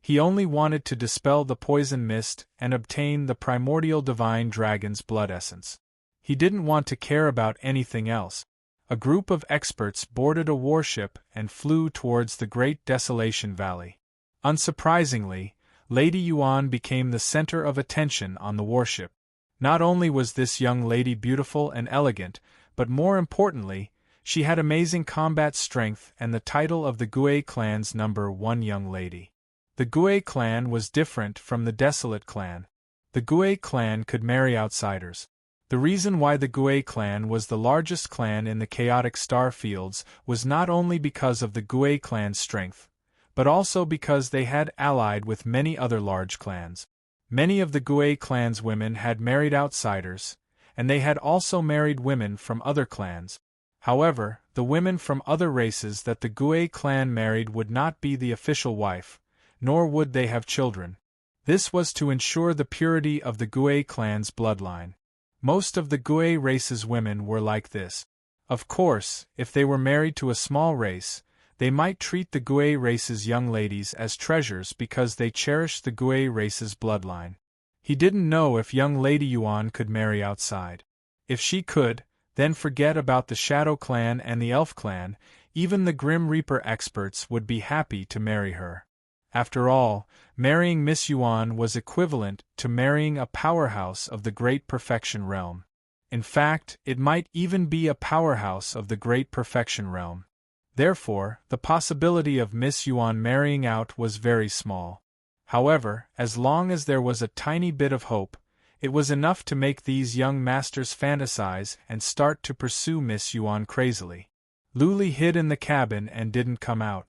he only wanted to dispel the poison mist and obtain the primordial divine dragon's blood essence. He didn't want to care about anything else. A group of experts boarded a warship and flew towards the Great Desolation Valley. Unsurprisingly, Lady Yuan became the center of attention on the warship. Not only was this young lady beautiful and elegant, but more importantly, she had amazing combat strength and the title of the Gui clan's #1 young lady. The Gui clan was different from the Desolate clan. The Gui clan could marry outsiders. The reason why the Gui clan was the largest clan in the chaotic star fields was not only because of the Gui clan's strength, but also because they had allied with many other large clans. Many of the Gui clan's women had married outsiders, and they had also married women from other clans. However, the women from other races that the Gui clan married would not be the official wife, nor would they have children. This was to ensure the purity of the Gui clan's bloodline. Most of the Gui race's women were like this. Of course, if they were married to a small race, they might treat the Gui race's young ladies as treasures because they cherished the Gui race's bloodline. He didn't know if young Lady Yuan could marry outside. If she could, then forget about the Shadow clan and the Elf clan, even the Grim Reaper experts would be happy to marry her. After all, marrying Miss Yuan was equivalent to marrying a powerhouse of the Great Perfection Realm. In fact, it might even be a powerhouse of the Great Perfection Realm. Therefore, the possibility of Miss Yuan marrying out was very small. However, as long as there was a tiny bit of hope, it was enough to make these young masters fantasize and start to pursue Miss Yuan crazily. Luli hid in the cabin and didn't come out.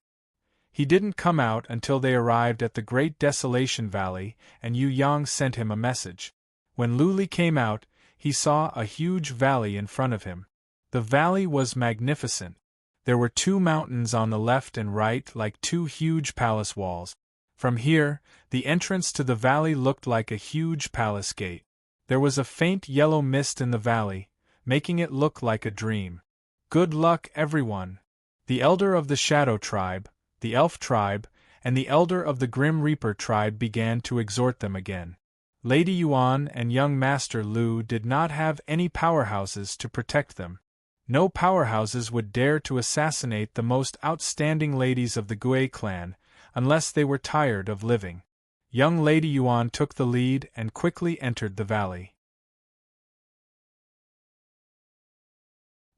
He didn't come out until they arrived at the Great Desolation Valley, and Yu Yang sent him a message. When Luli came out, he saw a huge valley in front of him. The valley was magnificent. There were 2 mountains on the left and right like 2 huge palace walls. From here, the entrance to the valley looked like a huge palace gate. There was a faint yellow mist in the valley, making it look like a dream. Good luck, everyone! The elder of the Shadow tribe, the Elf tribe, and the elder of the Grim Reaper tribe began to exhort them again. Lady Yuan and young Master Lu did not have any powerhouses to protect them. No powerhouses would dare to assassinate the most outstanding ladies of the Gui clan, unless they were tired of living. Young Lady Yuan took the lead and quickly entered the valley.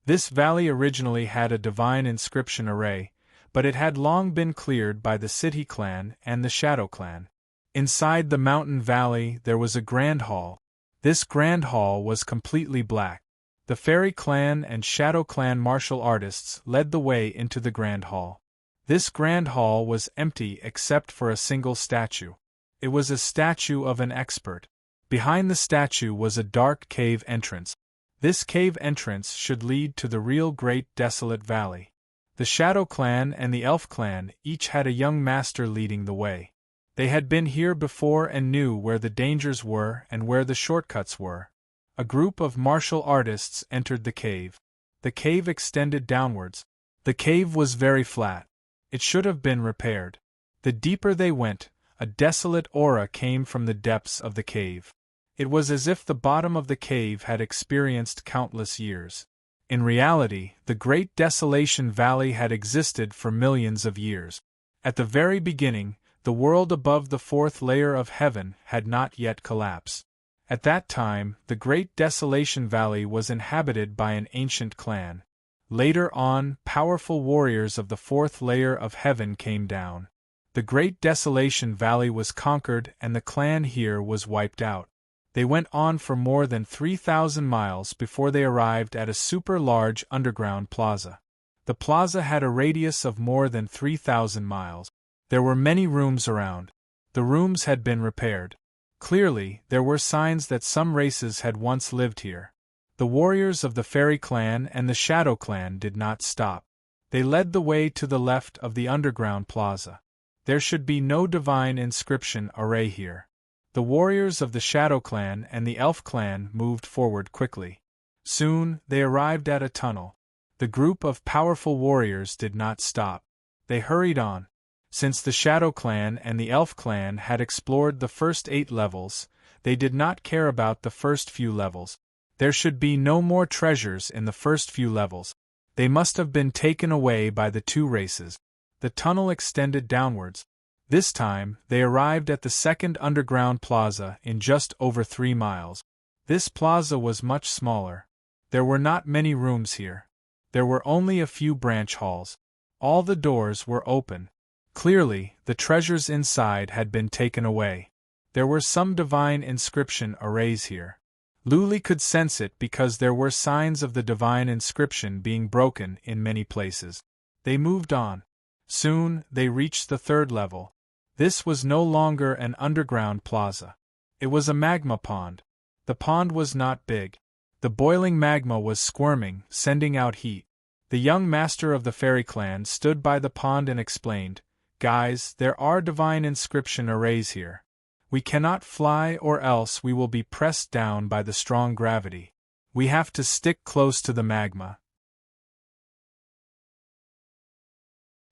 This valley originally had a divine inscription array, but it had long been cleared by the City clan and the Shadow clan. Inside the mountain valley there was a grand hall. This grand hall was completely black. The Fairy clan and Shadow clan martial artists led the way into the grand hall. This grand hall was empty except for a single statue. It was a statue of an expert. Behind the statue was a dark cave entrance. This cave entrance should lead to the real Great Desolate Valley. The Shadow clan and the Elf clan each had a young master leading the way. They had been here before and knew where the dangers were and where the shortcuts were. A group of martial artists entered the cave. The cave extended downwards. The cave was very flat. It should have been repaired. The deeper they went, a desolate aura came from the depths of the cave. It was as if the bottom of the cave had experienced countless years. In reality, the Great Desolation Valley had existed for millions of years. At the very beginning, the world above the 4th layer of heaven had not yet collapsed. At that time, the Great Desolation Valley was inhabited by an ancient clan. Later on, powerful warriors of the 4th layer of heaven came down. The great Desolation Valley was conquered and the clan here was wiped out. They went on for more than 3,000 miles before they arrived at a super-large underground plaza. The plaza had a radius of more than 3,000 miles. There were many rooms around. The rooms had been repaired. Clearly, there were signs that some races had once lived here. The warriors of the Fairy Clan and the Shadow Clan did not stop. They led the way to the left of the underground plaza. There should be no divine inscription array here. The warriors of the Shadow Clan and the Elf Clan moved forward quickly. Soon, they arrived at a tunnel. The group of powerful warriors did not stop. They hurried on. Since the Shadow Clan and the Elf Clan had explored the first 8 levels, they did not care about the first few levels. There should be no more treasures in the first few levels. They must have been taken away by the 2 races. The tunnel extended downwards. This time, they arrived at the second underground plaza in just over 3 miles. This plaza was much smaller. There were not many rooms here. There were only a few branch halls. All the doors were open. Clearly, the treasures inside had been taken away. There were some divine inscription arrays here. Luli could sense it because there were signs of the divine inscription being broken in many places. They moved on. Soon, they reached the 3rd level. This was no longer an underground plaza. It was a magma pond. The pond was not big. The boiling magma was squirming, sending out heat. The young master of the Fairy Clan stood by the pond and explained, "Guys, there are divine inscription arrays here. We cannot fly or else we will be pressed down by the strong gravity. We have to stick close to the magma.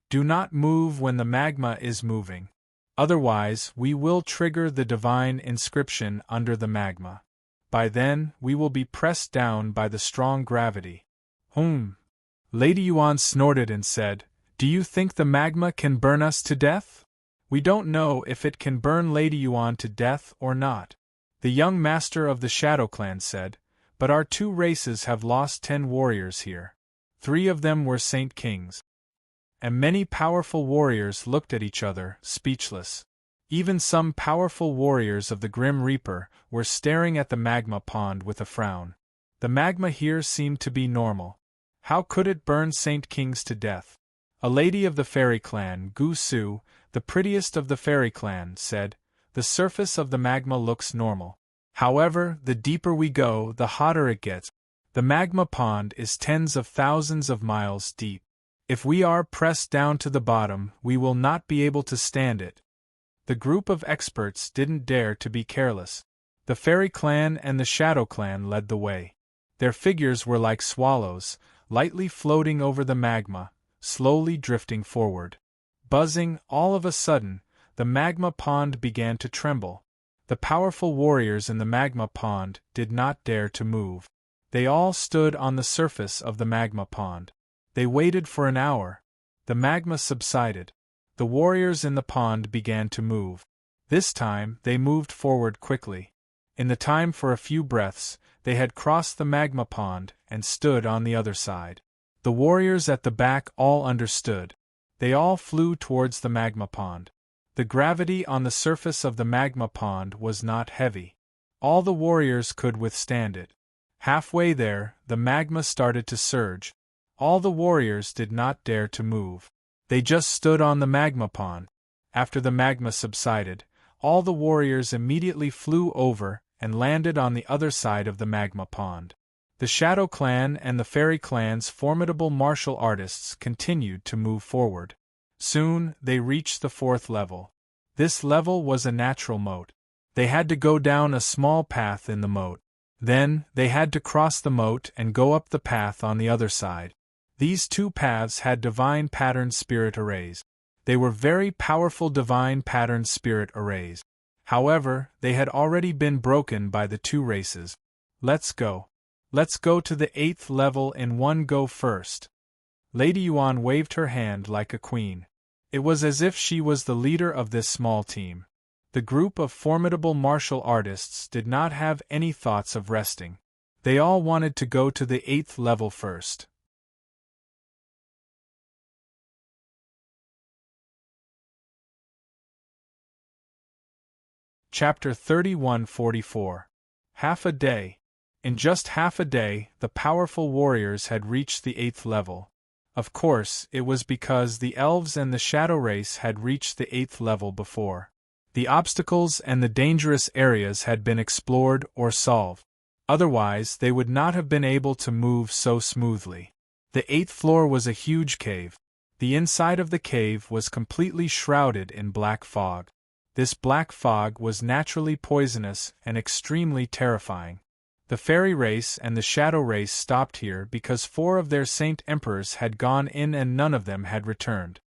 Do not move when the magma is moving. Otherwise, we will trigger the divine inscription under the magma. By then, we will be pressed down by the strong gravity." Lady Yuan snorted and said, "Do you think the magma can burn us to death?" "We don't know if it can burn Lady Yuan to death or not," the young master of the Shadow Clan said, "but our 2 races have lost 10 warriors here. 3 of them were Saint Kings." And many powerful warriors looked at each other, speechless. Even some powerful warriors of the Grim Reaper were staring at the magma pond with a frown. The magma here seemed to be normal. How could it burn Saint Kings to death? A lady of the Fairy Clan, Gu Su, the prettiest of the Fairy Clan, said, "The surface of the magma looks normal. However, the deeper we go, the hotter it gets. The magma pond is tens of thousands of miles deep. If we are pressed down to the bottom, we will not be able to stand it." The group of experts didn't dare to be careless. The Fairy Clan and the Shadow Clan led the way. Their figures were like swallows, lightly floating over the magma, slowly drifting forward. Buzzing, all of a sudden, the magma pond began to tremble. The powerful warriors in the magma pond did not dare to move. They all stood on the surface of the magma pond. They waited for an hour. The magma subsided. The warriors in the pond began to move. This time, they moved forward quickly. In the time for a few breaths, they had crossed the magma pond and stood on the other side. The warriors at the back all understood. They all flew towards the magma pond. The gravity on the surface of the magma pond was not heavy. All the warriors could withstand it. Halfway there, the magma started to surge. All the warriors did not dare to move. They just stood on the magma pond. After the magma subsided, all the warriors immediately flew over and landed on the other side of the magma pond. The Shadow Clan and the Fairy Clan's formidable martial artists continued to move forward. Soon, they reached the 4th level. This level was a natural moat. They had to go down a small path in the moat. Then, they had to cross the moat and go up the path on the other side. These 2 paths had divine pattern spirit arrays. They were very powerful divine pattern spirit arrays. However, they had already been broken by the 2 races. Let's go. Let's go to the 8th level in one go first. Lady Yuan waved her hand like a queen. It was as if she was the leader of this small team. The group of formidable martial artists did not have any thoughts of resting. They all wanted to go to the 8th level first. Chapter 3144. Half a day. In just half a day, the powerful warriors had reached the 8th level. Of course, it was because the elves and the shadow race had reached the 8th level before. The obstacles and the dangerous areas had been explored or solved. Otherwise, they would not have been able to move so smoothly. The 8th floor was a huge cave. The inside of the cave was completely shrouded in black fog. This black fog was naturally poisonous and extremely terrifying. The fairy race and the shadow race stopped here because 4 of their saint emperors had gone in and none of them had returned.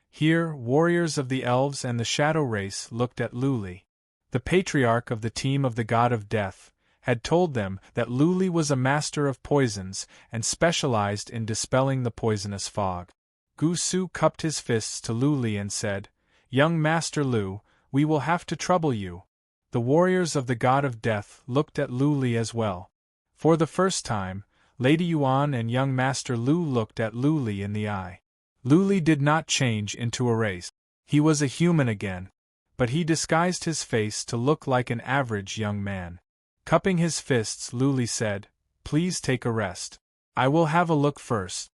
Here, warriors of the elves and the shadow race looked at Luli. The patriarch of the team of the god of death had told them that Luli was a master of poisons and specialized in dispelling the poisonous fog. Gusu cupped his fists to Luli and said, "Young Master Lu, we will have to trouble you." The warriors of the god of death looked at Luli as well. For the first time, Lady Yuan and young Master Lu looked at Luli in the eye. Luli did not change into a race. He was a human again. But he disguised his face to look like an average young man. Cupping his fists, Luli said, "Please take a rest. I will have a look first."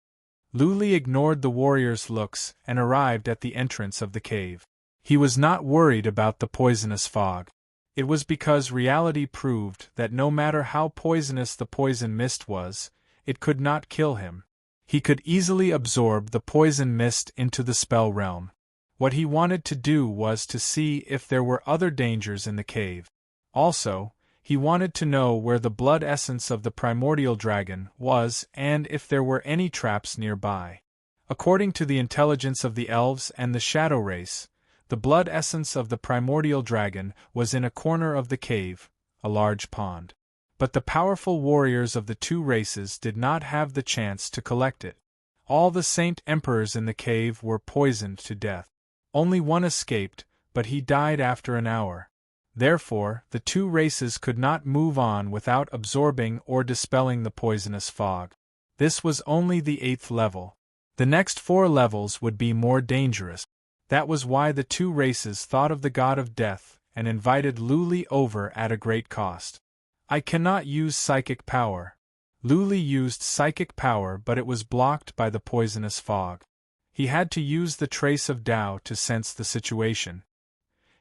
Luli ignored the warriors' looks and arrived at the entrance of the cave. He was not worried about the poisonous fog. It was because reality proved that no matter how poisonous the poison mist was, it could not kill him. He could easily absorb the poison mist into the spell realm. What he wanted to do was to see if there were other dangers in the cave. Also, he wanted to know where the blood essence of the primordial dragon was and if there were any traps nearby. According to the intelligence of the elves and the shadow race, the blood essence of the primordial dragon was in a corner of the cave, a large pond. But the powerful warriors of the 2 races did not have the chance to collect it. All the saint emperors in the cave were poisoned to death. Only one escaped, but he died after an hour. Therefore, the 2 races could not move on without absorbing or dispelling the poisonous fog. This was only the 8th level. The next 4 levels would be more dangerous. That was why the 2 races thought of the god of death and invited Luli over at a great cost. "I cannot use psychic power." Luli used psychic power, but it was blocked by the poisonous fog. He had to use the trace of Tao to sense the situation.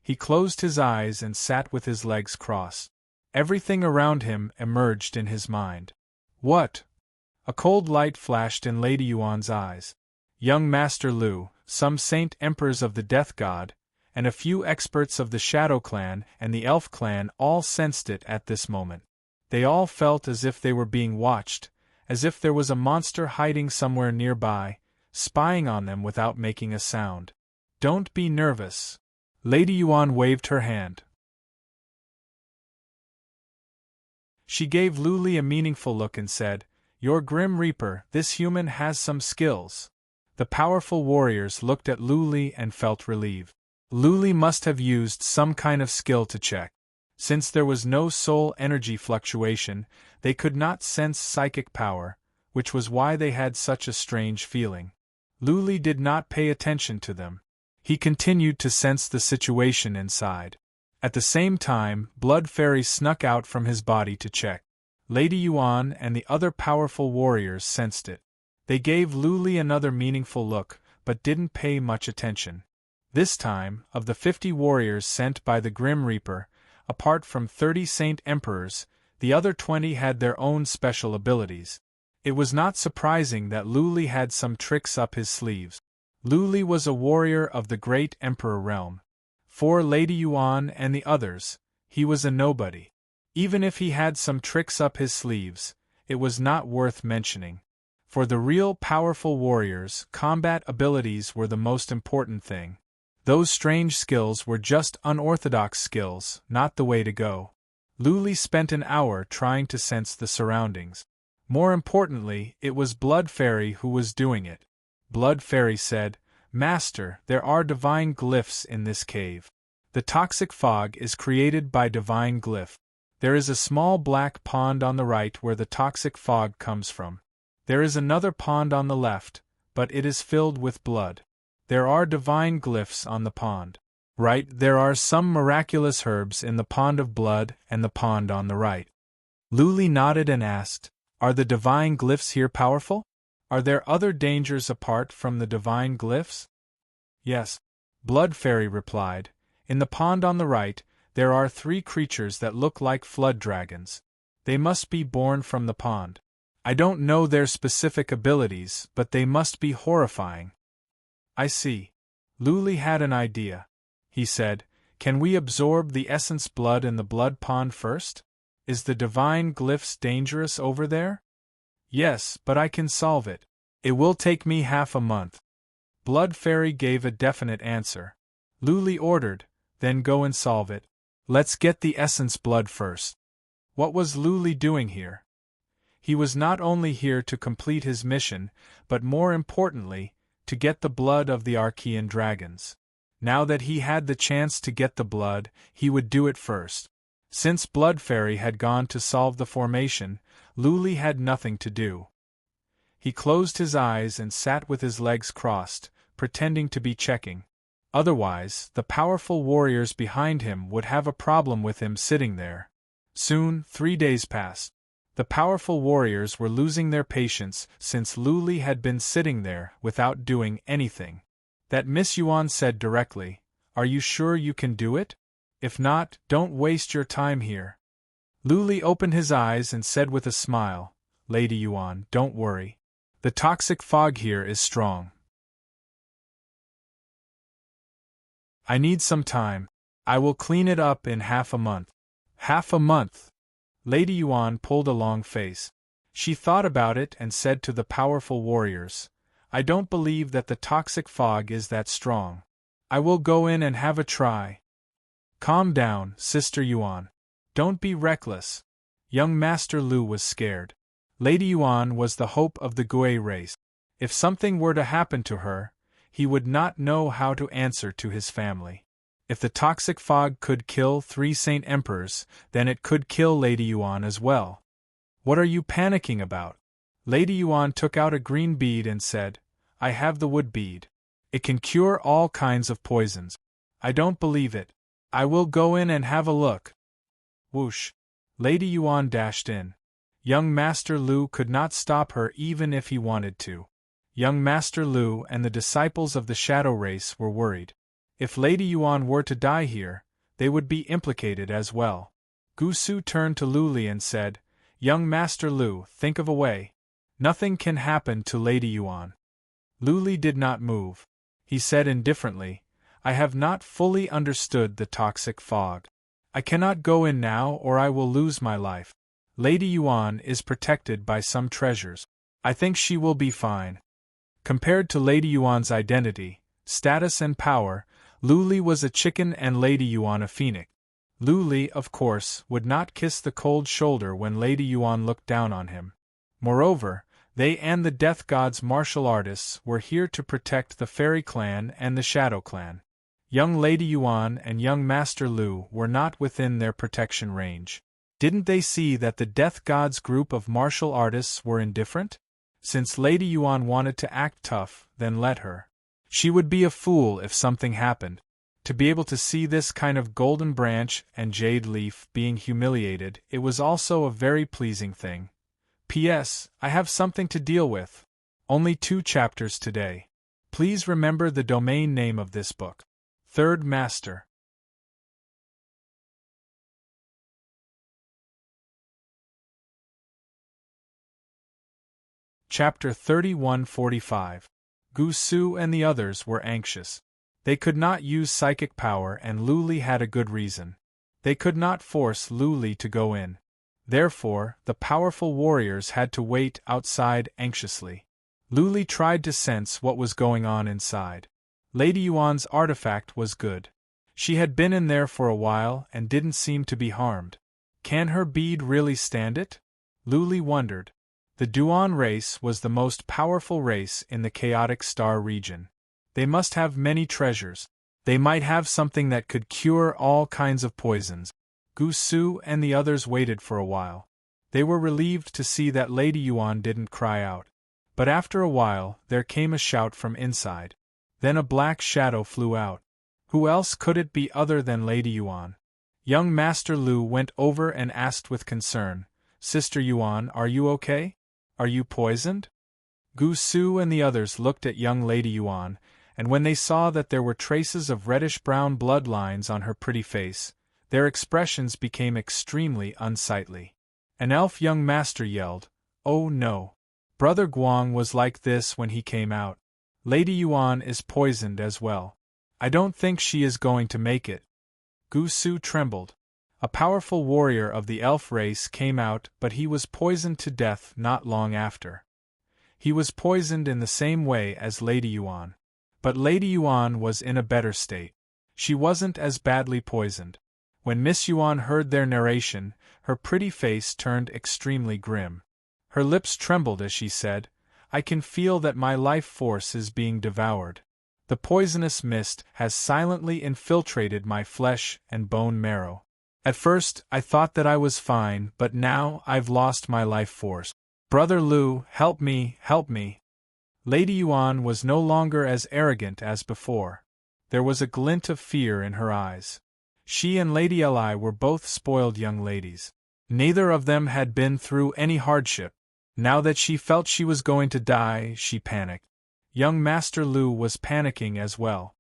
He closed his eyes and sat with his legs crossed. Everything around him emerged in his mind. What? A cold light flashed in Lady Yuan's eyes. Young Master Lu, some saint emperors of the death god, and a few experts of the Shadow clan and the Elf clan all sensed it at this moment. They all felt as if they were being watched, as if there was a monster hiding somewhere nearby, spying on them without making a sound. "Don't be nervous." Lady Yuan waved her hand. She gave Luli a meaningful look and said, "Your Grim Reaper, this human has some skills." The powerful warriors looked at Luli and felt relieved. Luli must have used some kind of skill to check. Since there was no soul energy fluctuation, they could not sense psychic power, which was why they had such a strange feeling. Luli did not pay attention to them. He continued to sense the situation inside. At the same time, Blood Fairy snuck out from his body to check. Lady Yuan and the other powerful warriors sensed it. They gave Luli another meaningful look, but didn't pay much attention. This time, of the 50 warriors sent by the Grim Reaper, apart from 30 Saint Emperors, the other 20 had their own special abilities. It was not surprising that Luli had some tricks up his sleeves. Luli was a warrior of the Great Emperor realm. For Lady Yuan and the others, he was a nobody. Even if he had some tricks up his sleeves, it was not worth mentioning. For the real powerful warriors, combat abilities were the most important thing. Those strange skills were just unorthodox skills, not the way to go. Luli spent an hour trying to sense the surroundings. More importantly, it was Blood Fairy who was doing it. Blood Fairy said, "Master, there are divine glyphs in this cave. The toxic fog is created by divine glyph. There is a small black pond on the right where the toxic fog comes from. There is another pond on the left, but it is filled with blood. There are divine glyphs on the pond. Right, there are some miraculous herbs in the pond of blood and the pond on the right. Luli nodded and asked, "Are the divine glyphs here powerful? Are there other dangers apart from the divine glyphs?" "Yes," Blood Fairy replied. "In the pond on the right, there are 3 creatures that look like flood dragons. They must be born from the pond. I don't know their specific abilities, but they must be horrifying." "I see." Luli had an idea. He said, "Can we absorb the essence blood in the blood pond first? Is the divine glyphs dangerous over there?" "Yes, but I can solve it. It will take me half a month." Blood Fairy gave a definite answer. Luli ordered, "Then go and solve it. Let's get the essence blood first." What was Luli doing here? He was not only here to complete his mission, but more importantly, to get the blood of the Archean dragons. Now that he had the chance to get the blood, he would do it first. Since Blood Fairy had gone to solve the formation, Luli had nothing to do. He closed his eyes and sat with his legs crossed, pretending to be checking. Otherwise, the powerful warriors behind him would have a problem with him sitting there. Soon, 3 days passed. The powerful warriors were losing their patience since Luli had been sitting there without doing anything. That Miss Yuan said directly, "Are you sure you can do it? If not, don't waste your time here." Luli opened his eyes and said with a smile, "Lady Yuan, don't worry. The toxic fog here is strong. I need some time. I will clean it up in half a month." "Half a month?" Lady Yuan pulled a long face. She thought about it and said to the powerful warriors, "I don't believe that the toxic fog is that strong. I will go in and have a try." "Calm down, Sister Yuan. Don't be reckless." Young Master Lu was scared. Lady Yuan was the hope of the Gui race. If something were to happen to her, he would not know how to answer to his family. If the toxic fog could kill 3 Saint Emperors, then it could kill Lady Yuan as well. "What are you panicking about?" Lady Yuan took out a green bead and said, "I have the wood bead. It can cure all kinds of poisons." "I don't believe it. I will go in and have a look." Whoosh! Lady Yuan dashed in. Young Master Lu could not stop her even if he wanted to. Young Master Lu and the disciples of the Shadow Race were worried. If Lady Yuan were to die here, they would be implicated as well. Gusu turned to Luli and said, "Young Master Lu, think of a way. Nothing can happen to Lady Yuan." Luli did not move. He said indifferently, "I have not fully understood the toxic fog. I cannot go in now or I will lose my life. Lady Yuan is protected by some treasures. I think she will be fine." Compared to Lady Yuan's identity, status and power, Luli was a chicken and Lady Yuan a phoenix. Luli, of course, would not kiss the cold shoulder when Lady Yuan looked down on him. Moreover, they and the Death God's martial artists were here to protect the Fairy Clan and the Shadow Clan. Young Lady Yuan and young Master Lu were not within their protection range. Didn't they see that the Death God's group of martial artists were indifferent? Since Lady Yuan wanted to act tough, then let her. She would be a fool if something happened. To be able to see this kind of golden branch and jade leaf being humiliated, it was also a very pleasing thing. P.S. I have something to deal with. Only 2 chapters today. Please remember the domain name of this book. Third Master. Chapter 3145. Gusu and the others were anxious. They could not use psychic power and Luli had a good reason. They could not force Luli to go in. Therefore, the powerful warriors had to wait outside anxiously. Luli tried to sense what was going on inside. Lady Yuan's artifact was good. She had been in there for a while and didn't seem to be harmed. Can her bead really stand it? Luli wondered. The Duan race was the most powerful race in the Chaotic Star region. They must have many treasures. They might have something that could cure all kinds of poisons. Gusu and the others waited for a while. They were relieved to see that Lady Yuan didn't cry out. But after a while, there came a shout from inside. Then a black shadow flew out. Who else could it be other than Lady Yuan? Young Master Lu went over and asked with concern, Sister Yuan, are you okay? Are you poisoned? Gu Su and the others looked at young Lady Yuan, and when they saw that there were traces of reddish-brown blood lines on her pretty face, their expressions became extremely unsightly. An elf young master yelled, "Oh no! Brother Guang was like this when he came out. Lady Yuan is poisoned as well. I don't think she is going to make it." Gu Su trembled. A powerful warrior of the elf race came out, but he was poisoned to death not long after. He was poisoned in the same way as Lady Yuan. But Lady Yuan was in a better state. She wasn't as badly poisoned. When Miss Yuan heard their narration, her pretty face turned extremely grim. Her lips trembled as she said, "I can feel that my life force is being devoured. The poisonous mist has silently infiltrated my flesh and bone marrow. At first, I thought that I was fine, but now I've lost my life force. Brother Lu, help me, help me." Lady Yuan was no longer as arrogant as before. There was a glint of fear in her eyes. She and Lady Li were both spoiled young ladies. Neither of them had been through any hardship. Now that she felt she was going to die, she panicked. Young Master Lu was panicking as well.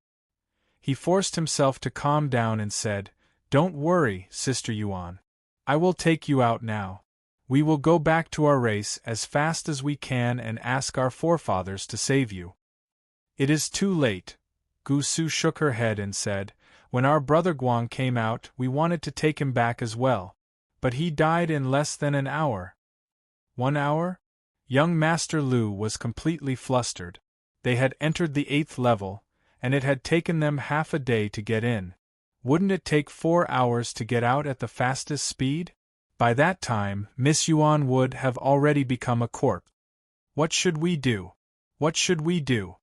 He forced himself to calm down and said, "Don't worry, Sister Yuan. I will take you out now. We will go back to our race as fast as we can and ask our forefathers to save you." "It is too late." Gu Su shook her head and said, "When our brother Guang came out, we wanted to take him back as well. But he died in less than an hour." 1 hour? Young Master Lu was completely flustered. They had entered the 8th level, and it had taken them half a day to get in. Wouldn't it take 4 hours to get out at the fastest speed? By that time, Miss Yuan would have already become a corpse. What should we do? What should we do?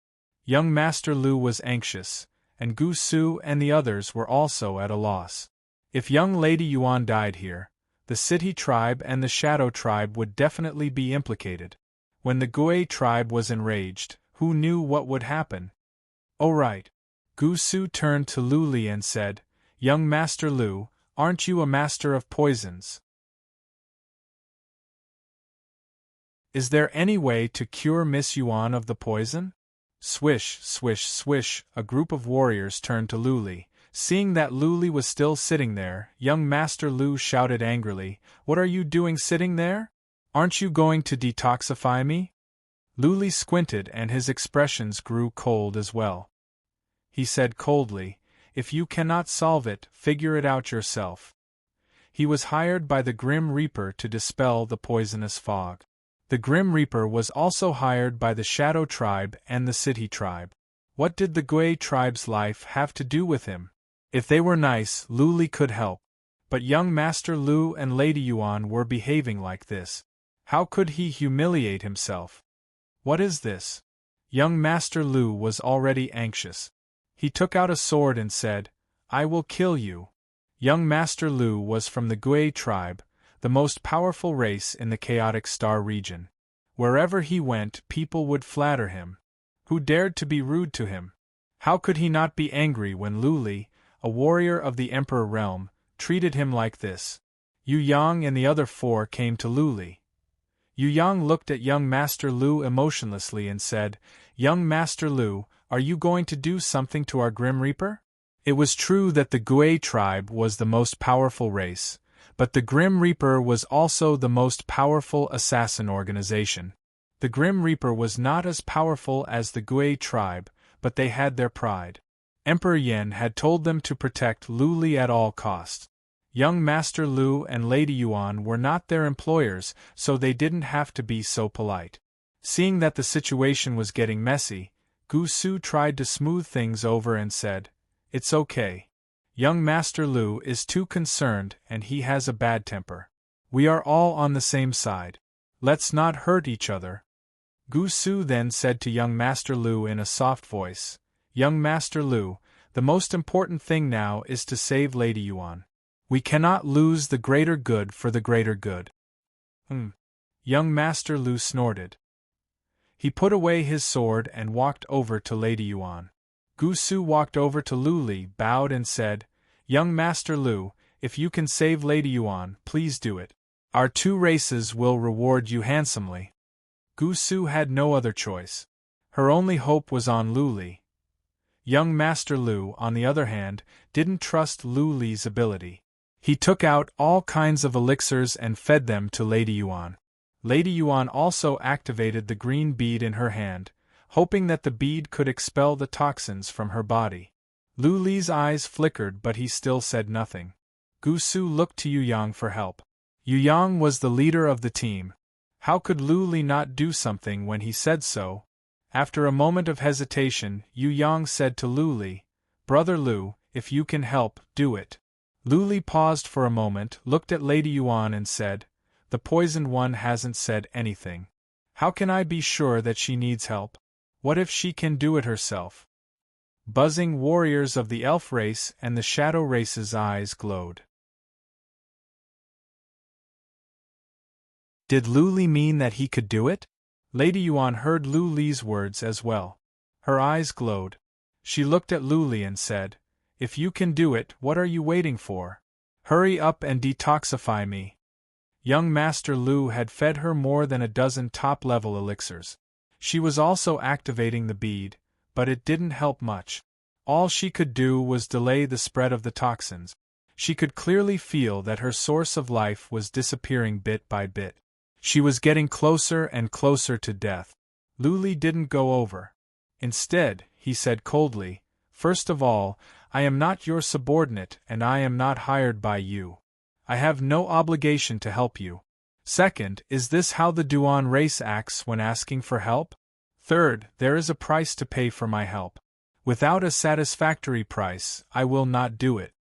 Young Master Lu was anxious, and Gu Su and the others were also at a loss. If young Lady Yuan died here, the City tribe and the Shadow tribe would definitely be implicated. When the Gui tribe was enraged, who knew what would happen? "Oh right." Gu Su turned to Lu Li and said, "Young Master Lu, aren't you a master of poisons? Is there any way to cure Miss Yuan of the poison?" Swish, swish, swish, a group of warriors turned to Lu Li. Seeing that Lu Li was still sitting there, young Master Lu shouted angrily, "What are you doing sitting there? Aren't you going to detoxify me?" Lu Li squinted and his expressions grew cold as well. He said coldly, "If you cannot solve it, figure it out yourself." He was hired by the Grim Reaper to dispel the poisonous fog. The Grim Reaper was also hired by the Shadow tribe and the City tribe. What did the Gui tribe's life have to do with him? If they were nice, Lu Li could help. But young Master Lu and Lady Yuan were behaving like this. How could he humiliate himself? What is this? Young Master Lu was already anxious. He took out a sword and said, "I will kill you." Young Master Lu was from the Gui tribe, the most powerful race in the Chaotic Star region. Wherever he went, people would flatter him. Who dared to be rude to him? How could he not be angry when Lu Li, a warrior of the Emperor realm, treated him like this? Yu Yang and the other 4 came to Lu Li. Yu Yang looked at young Master Lu emotionlessly and said, "Young Master Lu, are you going to do something to our Grim Reaper?" It was true that the Gui tribe was the most powerful race, but the Grim Reaper was also the most powerful assassin organization. The Grim Reaper was not as powerful as the Gui tribe, but they had their pride. Emperor Yen had told them to protect Lu Li at all costs. Young Master Lu and Lady Yuan were not their employers, so they didn't have to be so polite. Seeing that the situation was getting messy, Gu Su tried to smooth things over and said, "It's okay. Young Master Lu is too concerned and he has a bad temper. We are all on the same side. Let's not hurt each other." Gu Su then said to young Master Lu in a soft voice, "Young Master Lu, the most important thing now is to save Lady Yuan. We cannot lose the greater good for the greater good." Young Master Lu snorted. He put away his sword and walked over to Lady Yuan. Gusu walked over to Lu Li, bowed and said, "Young Master Lu, if you can save Lady Yuan, please do it. Our two races will reward you handsomely." Gusu had no other choice. Her only hope was on Lu Li. Young Master Lu, on the other hand, didn't trust Lu Li's ability. He took out all kinds of elixirs and fed them to Lady Yuan. Lady Yuan also activated the green bead in her hand, hoping that the bead could expel the toxins from her body. Lu Li's eyes flickered, but he still said nothing. Gusu looked to Yu Yang for help. Yu Yang was the leader of the team. How could Lu Li not do something when he said so? After a moment of hesitation, Yu Yang said to Lu Li, "Brother Lu, if you can help, do it." Lu Li paused for a moment, looked at Lady Yuan and said, "The poisoned one hasn't said anything. How can I be sure that she needs help? What if she can do it herself?" Buzzing warriors of the elf race and the shadow race's eyes glowed. Did Lu Li mean that he could do it? Lady Yuan heard Lu Li's words as well. Her eyes glowed. She looked at Lu Li and said, "If you can do it, what are you waiting for? Hurry up and detoxify me." Young Master Lu had fed her more than a dozen top-level elixirs. She was also activating the bead, but it didn't help much. All she could do was delay the spread of the toxins. She could clearly feel that her source of life was disappearing bit by bit. She was getting closer and closer to death. Lu Li didn't go over. Instead, he said coldly, "First of all, I am not your subordinate and I am not hired by you. I have no obligation to help you. Second, is this how the Duan race acts when asking for help? Third, there is a price to pay for my help. Without a satisfactory price, I will not do it."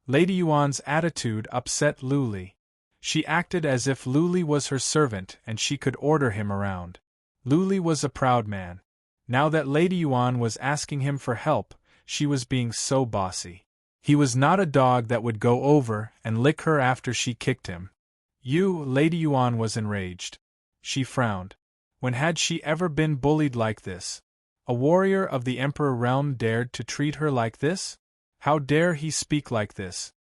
Lady Yuan's attitude upset Lu Li. She acted as if Lu Li was her servant and she could order him around. Lu Li was a proud man. Now that Lady Yuan was asking him for help, she was being so bossy. He was not a dog that would go over and lick her after she kicked him. Lady Yuan was enraged. She frowned. When had she ever been bullied like this? A warrior of the Emperor realm dared to treat her like this? How dare he speak like this?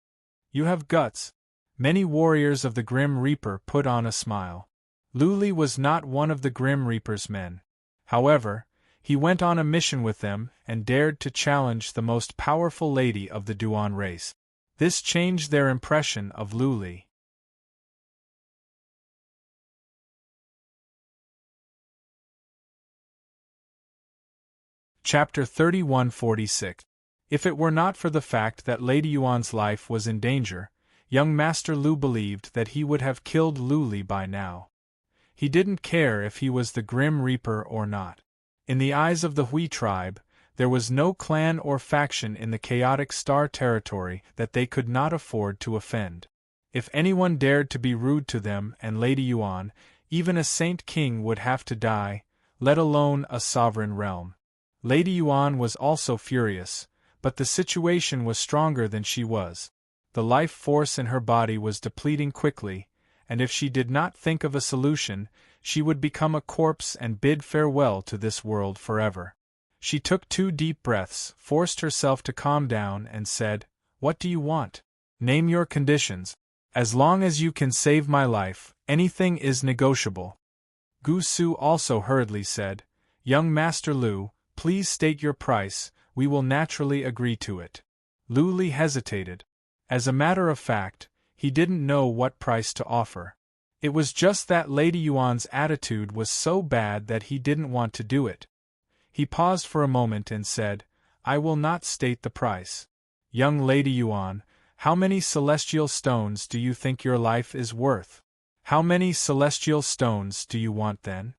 You have guts. Many warriors of the Grim Reaper put on a smile. Lu Li was not one of the Grim Reaper's men. However, he went on a mission with them and dared to challenge the most powerful lady of the Duan race. This changed their impression of Lu Li. Chapter 3146. If it were not for the fact that Lady Yuan's life was in danger, young Master Lu believed that he would have killed Lu Li by now. He didn't care if he was the Grim Reaper or not. In the eyes of the Hui tribe, there was no clan or faction in the chaotic star territory that they could not afford to offend. If anyone dared to be rude to them and Lady Yuan, even a saint king would have to die, let alone a sovereign realm. Lady Yuan was also furious, but the situation was stronger than she was. The life force in her body was depleting quickly, and if she did not think of a solution, she would become a corpse and bid farewell to this world forever. She took 2 deep breaths, forced herself to calm down, and said, "What do you want? Name your conditions. As long as you can save my life, anything is negotiable." Gusu also hurriedly said, "Young Master Lu, please state your price, we will naturally agree to it." Lu Li hesitated. As a matter of fact, he didn't know what price to offer. It was just that Lady Yuan's attitude was so bad that he didn't want to do it. He paused for a moment and said, "I will not state the price. Young Lady Yuan, how many celestial stones do you think your life is worth? How many celestial stones do you want then?"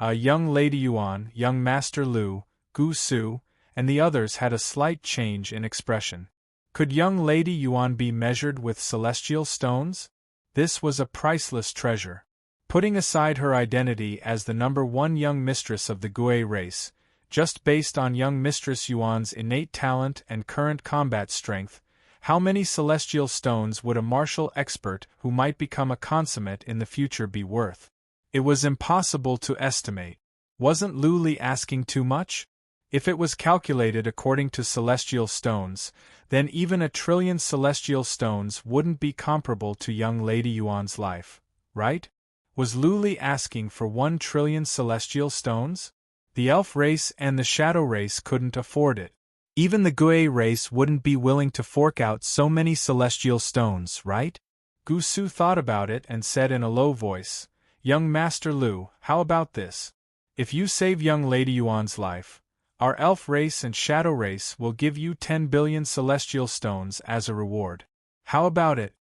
Young Lady Yuan, young Master Lu, Gusu, and the others had a slight change in expression. Could young Lady Yuan be measured with celestial stones? This was a priceless treasure. Putting aside her identity as the #1 young mistress of the Gui race, just based on young Mistress Yuan's innate talent and current combat strength, how many celestial stones would a martial expert who might become a consummate in the future be worth? It was impossible to estimate. Wasn't Lu Li asking too much? If it was calculated according to celestial stones, then even 1,000,000,000,000 celestial stones wouldn't be comparable to young Lady Yuan's life, right? Was Luli asking for 1,000,000,000,000 celestial stones? The elf race and the shadow race couldn't afford it. Even the Gui race wouldn't be willing to fork out so many celestial stones, right? Gu Su thought about it and said in a low voice, "Young Master Lu, how about this? If you save young Lady Yuan's life, our elf race and shadow race will give you 10 billion celestial stones as a reward. How about it?"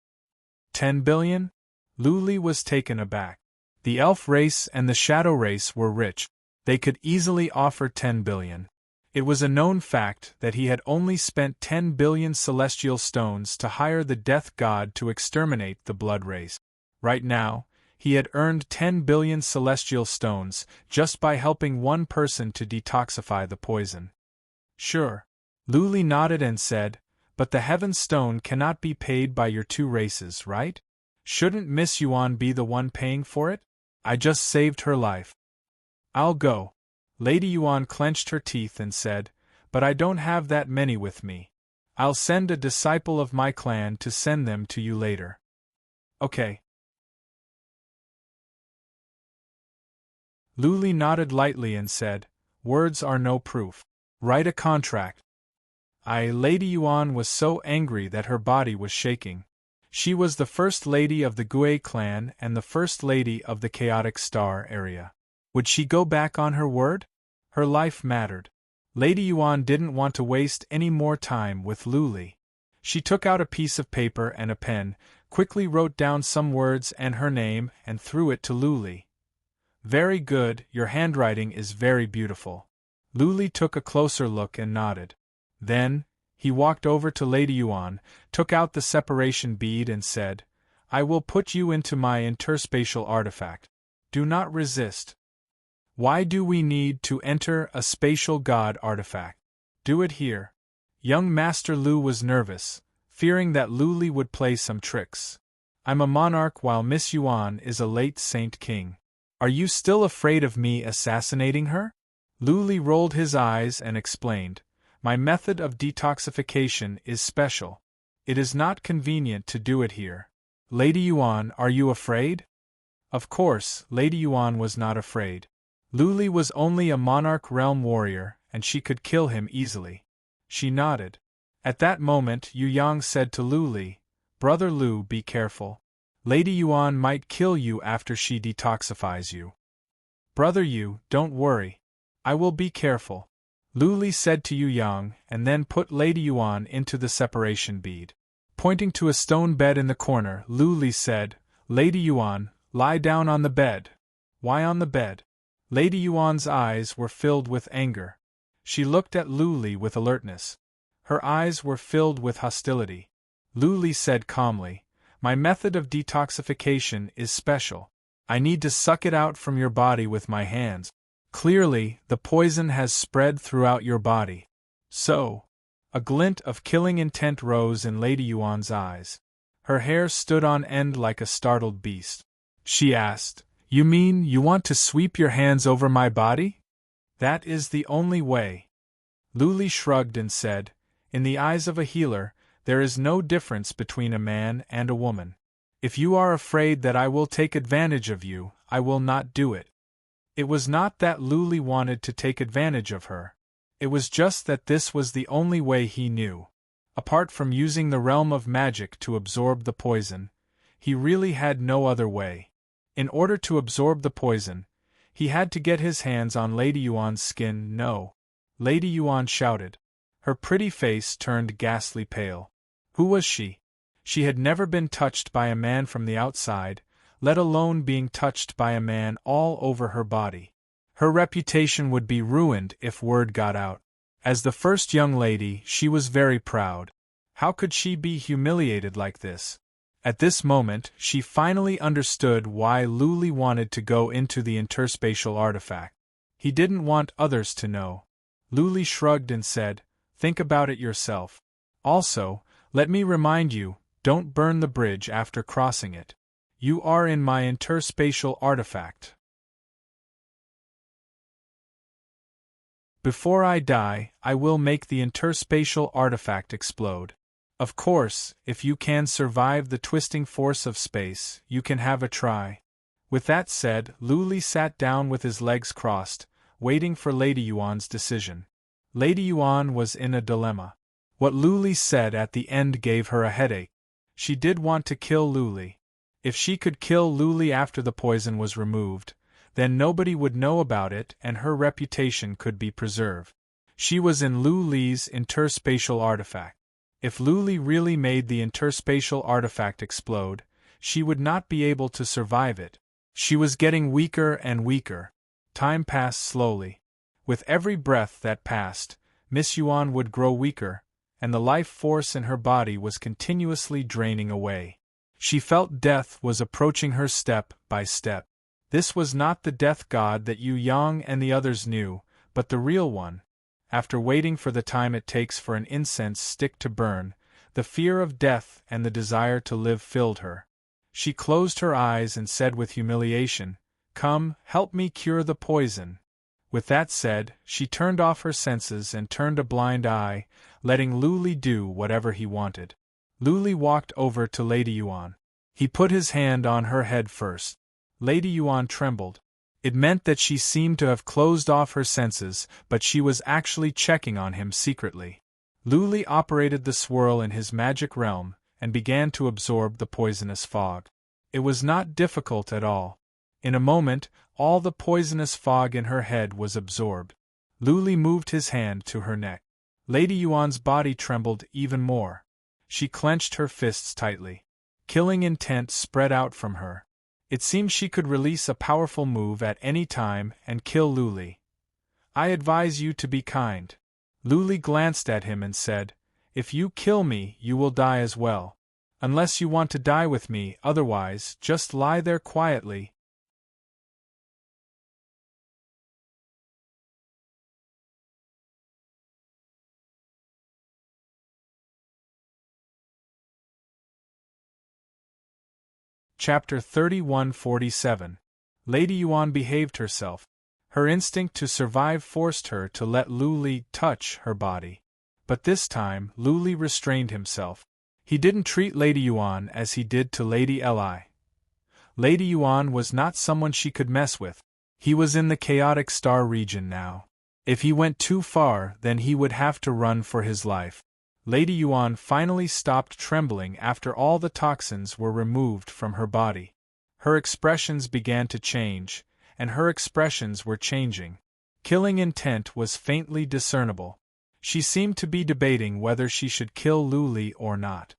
10 billion? Luli was taken aback. The elf race and the shadow race were rich. They could easily offer 10 billion. It was a known fact that he had only spent 10 billion celestial stones to hire the death god to exterminate the blood race. Right now, he had earned 10 billion celestial stones just by helping one person to detoxify the poison. Sure. Luli nodded and said, "But the Heaven Stone cannot be paid by your two races, right? Shouldn't Miss Yuan be the one paying for it? I just saved her life." "I'll go." Lady Yuan clenched her teeth and said, "But I don't have that many with me. I'll send a disciple of my clan to send them to you later." "Okay." Luli nodded lightly and said, "Words are no proof. Write a contract." Lady Yuan was so angry that her body was shaking. She was the first lady of the Gui clan and the first lady of the Chaotic Star area. Would she go back on her word? Her life mattered. Lady Yuan didn't want to waste any more time with Luli. She took out a piece of paper and a pen, quickly wrote down some words and her name, and threw it to Luli. "Very good, your handwriting is very beautiful." Luli took a closer look and nodded. Then, he walked over to Lady Yuan, took out the separation bead and said, "I will put you into my interspatial artifact. Do not resist." "Why do we need to enter a spatial god artifact? Do it here." Young Master Lu was nervous, fearing that Luli would play some tricks. "I'm a monarch while Miss Yuan is a late saint king. Are you still afraid of me assassinating her?" Luli rolled his eyes and explained, "My method of detoxification is special. It is not convenient to do it here." "Lady Yuan, are you afraid?" Of course, Lady Yuan was not afraid. Luli was only a monarch realm warrior, and she could kill him easily. She nodded. At that moment Yu Yang said to Luli, "Brother Lu, be careful. Lady Yuan might kill you after she detoxifies you." "Brother Yu, don't worry. I will be careful," Luli said to Yu Yang, and then put Lady Yuan into the separation bead. Pointing to a stone bed in the corner, Luli said, "Lady Yuan, lie down on the bed." "Why on the bed?" Lady Yuan's eyes were filled with anger. She looked at Luli with alertness. Her eyes were filled with hostility. Luli said calmly, "My method of detoxification is special. I need to suck it out from your body with my hands. Clearly, the poison has spread throughout your body. So..." A glint of killing intent rose in Lady Yuan's eyes. Her hair stood on end like a startled beast. She asked, "You mean you want to sweep your hands over my body?" "That is the only way." Luli shrugged and said, "In the eyes of a healer, there is no difference between a man and a woman. If you are afraid that I will take advantage of you, I will not do it." It was not that Luli wanted to take advantage of her. It was just that this was the only way he knew. Apart from using the realm of magic to absorb the poison, he really had no other way. In order to absorb the poison, he had to get his hands on Lady Yuan's skin. "No!" Lady Yuan shouted. Her pretty face turned ghastly pale. Who was she? She had never been touched by a man from the outside, let alone being touched by a man all over her body. Her reputation would be ruined if word got out. As the first young lady, she was very proud. How could she be humiliated like this? At this moment, she finally understood why Luli wanted to go into the interspatial artifact. He didn't want others to know. Luli shrugged and said, "Think about it yourself. Also, let me remind you, don't burn the bridge after crossing it. You are in my interspatial artifact." Before I die, I will make the interspatial artifact explode. Of course, if you can survive the twisting force of space, you can have a try." With that said, Luli sat down with his legs crossed, waiting for Lady Yuan's decision. Lady Yuan was in a dilemma. What Luli said at the end gave her a headache. She did want to kill Luli. If she could kill Luli after the poison was removed, then nobody would know about it and her reputation could be preserved. She was in Luli's interspatial artifact. If Luli really made the interspatial artifact explode, she would not be able to survive it. She was getting weaker and weaker. Time passed slowly. With every breath that passed, Miss Yuan would grow weaker, and the life force in her body was continuously draining away. She felt death was approaching her step by step. This was not the death god that Yu Yang and the others knew, but the real one. After waiting for the time it takes for an incense stick to burn, the fear of death and the desire to live filled her. She closed her eyes and said with humiliation, "Come, help me cure the poison." With that said, she turned off her senses and turned a blind eye, letting Luli do whatever he wanted. Luli walked over to Lady Yuan. He put his hand on her head first. Lady Yuan trembled. It meant that she seemed to have closed off her senses, but she was actually checking on him secretly. Luli operated the swirl in his magic realm, and began to absorb the poisonous fog. It was not difficult at all. In a moment, all the poisonous fog in her head was absorbed. Luli moved his hand to her neck. Lady Yuan's body trembled even more. She clenched her fists tightly. Killing intent spread out from her. It seemed she could release a powerful move at any time and kill Luli. "I advise you to be kind." Luli glanced at him and said, "If you kill me, you will die as well. Unless you want to die with me, otherwise, just lie there quietly." Chapter 3147. Lady Yuan behaved herself. Her instinct to survive forced her to let Luli touch her body. But this time, Luli restrained himself. He didn't treat Lady Yuan as he did to Lady Li. Lady Yuan was not someone she could mess with. He was in the chaotic star region now. If he went too far, then he would have to run for his life. Lady Yuan finally stopped trembling after all the toxins were removed from her body. Her expressions began to change, and her expressions were changing. Killing intent was faintly discernible. She seemed to be debating whether she should kill Luli or not.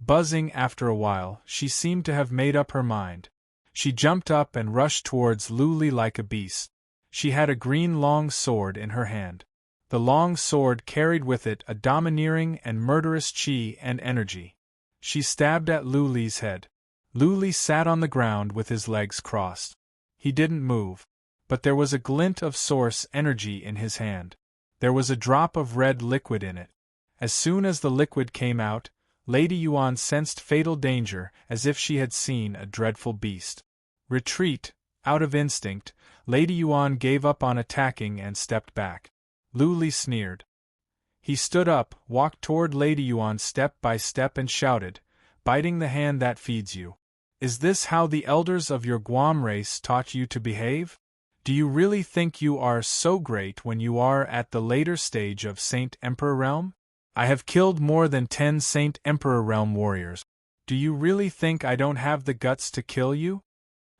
Buzzing after a while, she seemed to have made up her mind. She jumped up and rushed towards Luli like a beast. She had a green long sword in her hand. The long sword carried with it a domineering and murderous chi and energy. She stabbed at Luli's head. Luli sat on the ground with his legs crossed. He didn't move. But there was a glint of source energy in his hand. There was a drop of red liquid in it. As soon as the liquid came out, Lady Yuan sensed fatal danger as if she had seen a dreadful beast. Retreat, out of instinct, Lady Yuan gave up on attacking and stepped back. Luli sneered. He stood up, walked toward Lady Yuan step by step and shouted, "Biting the hand that feeds you. Is this how the elders of your Guam race taught you to behave? Do you really think you are so great when you are at the later stage of Saint Emperor Realm? I have killed more than 10 Saint Emperor Realm warriors. Do you really think I don't have the guts to kill you?"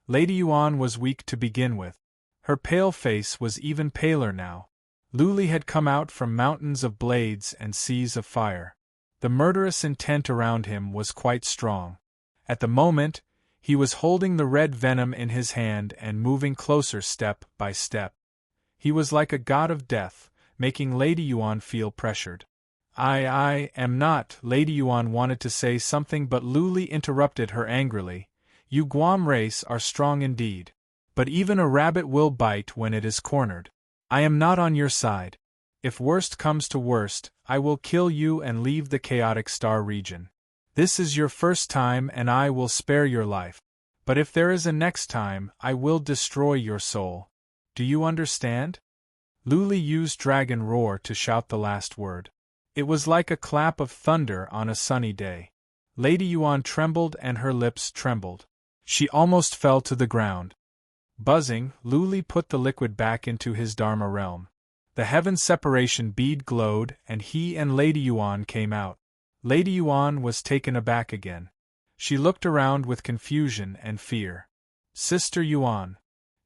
Lady Yuan was weak to begin with. Her pale face was even paler now. Luli had come out from mountains of blades and seas of fire. The murderous intent around him was quite strong. At the moment, he was holding the red venom in his hand and moving closer step by step. He was like a god of death, making Lady Yuan feel pressured. I am not," Lady Yuan wanted to say something but Luli interrupted her angrily. "You Guam race are strong indeed. But even a rabbit will bite when it is cornered. I am not on your side. If worst comes to worst, I will kill you and leave the chaotic star region. This is your first time and I will spare your life. But if there is a next time, I will destroy your soul. Do you understand?" Luli used Dragon Roar to shout the last word. It was like a clap of thunder on a sunny day. Lady Yuan trembled and her lips trembled. She almost fell to the ground. Buzzing, Luli put the liquid back into his Dharma realm. The heaven separation bead glowed and he and Lady Yuan came out. Lady Yuan was taken aback again. She looked around with confusion and fear. Sister Yuan.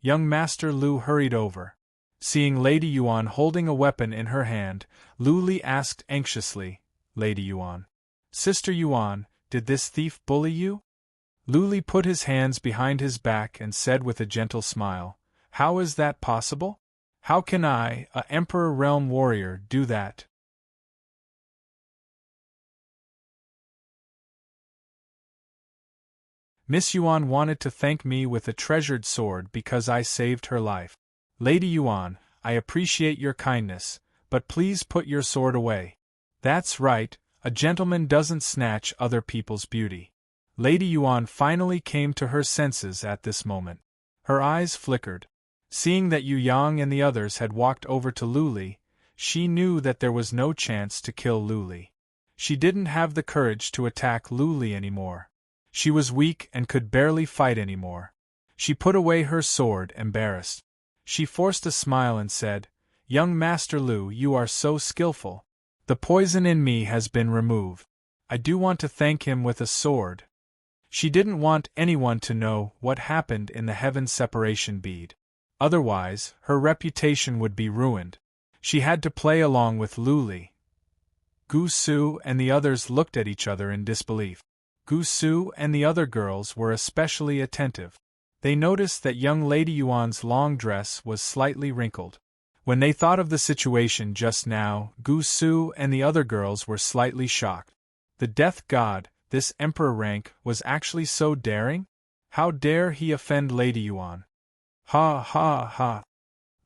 Young Master Lu hurried over. Seeing Lady Yuan holding a weapon in her hand, Luli asked anxiously, Lady Yuan. Sister Yuan, did this thief bully you? Luli put his hands behind his back and said with a gentle smile, How is that possible? How can I, a Emperor Realm warrior, do that? Miss Yuan wanted to thank me with a treasured sword because I saved her life. Lady Yuan, I appreciate your kindness, but please put your sword away. That's right, a gentleman doesn't snatch other people's beauty. Lady Yuan finally came to her senses at this moment. Her eyes flickered. Seeing that Yu Yang and the others had walked over to Luli, she knew that there was no chance to kill Luli. She didn't have the courage to attack Luli anymore. She was weak and could barely fight anymore. She put away her sword, embarrassed. She forced a smile and said, Young Master Lu, you are so skillful. The poison in me has been removed. I do want to thank him with a sword. She didn't want anyone to know what happened in the heaven separation bead. Otherwise, her reputation would be ruined. She had to play along with Luli. Gu Su and the others looked at each other in disbelief. Gu Su and the other girls were especially attentive. They noticed that young Lady Yuan's long dress was slightly wrinkled. When they thought of the situation just now, Gu Su and the other girls were slightly shocked. The Death God, this emperor rank, was actually so daring? How dare he offend Lady Yuan? Ha ha ha!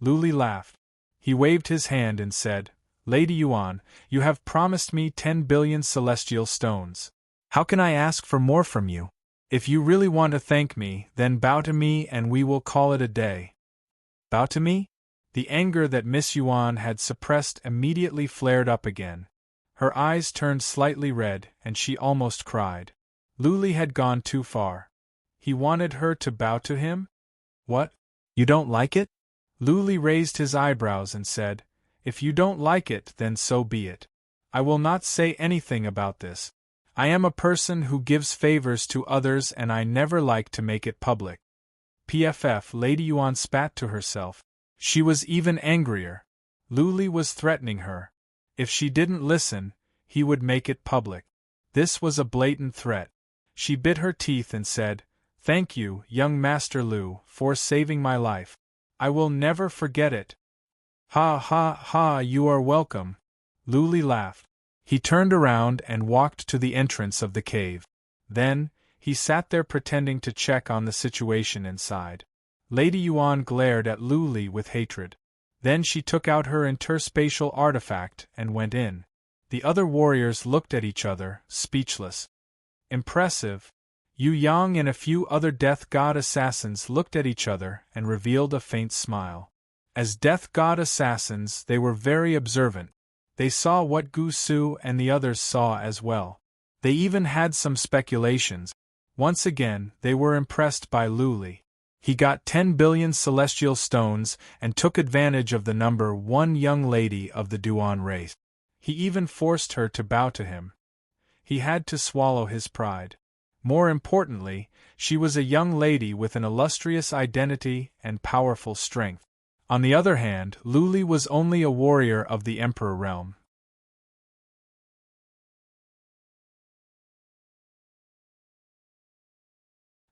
Luli laughed. He waved his hand and said, Lady Yuan, you have promised me 10 billion celestial stones. How can I ask for more from you? If you really want to thank me, then bow to me and we will call it a day. Bow to me? The anger that Miss Yuan had suppressed immediately flared up again. Her eyes turned slightly red and she almost cried. Luli had gone too far. He wanted her to bow to him? What? You don't like it? Luli raised his eyebrows and said, If you don't like it, then so be it. I will not say anything about this. I am a person who gives favors to others and I never like to make it public. PFF. Lady Yuan spat to herself. She was even angrier. Luli was threatening her. If she didn't listen, he would make it public. This was a blatant threat. She bit her teeth and said, Thank you, young Master Lu, for saving my life. I will never forget it. Ha ha ha, you are welcome. Luli laughed. He turned around and walked to the entrance of the cave. Then, he sat there pretending to check on the situation inside. Lady Yuan glared at Luli with hatred. Then she took out her interspatial artifact and went in. The other warriors looked at each other, speechless. Impressive. Yu Yang and a few other Death God assassins looked at each other and revealed a faint smile. As Death God assassins, they were very observant. They saw what Gu Su and the others saw as well. They even had some speculations. Once again, they were impressed by Luli. He got 10 billion celestial stones and took advantage of the number 1 young lady of the Duan race. He even forced her to bow to him. He had to swallow his pride. More importantly, she was a young lady with an illustrious identity and powerful strength. On the other hand, Luli was only a warrior of the Emperor realm.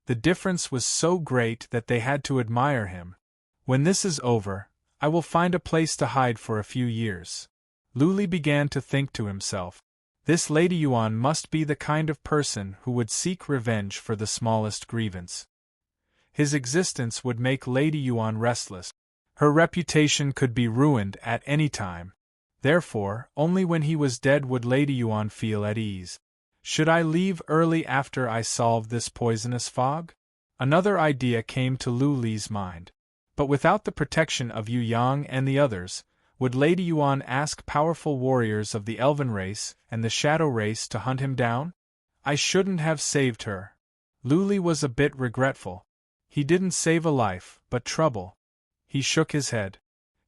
The difference was so great that they had to admire him. When this is over, I will find a place to hide for a few years. Luli began to think to himself. This Lady Yuan must be the kind of person who would seek revenge for the smallest grievance. His existence would make Lady Yuan restless. Her reputation could be ruined at any time. Therefore, only when he was dead would Lady Yuan feel at ease. Should I leave early after I solve this poisonous fog? Another idea came to Luli's mind. But without the protection of Yu Yang and the others, would Lady Yuan ask powerful warriors of the Elven race and the Shadow race to hunt him down? I shouldn't have saved her. Luli was a bit regretful. He didn't save a life, but trouble. He shook his head.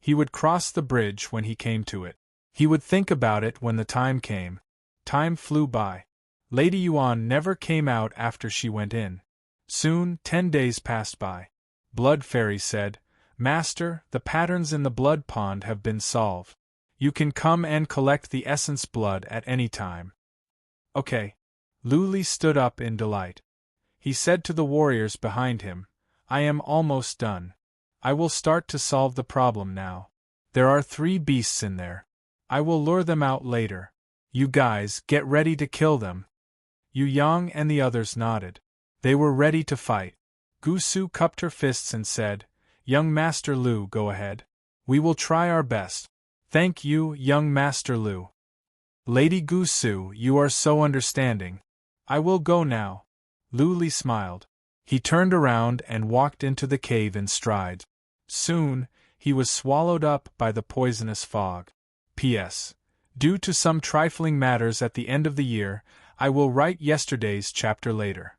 He would cross the bridge when he came to it. He would think about it when the time came. Time flew by. Lady Yuan never came out after she went in. Soon, 10 days passed by. Blood Fairy said, "Master, the patterns in the blood pond have been solved. You can come and collect the essence blood at any time." Okay. Luli stood up in delight. He said to the warriors behind him, "I am almost done. I will start to solve the problem now. There are 3 beasts in there. I will lure them out later. You guys, get ready to kill them." Yu Yang and the others nodded. They were ready to fight. Gusu cupped her fists and said, "Young Master Lu, go ahead. We will try our best." "Thank you, young Master Lu." "Lady Gusu, you are so understanding. I will go now." Luli smiled. He turned around and walked into the cave in strides. Soon, he was swallowed up by the poisonous fog. P.S. Due to some trifling matters at the end of the year, I will write yesterday's chapter later.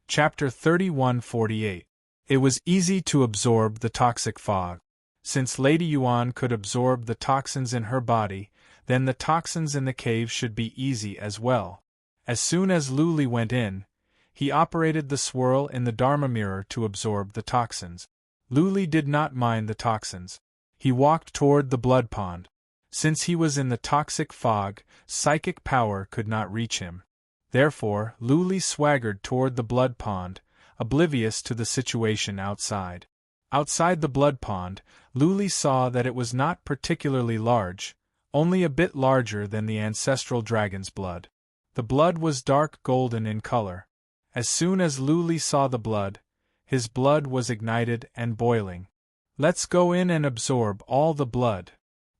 Chapter 3148. It was easy to absorb the toxic fog. Since Lady Yuan could absorb the toxins in her body, then the toxins in the cave should be easy as well. As soon as Luli went in, he operated the swirl in the Dharma mirror to absorb the toxins. Luli did not mind the toxins. He walked toward the blood pond. Since he was in the toxic fog, psychic power could not reach him. Therefore, Luli swaggered toward the blood pond, oblivious to the situation outside. Outside the blood pond, Luli saw that it was not particularly large, only a bit larger than the ancestral dragon's blood. The blood was dark golden in color. As soon as Luli saw the blood, his blood was ignited and boiling. "Let's go in and absorb all the blood."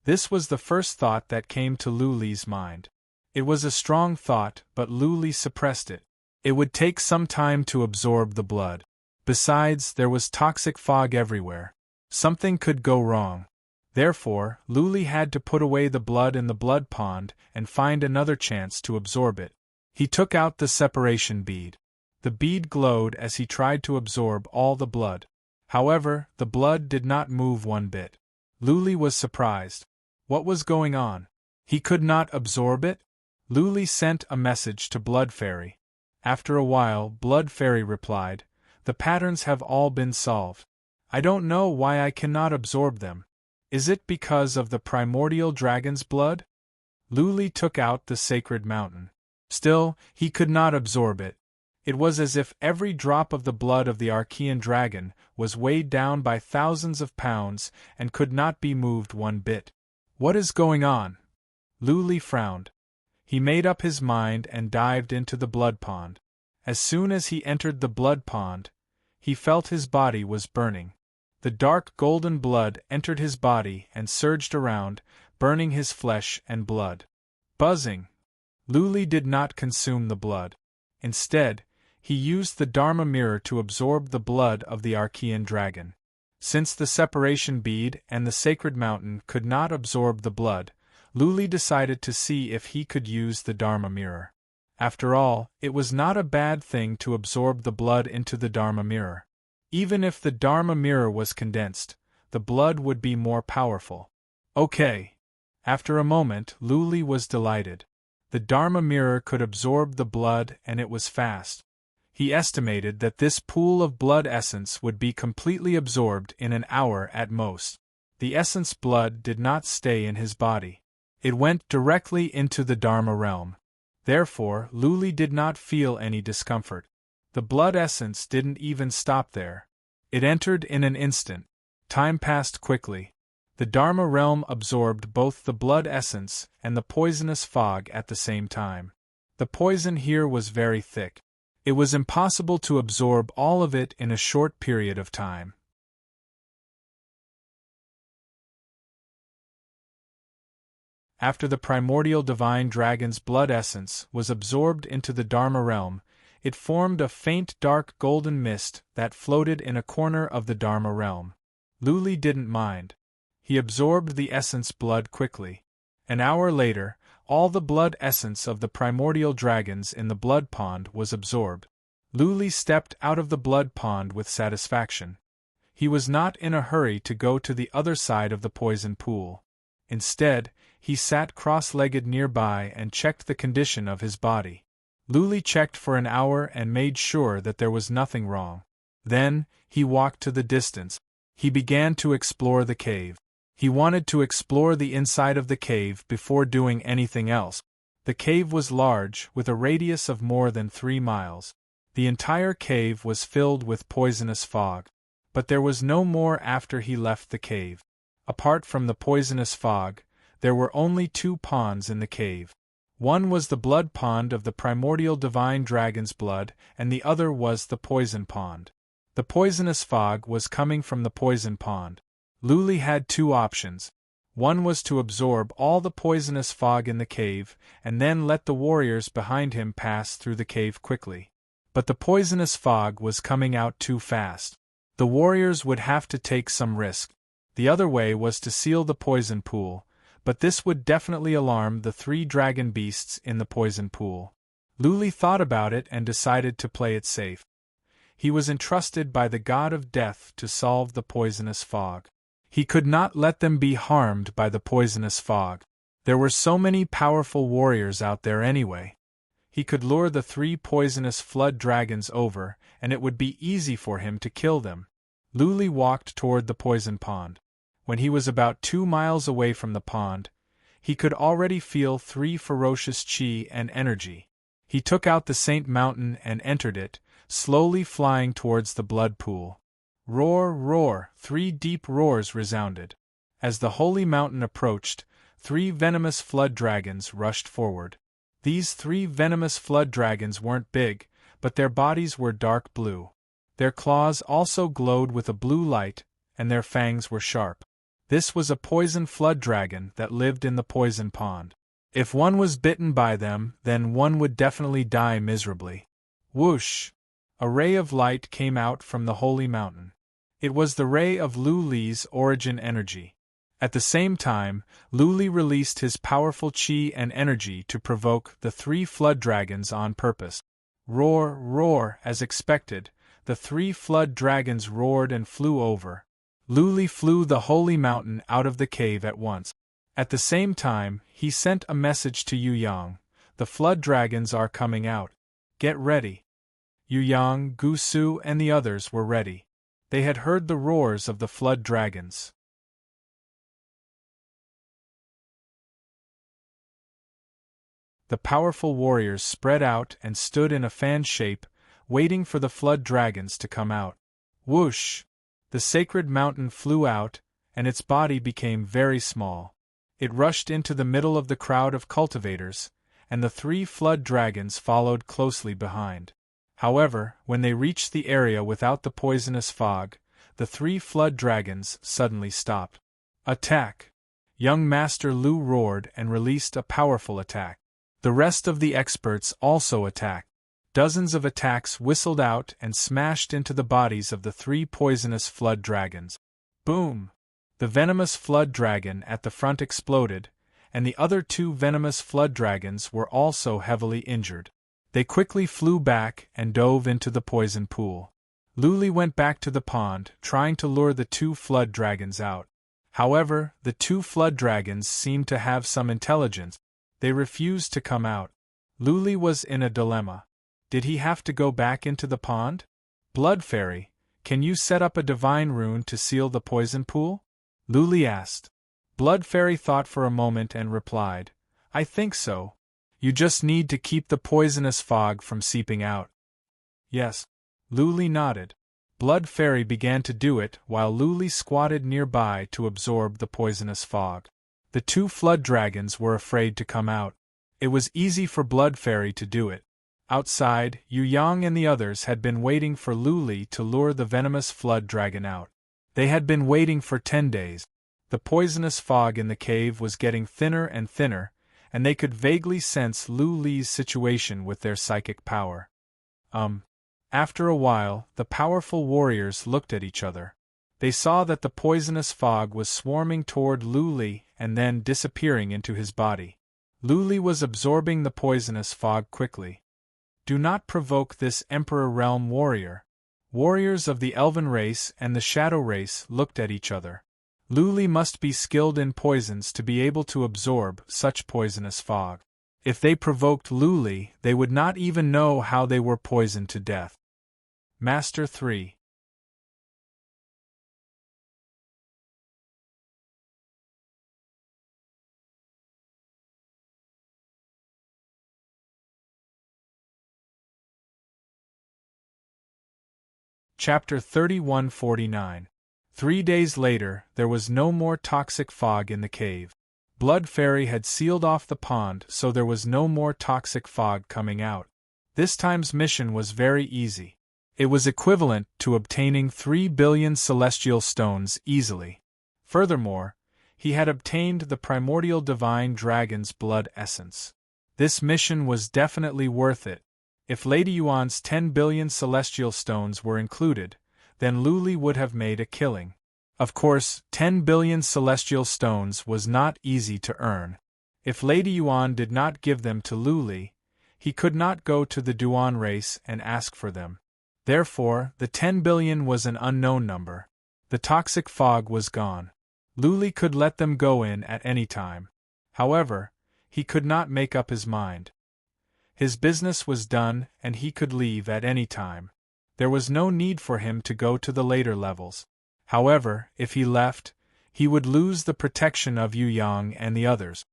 This was the first thought that came to Luli's mind. It was a strong thought, but Luli suppressed it. It would take some time to absorb the blood. Besides, there was toxic fog everywhere. Something could go wrong. Therefore, Luli had to put away the blood in the blood pond and find another chance to absorb it. He took out the separation bead. The bead glowed as he tried to absorb all the blood. However, the blood did not move one bit. Luli was surprised. What was going on? He could not absorb it? Luli sent a message to Blood Fairy. After a while, Blood Fairy replied, "The patterns have all been solved. I don't know why I cannot absorb them. Is it because of the primordial dragon's blood?" Luli took out the sacred mountain. Still, he could not absorb it. It was as if every drop of the blood of the Archean dragon was weighed down by thousands of pounds and could not be moved one bit. What is going on? Luli frowned. He made up his mind and dived into the blood pond. As soon as he entered the blood pond, he felt his body was burning. The dark golden blood entered his body and surged around, burning his flesh and blood. Buzzing. Luli did not consume the blood. Instead, he used the Dharma mirror to absorb the blood of the Archean dragon. Since the separation bead and the sacred mountain could not absorb the blood, Luli decided to see if he could use the Dharma mirror. After all, it was not a bad thing to absorb the blood into the Dharma mirror. Even if the Dharma mirror was condensed, the blood would be more powerful. Okay. After a moment, Luli was delighted. The Dharma mirror could absorb the blood and it was fast. He estimated that this pool of blood essence would be completely absorbed in an hour at most. The essence blood did not stay in his body. It went directly into the Dharma realm. Therefore, Luli did not feel any discomfort. The blood essence didn't even stop there. It entered in an instant. Time passed quickly. The Dharma realm absorbed both the blood essence and the poisonous fog at the same time. The poison here was very thick. It was impossible to absorb all of it in a short period of time. After the primordial divine dragon's blood essence was absorbed into the Dharma realm, it formed a faint dark golden mist that floated in a corner of the Dharma realm. Luli didn't mind. He absorbed the essence blood quickly. An hour later, all the blood essence of the primordial dragons in the blood pond was absorbed. Luli stepped out of the blood pond with satisfaction. He was not in a hurry to go to the other side of the poison pool. Instead, he sat cross-legged nearby and checked the condition of his body. Luli checked for an hour and made sure that there was nothing wrong. Then, he walked to the distance. He began to explore the cave. He wanted to explore the inside of the cave before doing anything else. The cave was large, with a radius of more than 3 miles. The entire cave was filled with poisonous fog. But there was no more after he left the cave. Apart from the poisonous fog, there were only 2 ponds in the cave. One was the blood pond of the primordial divine dragon's blood, and the other was the poison pond. The poisonous fog was coming from the poison pond. Luli had 2 options. One was to absorb all the poisonous fog in the cave, and then let the warriors behind him pass through the cave quickly. But the poisonous fog was coming out too fast. The warriors would have to take some risk. The other way was to seal the poison pool, but this would definitely alarm the 3 dragon beasts in the poison pool. Luli thought about it and decided to play it safe. He was entrusted by the god of death to solve the poisonous fog. He could not let them be harmed by the poisonous fog. There were so many powerful warriors out there anyway. He could lure the 3 poisonous flood dragons over, and it would be easy for him to kill them. Luli walked toward the poison pond. When he was about 2 miles away from the pond, he could already feel 3 ferocious chi and energy. He took out the Saint Mountain and entered it, slowly flying towards the blood pool. Roar, roar, 3 deep roars resounded. As the holy mountain approached, 3 venomous flood dragons rushed forward. These 3 venomous flood dragons weren't big, but their bodies were dark blue. Their claws also glowed with a blue light, and their fangs were sharp. This was a poison flood dragon that lived in the poison pond. If one was bitten by them, then one would definitely die miserably. Whoosh! A ray of light came out from the holy mountain. It was the ray of Luli's origin energy. At the same time, Luli released his powerful chi and energy to provoke the 3 flood dragons on purpose. Roar, roar, as expected, the 3 flood dragons roared and flew over. Luli flew the holy mountain out of the cave at once. At the same time, he sent a message to Yu Yang. The flood dragons are coming out. Get ready. Yu Yang, Gusu, and the others were ready. They had heard the roars of the flood dragons. The powerful warriors spread out and stood in a fan shape, waiting for the flood dragons to come out. Whoosh! The sacred mountain flew out, and its body became very small. It rushed into the middle of the crowd of cultivators, and the 3 flood dragons followed closely behind. However, when they reached the area without the poisonous fog, the 3 flood dragons suddenly stopped. Attack! Young Master Lu roared and released a powerful attack. The rest of the experts also attacked. Dozens of attacks whistled out and smashed into the bodies of the 3 poisonous flood dragons. Boom! The venomous flood dragon at the front exploded, and the other 2 venomous flood dragons were also heavily injured. They quickly flew back and dove into the poison pool. Luli went back to the pond, trying to lure the 2 flood dragons out. However, the 2 flood dragons seemed to have some intelligence. They refused to come out. Luli was in a dilemma. Did he have to go back into the pond? Blood Fairy, can you set up a divine rune to seal the poison pool? Luli asked. Blood Fairy thought for a moment and replied, I think so. You just need to keep the poisonous fog from seeping out. Yes. Luli nodded. Blood Fairy began to do it while Luli squatted nearby to absorb the poisonous fog. The 2 flood dragons were afraid to come out. It was easy for Blood Fairy to do it. Outside, Yu Yang and the others had been waiting for Luli to lure the venomous flood dragon out. They had been waiting for 10 days. The poisonous fog in the cave was getting thinner and thinner, and they could vaguely sense Lu Li's situation with their psychic power. After a while, the powerful warriors looked at each other. They saw that the poisonous fog was swarming toward Lu Li and then disappearing into his body. Lu Li was absorbing the poisonous fog quickly. Do not provoke this Emperor Realm warrior. Warriors of the Elven race and the Shadow race looked at each other. Lu Li must be skilled in poisons to be able to absorb such poisonous fog. If they provoked Lu Li, they would not even know how they were poisoned to death. Master 3. Chapter 3149. 3 days later, there was no more toxic fog in the cave. Blood Fairy had sealed off the pond, so there was no more toxic fog coming out. This time's mission was very easy. It was equivalent to obtaining 3 billion celestial stones easily. Furthermore, he had obtained the primordial divine dragon's blood essence. This mission was definitely worth it. If Lady Yuan's 10 billion celestial stones were included, then Lu Li would have made a killing. Of course, 10 billion celestial stones was not easy to earn. If Lady Yuan did not give them to Lu Li, he could not go to the Duan race and ask for them. Therefore, the 10 billion was an unknown number. The toxic fog was gone. Lu Li could let them go in at any time. However, he could not make up his mind. His business was done and he could leave at any time. There was no need for him to go to the later levels. However, if he left, he would lose the protection of Yu Yang and the others.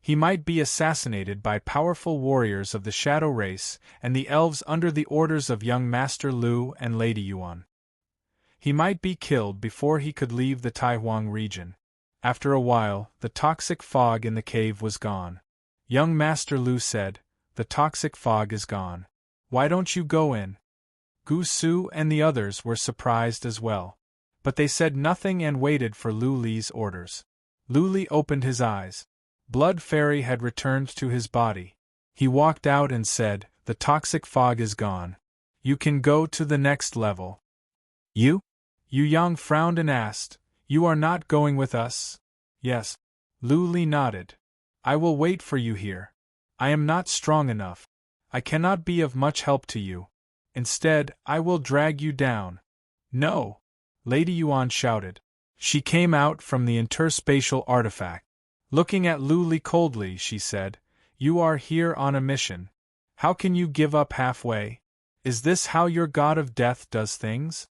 He might be assassinated by powerful warriors of the Shadow race and the elves under the orders of young Master Lu and Lady Yuan. He might be killed before he could leave the Taihuang region. After a while, the toxic fog in the cave was gone. Young Master Lu said, "The toxic fog is gone. Why don't you go in?" Gu Su and the others were surprised as well. But they said nothing and waited for Lu Li's orders. Lu Li opened his eyes. Blood Fairy had returned to his body. He walked out and said, "The toxic fog is gone. You can go to the next level." "You?" Yu Yang frowned and asked, "You are not going with us?" "Yes." Lu Li nodded. "I will wait for you here. I am not strong enough. I cannot be of much help to you. Instead, I will drag you down." "No!" Lady Yuan shouted. She came out from the interspatial artifact. Looking at Lu Li coldly, she said, "You are here on a mission. How can you give up halfway? Is this how your god of death does things?"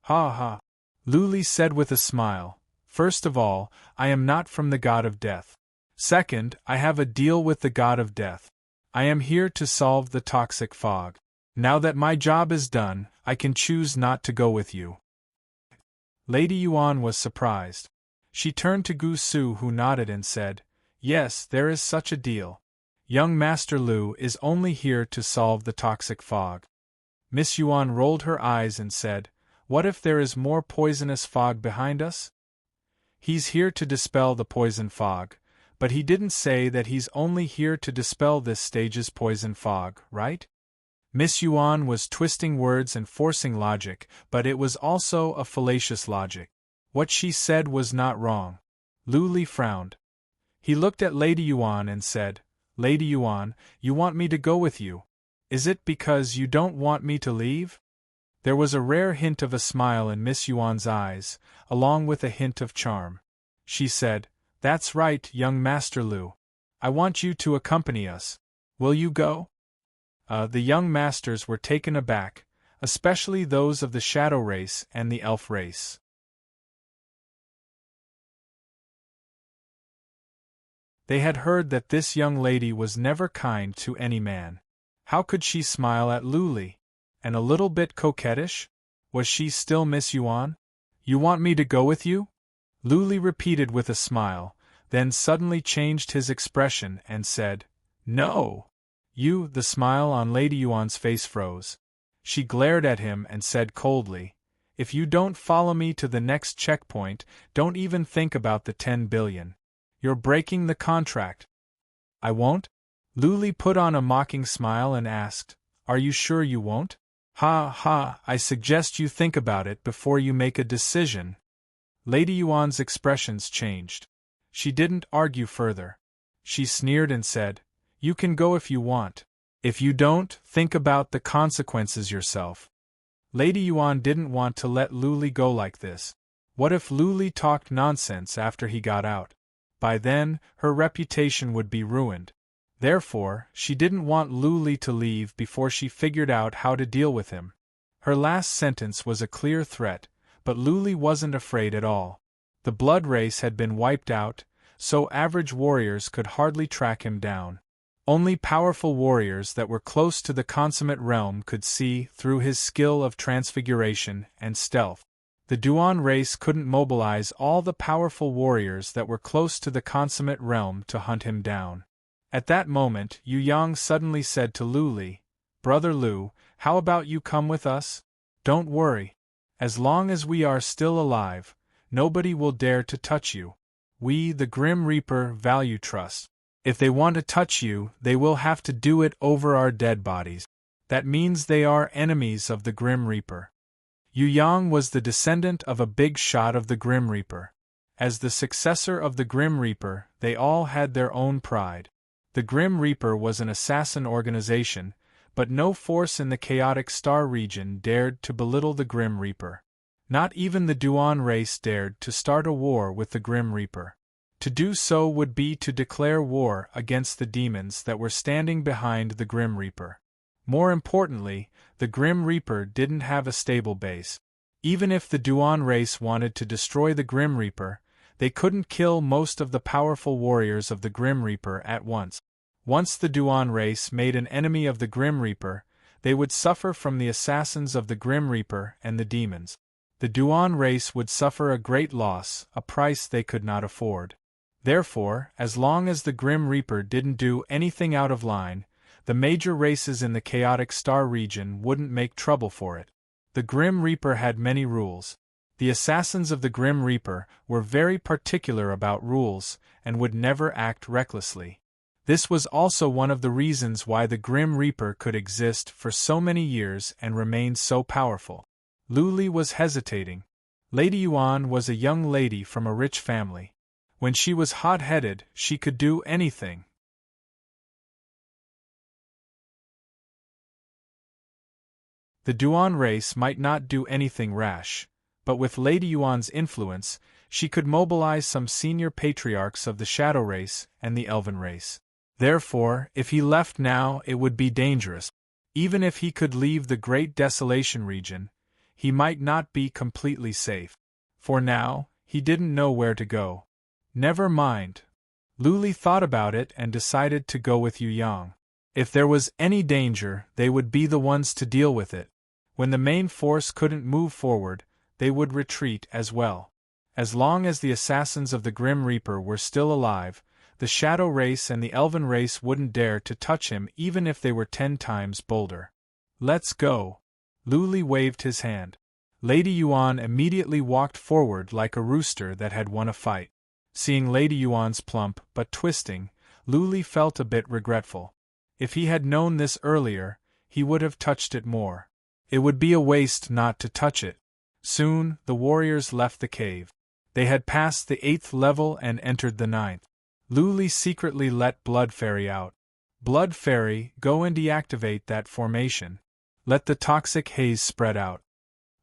"Ha ha!" Lu Li said with a smile. "First of all, I am not from the god of death. Second, I have a deal with the god of death. I am here to solve the toxic fog. Now that my job is done, I can choose not to go with you." Lady Yuan was surprised. She turned to Gu Su, who nodded and said, "Yes, there is such a deal. Young Master Lu is only here to solve the toxic fog." Miss Yuan rolled her eyes and said, "What if there is more poisonous fog behind us?" "He's here to dispel the poison fog, but he didn't say that he's only here to dispel this stage's poison fog, right?" Miss Yuan was twisting words and forcing logic, but it was also a fallacious logic. What she said was not wrong. Lu Li frowned. He looked at Lady Yuan and said, "Lady Yuan, you want me to go with you. Is it because you don't want me to leave?" There was a rare hint of a smile in Miss Yuan's eyes, along with a hint of charm. She said, "That's right, young Master Lu. I want you to accompany us. Will you go?" The young masters were taken aback, especially those of the Shadow race and the Elf race. They had heard that this young lady was never kind to any man. How could she smile at Lu Li? And a little bit coquettish? Was she still Miss Yuan? "You want me to go with you?" Lu Li repeated with a smile, then suddenly changed his expression and said, "No!" The smile on Lady Yuan's face froze. She glared at him and said coldly, If you don't follow me to the next checkpoint, don't even think about the 10 billion. You're breaking the contract. I won't? Luli put on a mocking smile and asked, Are you sure you won't? Ha ha, I suggest you think about it before you make a decision. Lady Yuan's expressions changed. She didn't argue further. She sneered and said, You can go if you want. If you don't, think about the consequences yourself. Lady Yuan didn't want to let Luli go like this. What if Luli talked nonsense after he got out? By then, her reputation would be ruined. Therefore, she didn't want Luli to leave before she figured out how to deal with him. Her last sentence was a clear threat, but Luli wasn't afraid at all. The blood race had been wiped out, so average warriors could hardly track him down. Only powerful warriors that were close to the consummate realm could see through his skill of transfiguration and stealth. The Duan race couldn't mobilize all the powerful warriors that were close to the consummate realm to hunt him down. At that moment, Yu Yang suddenly said to Luli, Brother Lu, how about you come with us? Don't worry. As long as we are still alive, nobody will dare to touch you. We, the Grim Reaper, value trust. If they want to touch you, they will have to do it over our dead bodies. That means they are enemies of the Grim Reaper. Yu Yang was the descendant of a big shot of the Grim Reaper. As the successor of the Grim Reaper, they all had their own pride. The Grim Reaper was an assassin organization, but no force in the chaotic star region dared to belittle the Grim Reaper. Not even the Duan race dared to start a war with the Grim Reaper. To do so would be to declare war against the demons that were standing behind the Grim Reaper. More importantly, the Grim Reaper didn't have a stable base. Even if the Duan race wanted to destroy the Grim Reaper, they couldn't kill most of the powerful warriors of the Grim Reaper at once. Once the Duan race made an enemy of the Grim Reaper, they would suffer from the assassins of the Grim Reaper and the demons. The Duan race would suffer a great loss, a price they could not afford. Therefore, as long as the Grim Reaper didn't do anything out of line, the major races in the chaotic star region wouldn't make trouble for it. The Grim Reaper had many rules. The assassins of the Grim Reaper were very particular about rules and would never act recklessly. This was also one of the reasons why the Grim Reaper could exist for so many years and remain so powerful. Luli was hesitating. Lady Yuan was a young lady from a rich family. When she was hot-headed, she could do anything. The Duan race might not do anything rash, but with Lady Yuan's influence, she could mobilize some senior patriarchs of the Shadow race and the Elven race. Therefore, if he left now, it would be dangerous. Even if he could leave the Great Desolation region, he might not be completely safe. For now, he didn't know where to go. Never mind. Luli thought about it and decided to go with Yu Yang. If there was any danger, they would be the ones to deal with it. When the main force couldn't move forward, they would retreat as well. As long as the assassins of the Grim Reaper were still alive, the Shadow race and the Elven race wouldn't dare to touch him even if they were 10 times bolder. Let's go. Luli waved his hand. Lady Yuan immediately walked forward like a rooster that had won a fight. Seeing Lady Yuan's plump but twisting, Luli felt a bit regretful. If he had known this earlier, he would have touched it more. It would be a waste not to touch it. Soon, the warriors left the cave. They had passed the 8th level and entered the 9th. Luli secretly let Blood Fairy out. Blood Fairy, go and deactivate that formation. Let the toxic haze spread out.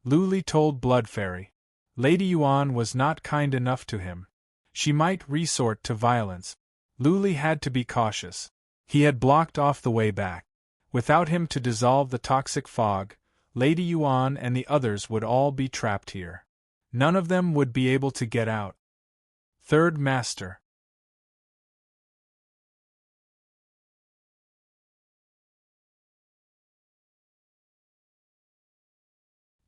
Luli told Blood Fairy. Lady Yuan was not kind enough to him. She might resort to violence. Luli had to be cautious. He had blocked off the way back. Without him to dissolve the toxic fog, Lady Yuan and the others would all be trapped here. None of them would be able to get out. Third Master.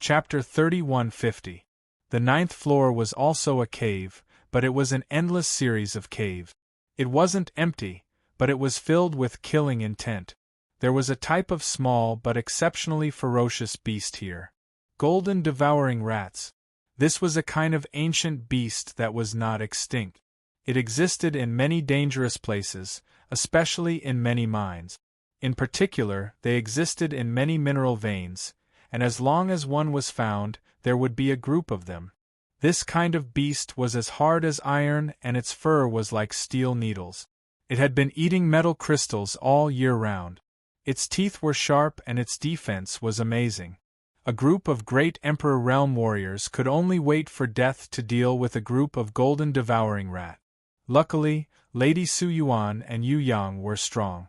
Chapter 3150. The 9th floor was also a cave, but it was an endless series of caves. It wasn't empty, but it was filled with killing intent. There was a type of small but exceptionally ferocious beast here. Golden devouring rats. This was a kind of ancient beast that was not extinct. It existed in many dangerous places, especially in many mines. In particular, they existed in many mineral veins, and as long as one was found, there would be a group of them. This kind of beast was as hard as iron and its fur was like steel needles. It had been eating metal crystals all year round. Its teeth were sharp and its defense was amazing. A group of great Emperor Realm warriors could only wait for death to deal with a group of golden devouring rat. Luckily, Lady Su Yuan and Yu Yang were strong.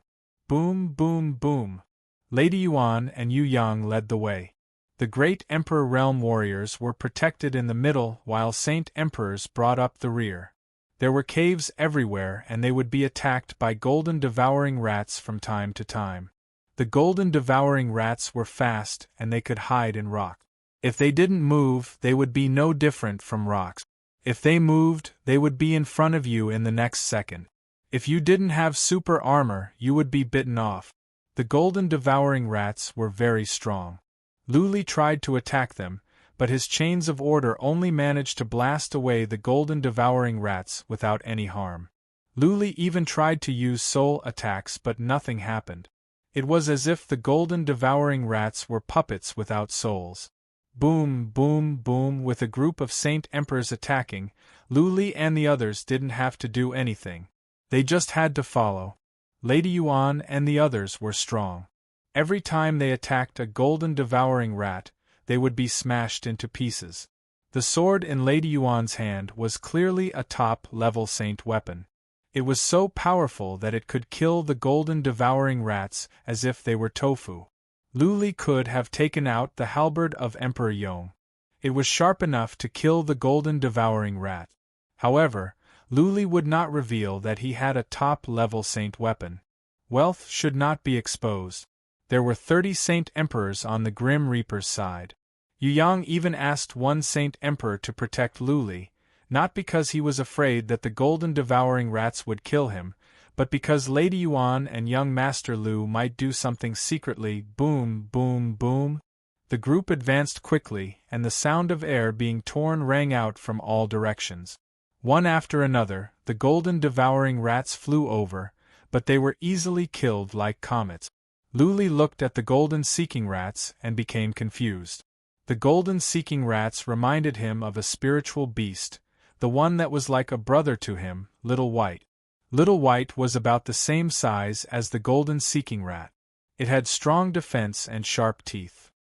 Boom, boom, boom. Lady Yuan and Yu Yang led the way. The great Emperor Realm warriors were protected in the middle while Saint Emperors brought up the rear. There were caves everywhere and they would be attacked by golden devouring rats from time to time. The golden devouring rats were fast and they could hide in rock. If they didn't move, they would be no different from rocks. If they moved, they would be in front of you in the next second. If you didn't have super armor, you would be bitten off. The golden devouring rats were very strong. Luli tried to attack them, but his chains of order only managed to blast away the golden devouring rats without any harm. Luli even tried to use soul attacks but nothing happened. It was as if the golden devouring rats were puppets without souls. Boom, boom, boom. With a group of Saint Emperors attacking, Luli and the others didn't have to do anything. They just had to follow. Lady Yuan and the others were strong. Every time they attacked a golden devouring rat, they would be smashed into pieces. The sword in Lady Yuan's hand was clearly a top-level saint weapon. It was so powerful that it could kill the golden devouring rats as if they were tofu. Luli could have taken out the halberd of Emperor Yong. It was sharp enough to kill the golden devouring rat. However, Luli would not reveal that he had a top-level saint weapon. Wealth should not be exposed. There were 30 Saint Emperors on the Grim Reaper's side. Yu Yang even asked one Saint Emperor to protect Luli, not because he was afraid that the golden devouring rats would kill him, but because Lady Yuan and young Master Lu might do something secretly. Boom, boom, boom. The group advanced quickly, and the sound of air being torn rang out from all directions. One after another, the golden devouring rats flew over, but they were easily killed like comets. Luli looked at the golden seeking rats and became confused. The golden seeking rats reminded him of a spiritual beast, the one that was like a brother to him, Little White. Little White was about the same size as the golden seeking rat. It had strong defense and sharp teeth.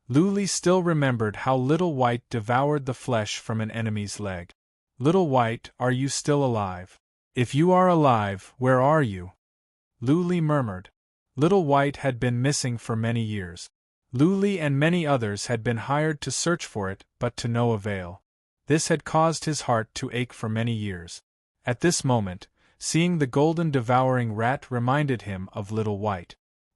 Luli still remembered how Little White devoured the flesh from an enemy's leg. Little White, are you still alive? If you are alive, where are you? Luli murmured. Little White had been missing for many years. Luli and many others had been hired to search for it, but to no avail. This had caused his heart to ache for many years. At this moment, seeing the golden devouring rat reminded him of Little White.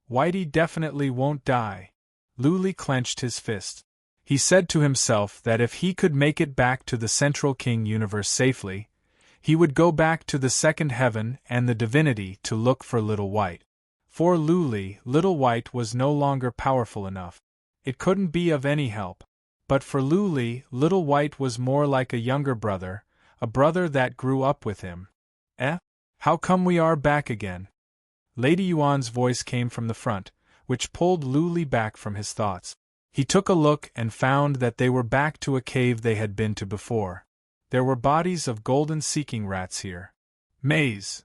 Whitey definitely won't die. Luli clenched his fist. He said to himself that if he could make it back to the Central King universe safely, he would go back to the second heaven and the divinity to look for Little White. For Luli, Little White was no longer powerful enough. It couldn't be of any help. But for Luli, Little White was more like a younger brother, a brother that grew up with him. How come we are back again? Lady Yuan's voice came from the front, which pulled Luli back from his thoughts. He took a look and found that they were back to a cave they had been to before. There were bodies of golden seeking rats here. Maze.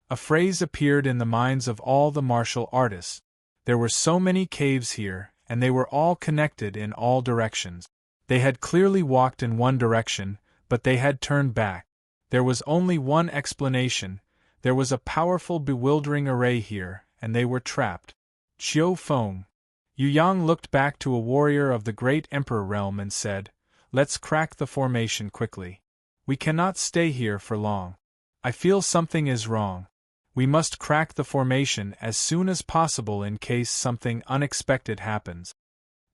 A phrase appeared in the minds of all the martial artists. There were so many caves here, and they were all connected in all directions. They had clearly walked in one direction, but they had turned back. There was only one explanation. There was a powerful bewildering array here, and they were trapped. Chiu Feng. Yu Yang looked back to a warrior of the great Emperor realm and said, "Let's crack the formation quickly. We cannot stay here for long. I feel something is wrong. We must crack the formation as soon as possible in case something unexpected happens."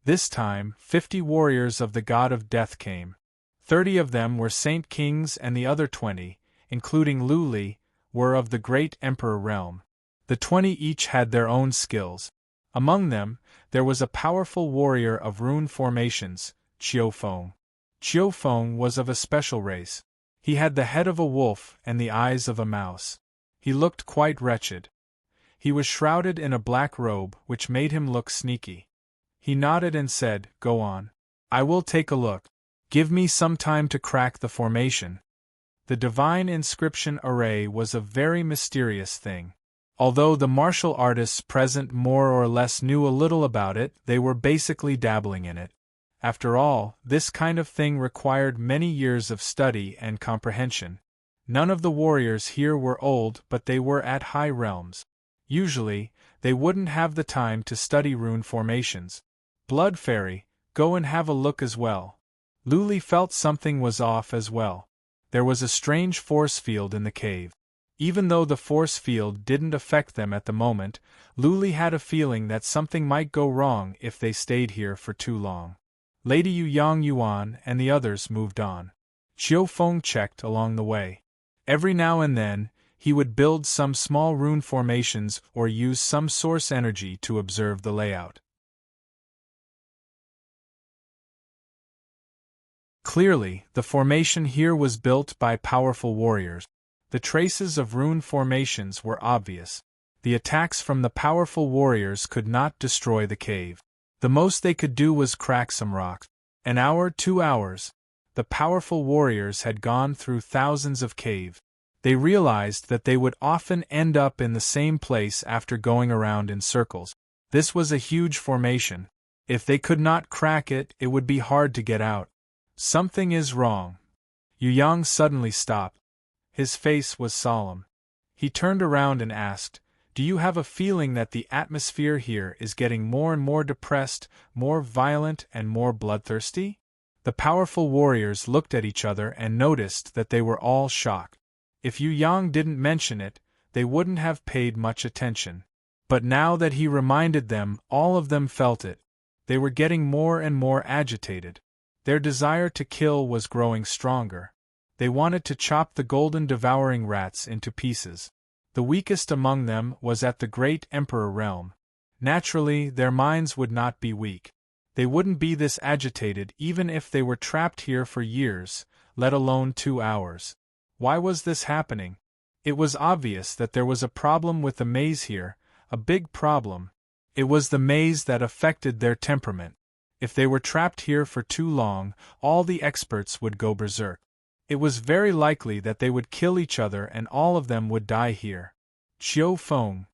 This time, 50 warriors of the god of death came. 30 of them were Saint Kings and the other 20, including Luli, were of the great Emperor realm. The 20 each had their own skills. Among them, there was a powerful warrior of rune formations, Qiufeng. Qiufeng was of a special race. He had the head of a wolf and the eyes of a mouse. He looked quite wretched. He was shrouded in a black robe which made him look sneaky. He nodded and said, "Go on. I will take a look. Give me some time to crack the formation." The divine inscription array was a very mysterious thing. Although the martial artists present more or less knew a little about it, they were basically dabbling in it. After all, this kind of thing required many years of study and comprehension. None of the warriors here were old, but they were at high realms. Usually, they wouldn't have the time to study rune formations. Blood Fairy, go and have a look as well. Luli felt something was off as well. There was a strange force field in the cave. Even though the force field didn't affect them at the moment, Luli had a feeling that something might go wrong if they stayed here for too long. Lady Yang Yuan and the others moved on. Qiufeng checked along the way. Every now and then, he would build some small rune formations or use some source energy to observe the layout. Clearly, the formation here was built by powerful warriors. The traces of rune formations were obvious. The attacks from the powerful warriors could not destroy the cave. The most they could do was crack some rocks. An hour, 2 hours. The powerful warriors had gone through thousands of caves. They realized that they would often end up in the same place after going around in circles. This was a huge formation. If they could not crack it, it would be hard to get out. Something is wrong. Yu Yang suddenly stopped. His face was solemn. He turned around and asked, "Do you have a feeling that the atmosphere here is getting more and more depressed, more violent and more bloodthirsty?" The powerful warriors looked at each other and noticed that they were all shocked. If Yu Yang didn't mention it, they wouldn't have paid much attention. But now that he reminded them, all of them felt it. They were getting more and more agitated. Their desire to kill was growing stronger. They wanted to chop the golden devouring rats into pieces. The weakest among them was at the great Emperor realm. Naturally, their minds would not be weak. They wouldn't be this agitated even if they were trapped here for years, let alone 2 hours. Why was this happening? It was obvious that there was a problem with the maze here, a big problem. It was the maze that affected their temperament. If they were trapped here for too long, all the experts would go berserk. It was very likely that they would kill each other and all of them would die here. Qiufeng.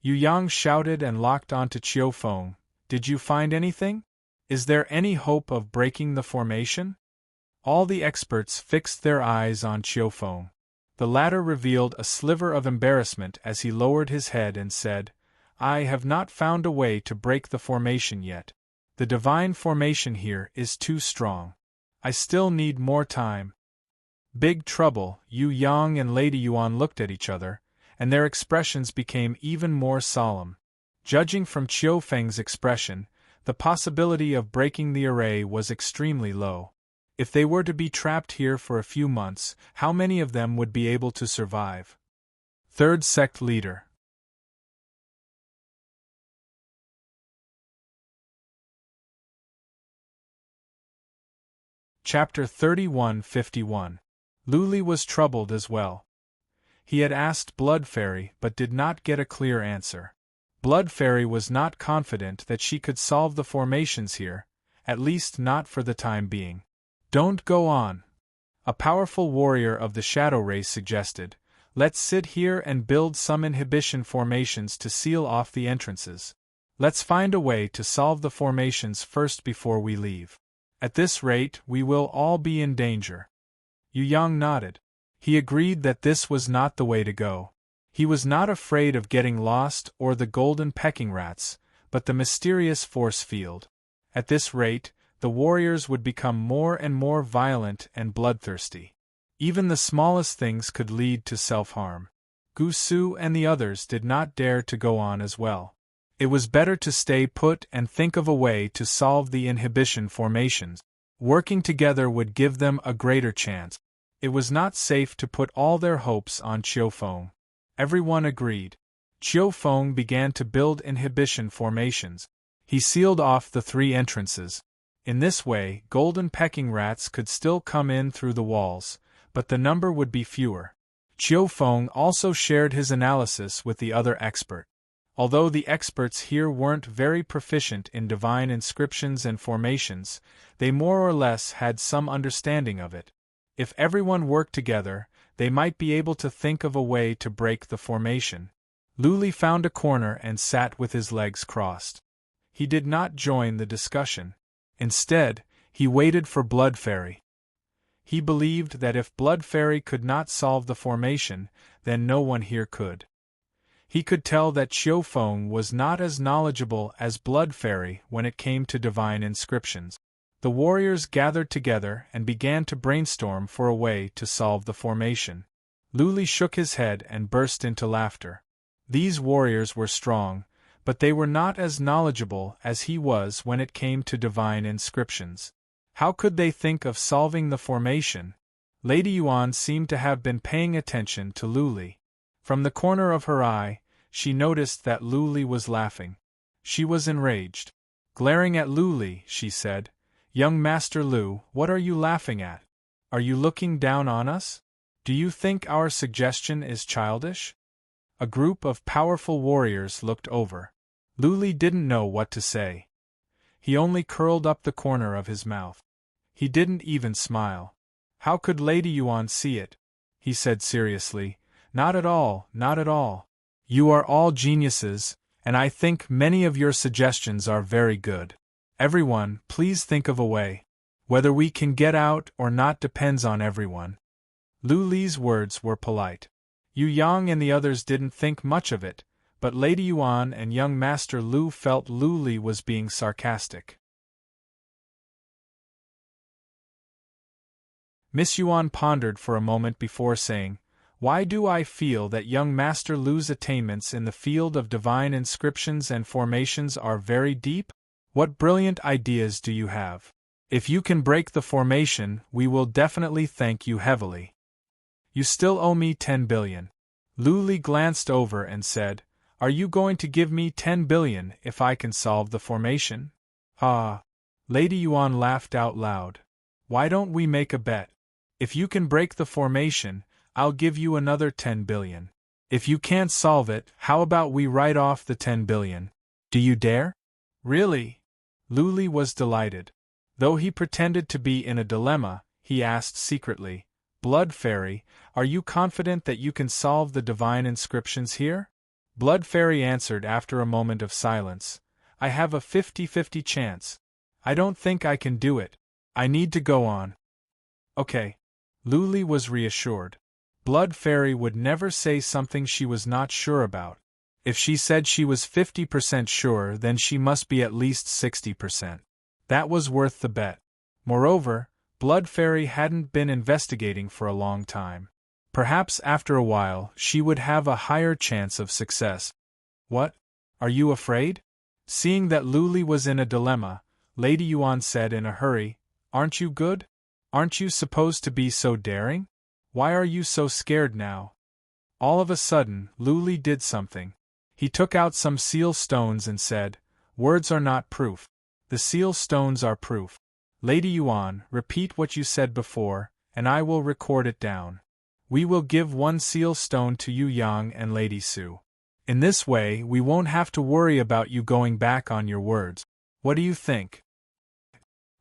Yu Yang shouted and locked onto Qiufeng. "Did you find anything? Is there any hope of breaking the formation?" All the experts fixed their eyes on Qiufeng. The latter revealed a sliver of embarrassment as he lowered his head and said, "I have not found a way to break the formation yet. The divine formation here is too strong. I still need more time." Big trouble. Yu Yang and Lady Yuan looked at each other, and their expressions became even more solemn. Judging from Qiufeng's expression, the possibility of breaking the array was extremely low. If they were to be trapped here for a few months, how many of them would be able to survive? Third Sect Leader. Chapter 31:51. Luli was troubled as well. He had asked Blood Fairy but did not get a clear answer. Blood Fairy was not confident that she could solve the formations here, at least not for the time being. "Don't go on," a powerful warrior of the Shadow race suggested. "Let's sit here and build some inhibition formations to seal off the entrances. Let's find a way to solve the formations first before we leave. At this rate, we will all be in danger." Yu Yang nodded. He agreed that this was not the way to go. He was not afraid of getting lost or the golden pecking rats, but the mysterious force field. At this rate, the warriors would become more and more violent and bloodthirsty. Even the smallest things could lead to self-harm. Gusu and the others did not dare to go on as well. It was better to stay put and think of a way to solve the inhibition formations. Working together would give them a greater chance. It was not safe to put all their hopes on Qiufeng. Everyone agreed. Chiu Feng began to build inhibition formations. He sealed off the 3 entrances. In this way, golden pecking rats could still come in through the walls, but the number would be fewer. Chiu Feng also shared his analysis with the other expert. Although the experts here weren't very proficient in divine inscriptions and formations, they more or less had some understanding of it. If everyone worked together, they might be able to think of a way to break the formation. Luli found a corner and sat with his legs crossed. He did not join the discussion. Instead, he waited for Blood Fairy. He believed that if Blood Fairy could not solve the formation, then no one here could. He could tell that Chiu Feng was not as knowledgeable as Blood Fairy when it came to divine inscriptions. The warriors gathered together and began to brainstorm for a way to solve the formation. Luli shook his head and burst into laughter. These warriors were strong, but they were not as knowledgeable as he was when it came to divine inscriptions. How could they think of solving the formation? Lady Yuan seemed to have been paying attention to Luli. From the corner of her eye, she noticed that Luli was laughing. She was enraged. Glaring at Luli, she said, "Young Master Lu, what are you laughing at? Are you looking down on us? Do you think our suggestion is childish?" A group of powerful warriors looked over. Luli didn't know what to say. He only curled up the corner of his mouth. He didn't even smile. "How could Lady Yuan see it?" he said seriously. "Not at all, not at all. You are all geniuses, and I think many of your suggestions are very good. Everyone, please think of a way. Whether we can get out or not depends on everyone." Lu Li's words were polite. Yu Yang and the others didn't think much of it, but Lady Yuan and young Master Lu felt Lu Li was being sarcastic. Miss Yuan pondered for a moment before saying, "Why do I feel that young Master Lu's attainments in the field of divine inscriptions and formations are very deep? What brilliant ideas do you have? If you can break the formation, we will definitely thank you heavily. You still owe me 10 billion. Lu Li glanced over and said, "Are you going to give me 10 billion if I can solve the formation?" "Ah!" Lady Yuan laughed out loud. "Why don't we make a bet? If you can break the formation, I'll give you another 10 billion. If you can't solve it, how about we write off the 10 billion? Do you dare?" "Really?" Lu Li was delighted. Though he pretended to be in a dilemma, he asked secretly, "Blood Fairy, are you confident that you can solve the divine inscriptions here?" Blood Fairy answered after a moment of silence, "I have a 50-50 chance. I don't think I can do it. I need to go on." "Okay." Lu Li was reassured. Blood Fairy would never say something she was not sure about. If she said she was 50% sure, then she must be at least 60%. That was worth the bet. Moreover, Blood Fairy hadn't been investigating for a long time. Perhaps after a while she would have a higher chance of success. "What? Are you afraid?" Seeing that Lu Li was in a dilemma, Lady Yuan said in a hurry, "Aren't you good? Aren't you supposed to be so daring? Why are you so scared now?" All of a sudden, Lu Li did something. He took out some seal stones and said, "Words are not proof. The seal stones are proof. Lady Yuan, repeat what you said before, and I will record it down. We will give one seal stone to Yu Yang and Lady Su. In this way we won't have to worry about you going back on your words. What do you think?"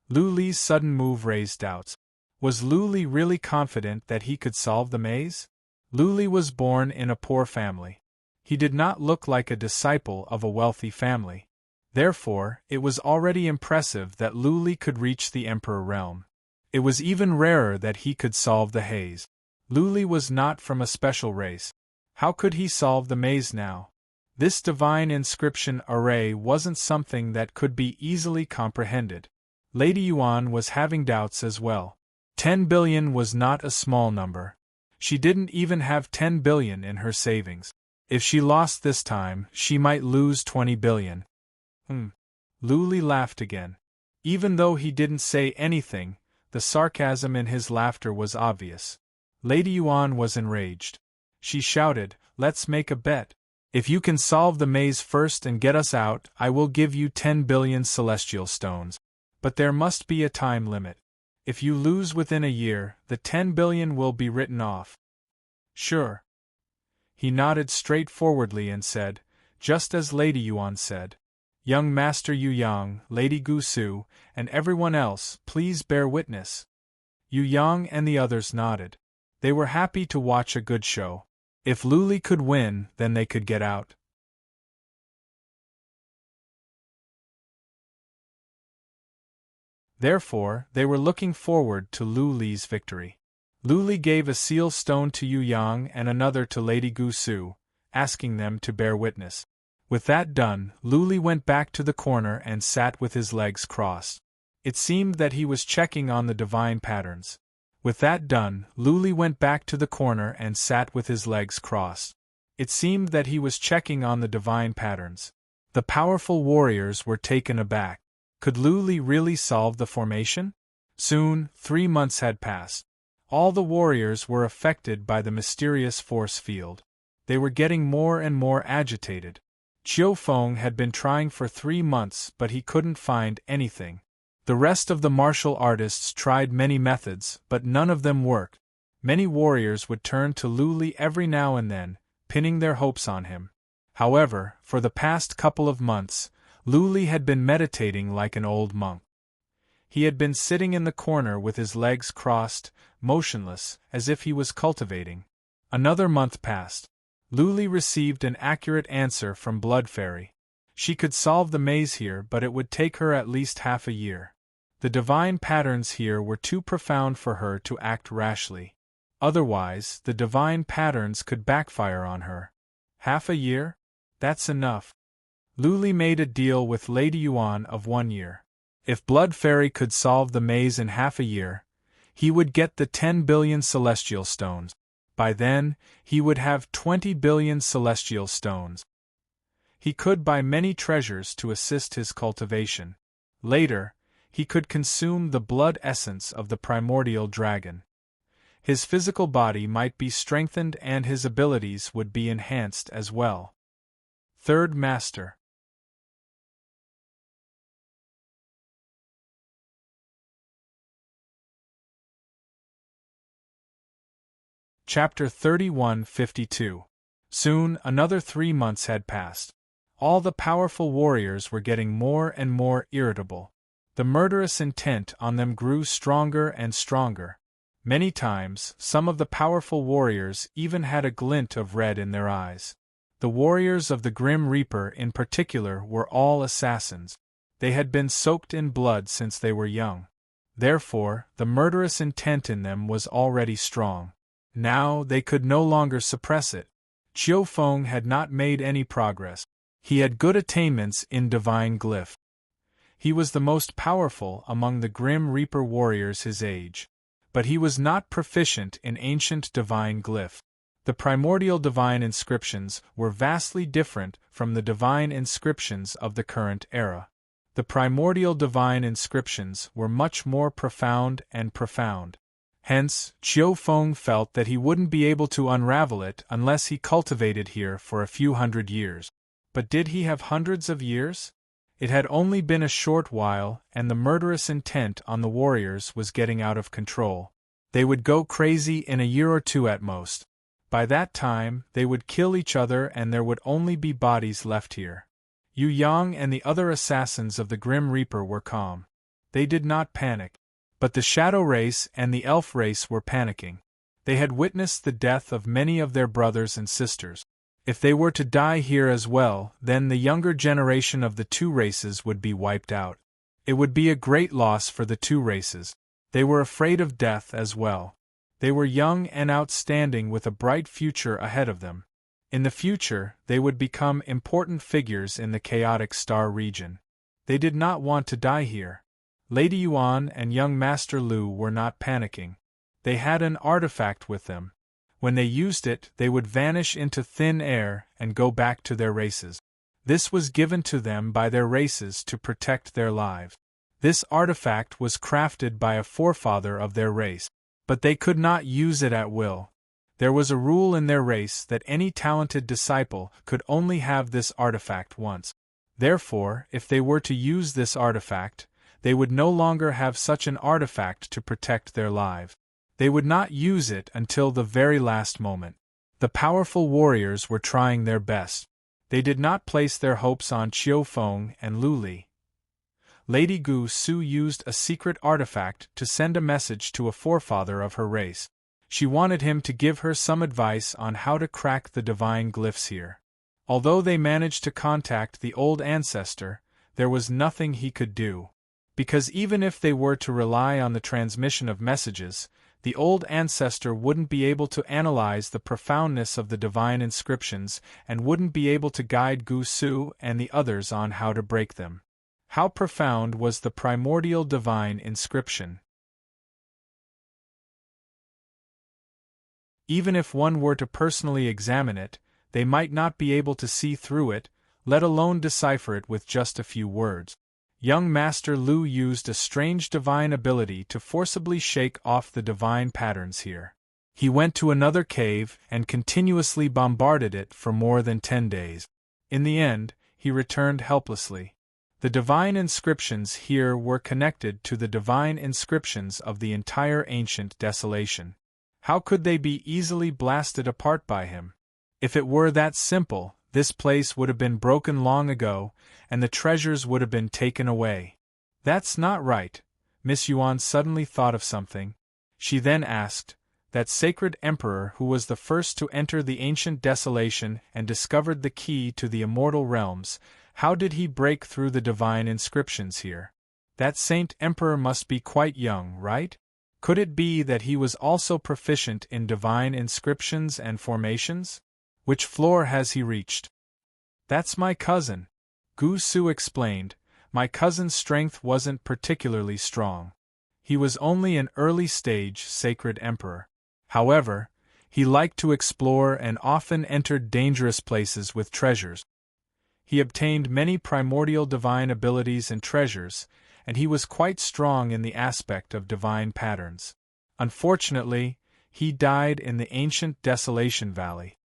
Lu Li's sudden move raised doubts. Was Lu Li really confident that he could solve the maze? Lu Li was born in a poor family. He did not look like a disciple of a wealthy family. Therefore, it was already impressive that Lu Li could reach the Emperor realm. It was even rarer that he could solve the haze. Lu Li was not from a special race. How could he solve the maze now? This divine inscription array wasn't something that could be easily comprehended. Lady Yuan was having doubts as well. 10 billion was not a small number. She didn't even have 10 billion in her savings. If she lost this time, she might lose 20 billion. Lu Li laughed again. Even though he didn't say anything, the sarcasm in his laughter was obvious. Lady Yuan was enraged. She shouted, "Let's make a bet. If you can solve the maze first and get us out, I will give you 10 billion celestial stones. But there must be a time limit. If you lose within a year, the 10 billion will be written off. Sure. He nodded straightforwardly and said, just as Lady Yuan said. Young Master Yu Yang, Lady Gu Su, and everyone else, please bear witness. Yu Yang and the others nodded. They were happy to watch a good show. If Luli could win, then they could get out. Therefore, they were looking forward to Luli's victory. Luli gave a seal stone to Yu Yang and another to Lady Gu Su, asking them to bear witness. With that done, Luli went back to the corner and sat with his legs crossed. It seemed that he was checking on the divine patterns. With that done, Luli went back to the corner and sat with his legs crossed. It seemed that he was checking on the divine patterns. The powerful warriors were taken aback. Could Luli really solve the formation? Soon, 3 months had passed. All the warriors were affected by the mysterious force field. They were getting more and more agitated. Qiu Feng had been trying for 3 months, but he couldn't find anything. The rest of the martial artists tried many methods, but none of them worked. Many warriors would turn to Luli every now and then, pinning their hopes on him. However, for the past couple of months, Luli had been meditating like an old monk. He had been sitting in the corner with his legs crossed, motionless, as if he was cultivating. Another month passed. Luli received an accurate answer from Blood Fairy. She could solve the maze here, but it would take her at least half a year. The divine patterns here were too profound for her to act rashly. Otherwise, the divine patterns could backfire on her. Half a year? That's enough. Luli made a deal with Lady Yuan of 1 year. If Blood Fairy could solve the maze in half a year, he would get the 10 billion celestial stones. By then, he would have 20 billion celestial stones. He could buy many treasures to assist his cultivation. Later, he could consume the blood essence of the primordial dragon. His physical body might be strengthened and his abilities would be enhanced as well. Third Master. Chapter 31-52. Soon, another 3 months had passed. All the powerful warriors were getting more and more irritable. The murderous intent on them grew stronger and stronger. Many times, some of the powerful warriors even had a glint of red in their eyes. The warriors of the Grim Reaper in particular were all assassins. They had been soaked in blood since they were young. Therefore, the murderous intent in them was already strong. Now they could no longer suppress it. Qiu Feng had not made any progress. He had good attainments in divine glyph. He was the most powerful among the Grim Reaper warriors his age. But he was not proficient in ancient divine glyph. The primordial divine inscriptions were vastly different from the divine inscriptions of the current era. The primordial divine inscriptions were much more profound and profound. Hence, Qiu Feng felt that he wouldn't be able to unravel it unless he cultivated here for a few hundred years. But did he have hundreds of years? It had only been a short while, and the murderous intent on the warriors was getting out of control. They would go crazy in a year or two at most. By that time, they would kill each other and there would only be bodies left here. Yu Yang and the other assassins of the Grim Reaper were calm. They did not panic. But the Shadow race and the Elf race were panicking. They had witnessed the death of many of their brothers and sisters. If they were to die here as well, then the younger generation of the two races would be wiped out. It would be a great loss for the two races. They were afraid of death as well. They were young and outstanding with a bright future ahead of them. In the future, they would become important figures in the chaotic star region. They did not want to die here. Lady Yuan and young Master Lu were not panicking. They had an artifact with them. When they used it, they would vanish into thin air and go back to their races. This was given to them by their races to protect their lives. This artifact was crafted by a forefather of their race, but they could not use it at will. There was a rule in their race that any talented disciple could only have this artifact once. Therefore, if they were to use this artifact, they would no longer have such an artifact to protect their lives. They would not use it until the very last moment. The powerful warriors were trying their best. They did not place their hopes on Qiu Feng and Lu Li. Lady Gu Su used a secret artifact to send a message to a forefather of her race. She wanted him to give her some advice on how to crack the divine glyphs here. Although they managed to contact the old ancestor, there was nothing he could do. Because even if they were to rely on the transmission of messages, the old ancestor wouldn't be able to analyze the profoundness of the divine inscriptions and wouldn't be able to guide Gu Su and the others on how to break them. How profound was the primordial divine inscription? Even if one were to personally examine it, they might not be able to see through it, let alone decipher it with just a few words. Young Master Lu used a strange divine ability to forcibly shake off the divine patterns here. He went to another cave and continuously bombarded it for more than 10 days. In the end, he returned helplessly. The divine inscriptions here were connected to the divine inscriptions of the entire ancient desolation. How could they be easily blasted apart by him? If it were that simple, this place would have been broken long ago, and the treasures would have been taken away. That's not right. Miss Yuan suddenly thought of something. She then asked, that sacred emperor who was the first to enter the ancient desolation and discovered the key to the immortal realms, how did he break through the divine inscriptions here? That saint emperor must be quite young, right? Could it be that he was also proficient in divine inscriptions and formations? Which floor has he reached? That's my cousin. Gu Su explained. My cousin's strength wasn't particularly strong. He was only an early-stage sacred emperor. However, he liked to explore and often entered dangerous places with treasures. He obtained many primordial divine abilities and treasures, and he was quite strong in the aspect of divine patterns. Unfortunately, he died in the ancient Desolation Valley.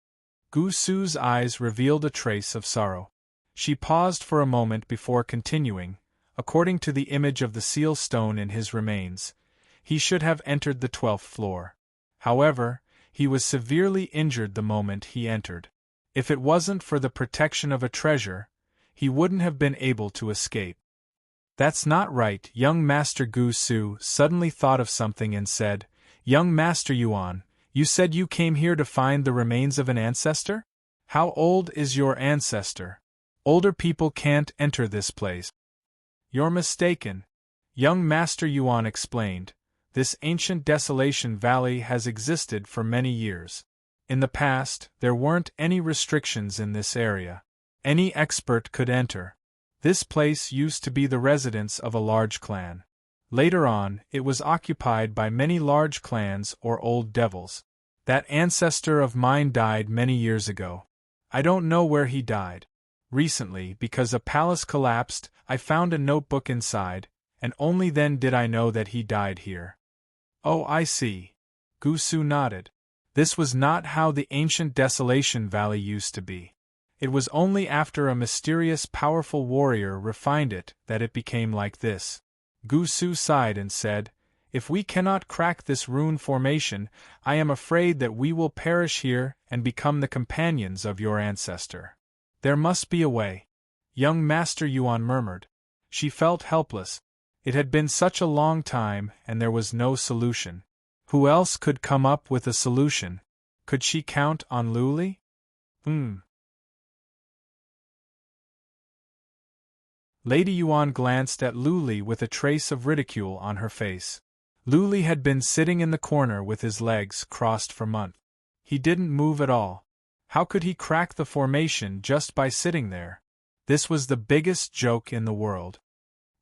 Gu Su's eyes revealed a trace of sorrow. She paused for a moment before continuing. According to the image of the seal stone in his remains, he should have entered the 12th floor. However, he was severely injured the moment he entered. If it wasn't for the protection of a treasure, he wouldn't have been able to escape. That's not right. Young Master Gu Su suddenly thought of something and said, Young Master Yuan, you said you came here to find the remains of an ancestor? How old is your ancestor? Older people can't enter this place. You're mistaken. Young Master Yuan explained. This ancient Desolation Valley has existed for many years. In the past, there weren't any restrictions in this area. Any expert could enter. This place used to be the residence of a large clan. Later on, it was occupied by many large clans or old devils. That ancestor of mine died many years ago. I don't know where he died. Recently, because a palace collapsed, I found a notebook inside, and only then did I know that he died here. Oh, I see. Gu Su nodded. This was not how the ancient Desolation Valley used to be. It was only after a mysterious powerful warrior refined it that it became like this. Gu Su sighed and said, If we cannot crack this rune formation, I am afraid that we will perish here and become the companions of your ancestor. There must be a way. Young Master Yuan murmured. She felt helpless. It had been such a long time and there was no solution. Who else could come up with a solution? Could she count on Lu Li? Lady Yuan glanced at Lu Li with a trace of ridicule on her face. Lu Li had been sitting in the corner with his legs crossed for months. He didn't move at all. How could he crack the formation just by sitting there? This was the biggest joke in the world.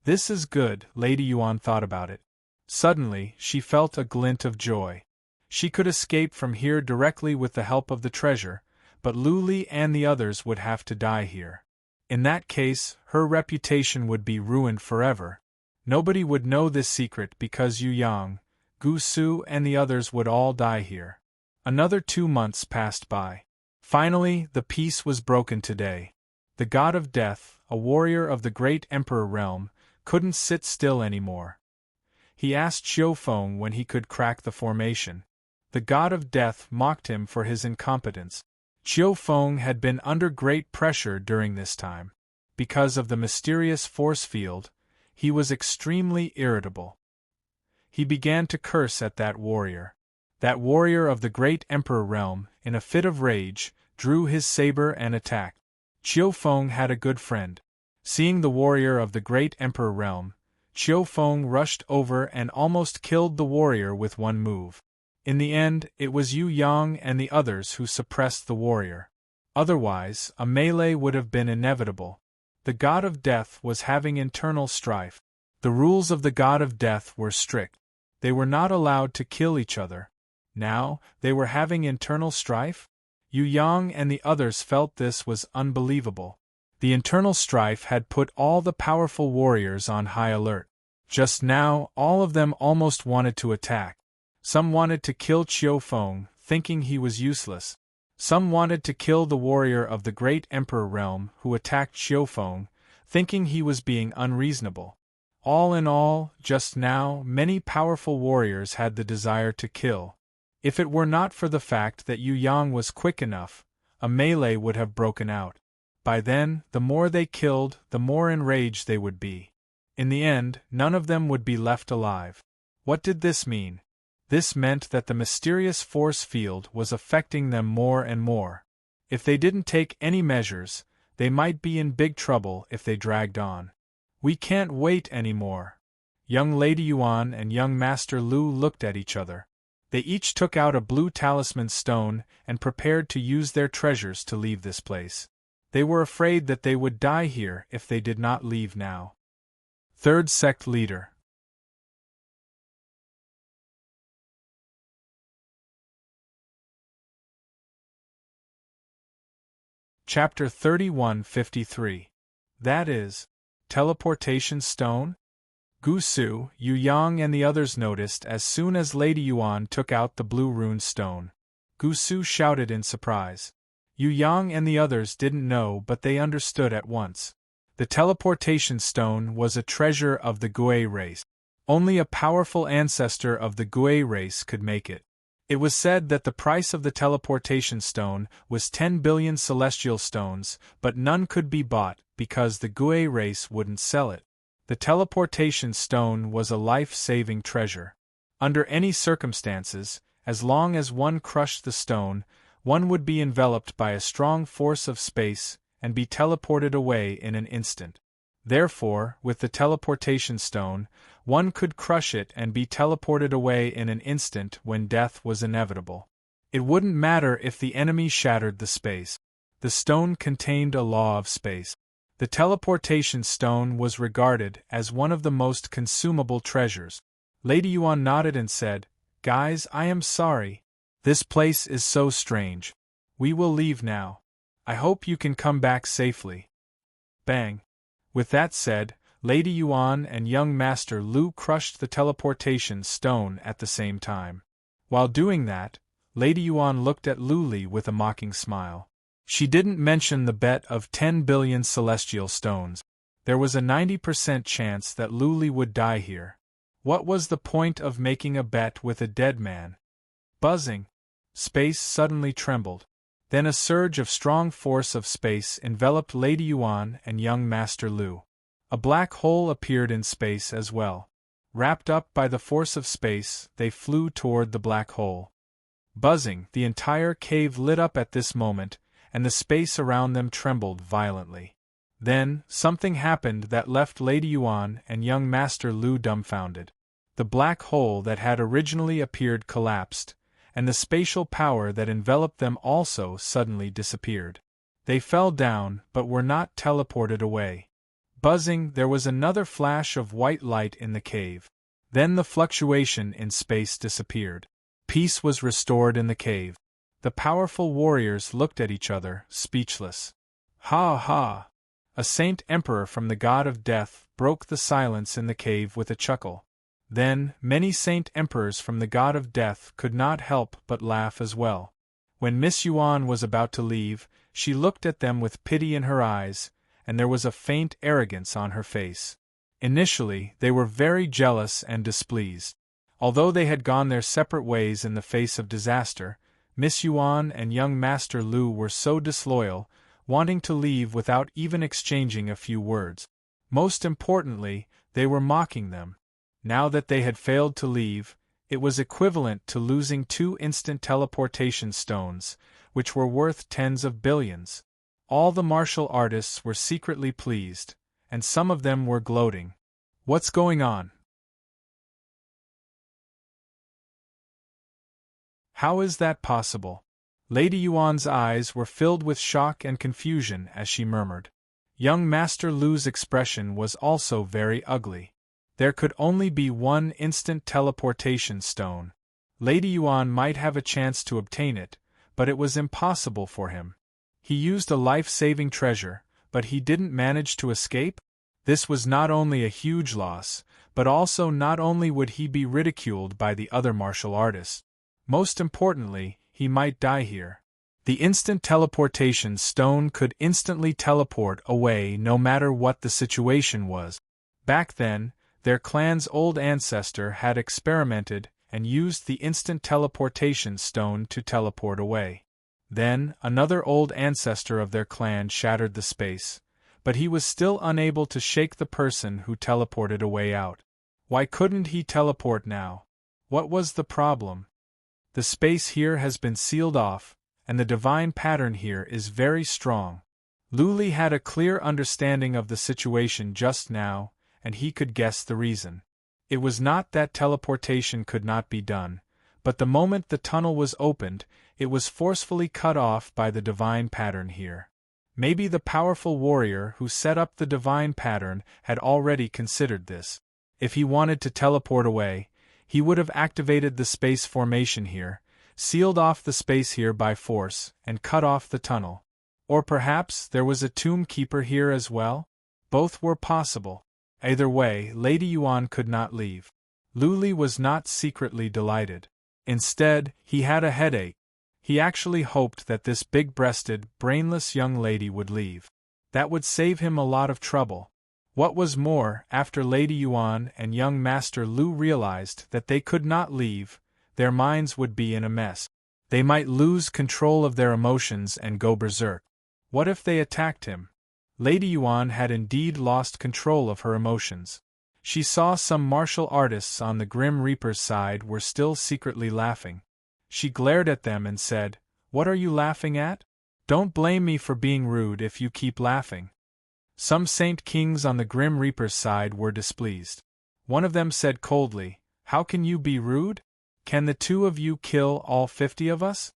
This is good, Lady Yuan thought about it. Suddenly, she felt a glint of joy. She could escape from here directly with the help of the treasure, but Lu Li and the others would have to die here. In that case, her reputation would be ruined forever. Nobody would know this secret because Yu Yang, Gu Su and the others would all die here. Another 2 months passed by. Finally, the peace was broken today. The god of death, a warrior of the great emperor realm, couldn't sit still anymore. He asked Xiaofeng when he could crack the formation. The god of death mocked him for his incompetence. Xiaofeng had been under great pressure during this time. Because of the mysterious force field, he was extremely irritable. He began to curse at that warrior. That warrior of the great emperor realm, in a fit of rage, drew his saber and attacked. Xiaofeng had a good friend. Seeing the warrior of the great emperor realm, Xiaofeng rushed over and almost killed the warrior with one move. In the end, it was Yu Yang and the others who suppressed the warrior. Otherwise, a melee would have been inevitable. The god of death was having internal strife. The rules of the god of death were strict. They were not allowed to kill each other. Now, they were having internal strife? Yu Yang and the others felt this was unbelievable. The internal strife had put all the powerful warriors on high alert. Just now, all of them almost wanted to attack. Some wanted to kill Xiaofeng, thinking he was useless. Some wanted to kill the warrior of the great emperor realm who attacked Xiaofeng, thinking he was being unreasonable. All in all, just now, many powerful warriors had the desire to kill. If it were not for the fact that Yu Yang was quick enough, a melee would have broken out. By then, the more they killed, the more enraged they would be. In the end, none of them would be left alive. What did this mean? This meant that the mysterious force field was affecting them more and more. If they didn't take any measures, they might be in big trouble if they dragged on. We can't wait anymore. Young Lady Yuan and young Master Lu looked at each other. They each took out a blue talisman stone and prepared to use their treasures to leave this place. They were afraid that they would die here if they did not leave now. Third Sect Leader. Chapter 3153. That is, Teleportation Stone? Gusu, Yu Yang and the others noticed as soon as Lady Yuan took out the blue rune stone. Gusu shouted in surprise. Yu Yang and the others didn't know, but they understood at once. The teleportation stone was a treasure of the Gui race. Only a powerful ancestor of the Gui race could make it. It was said that the price of the teleportation stone was 10 billion celestial stones, but none could be bought because the Gui race wouldn't sell it. The teleportation stone was a life-saving treasure. Under any circumstances, as long as one crushed the stone, one would be enveloped by a strong force of space and be teleported away in an instant. Therefore, with the teleportation stone, one could crush it and be teleported away in an instant when death was inevitable. It wouldn't matter if the enemy shattered the space. The stone contained a law of space. The teleportation stone was regarded as one of the most consumable treasures. Lady Yuan nodded and said, "Guys, I am sorry. This place is so strange. We will leave now. I hope you can come back safely." Bang! With that said, Lady Yuan and young Master Lu crushed the teleportation stone at the same time. While doing that, Lady Yuan looked at Lu Li with a mocking smile. She didn't mention the bet of 10 billion celestial stones. There was a 90% chance that Lu Li would die here. What was the point of making a bet with a dead man? Buzzing. Space suddenly trembled. Then a surge of strong force of space enveloped Lady Yuan and young Master Lu. A black hole appeared in space as well. Wrapped up by the force of space, they flew toward the black hole. Buzzing, the entire cave lit up at this moment, and the space around them trembled violently. Then, something happened that left Lady Yuan and young Master Lu dumbfounded. The black hole that had originally appeared collapsed, and the spatial power that enveloped them also suddenly disappeared. They fell down, but were not teleported away. Buzzing, there was another flash of white light in the cave. Then the fluctuation in space disappeared. Peace was restored in the cave. The powerful warriors looked at each other, speechless. Ha ha! A saint emperor from the god of death broke the silence in the cave with a chuckle. Then, many saint emperors from the god of death could not help but laugh as well. When Miss Yuan was about to leave, she looked at them with pity in her eyes, and there was a faint arrogance on her face. Initially, they were very jealous and displeased. Although they had gone their separate ways in the face of disaster, Miss Yuan and young Master Lu were so disloyal, wanting to leave without even exchanging a few words. Most importantly, they were mocking them. Now that they had failed to leave, it was equivalent to losing 2 instant teleportation stones, which were worth tens of billions. All the martial artists were secretly pleased, and some of them were gloating. What's going on? How is that possible? Lady Yuan's eyes were filled with shock and confusion as she murmured. Young Master Lu's expression was also very ugly. There could only be 1 instant teleportation stone. Lady Yuan might have a chance to obtain it, but it was impossible for him. He used a life-saving treasure, but he didn't manage to escape? This was not only a huge loss, but also not only would he be ridiculed by the other martial artists. Most importantly, he might die here. The instant teleportation stone could instantly teleport away no matter what the situation was. Back then, their clan's old ancestor had experimented and used the instant teleportation stone to teleport away. Then, another old ancestor of their clan shattered the space, but he was still unable to shake the person who teleported away out. Why couldn't he teleport now? What was the problem? The space here has been sealed off, and the divine pattern here is very strong. Luli had a clear understanding of the situation just now, and he could guess the reason. It was not that teleportation could not be done, but the moment the tunnel was opened, it was forcefully cut off by the divine pattern here. Maybe the powerful warrior who set up the divine pattern had already considered this. If he wanted to teleport away, he would have activated the space formation here, sealed off the space here by force, and cut off the tunnel. Or perhaps there was a tomb keeper here as well? Both were possible. Either way, Lady Yuan could not leave. Luli was not secretly delighted. Instead, he had a headache. He actually hoped that this big-breasted, brainless young lady would leave. That would save him a lot of trouble. What was more, after Lady Yuan and young Master Lu realized that they could not leave, their minds would be in a mess. They might lose control of their emotions and go berserk. What if they attacked him? Lady Yuan had indeed lost control of her emotions. She saw some martial artists on the Grim Reaper's side were still secretly laughing. She glared at them and said, "What are you laughing at? Don't blame me for being rude if you keep laughing." Some Saint Kings on the Grim Reaper's side were displeased. One of them said coldly, "How can you be rude? Can the 2 of you kill all 50 of us?"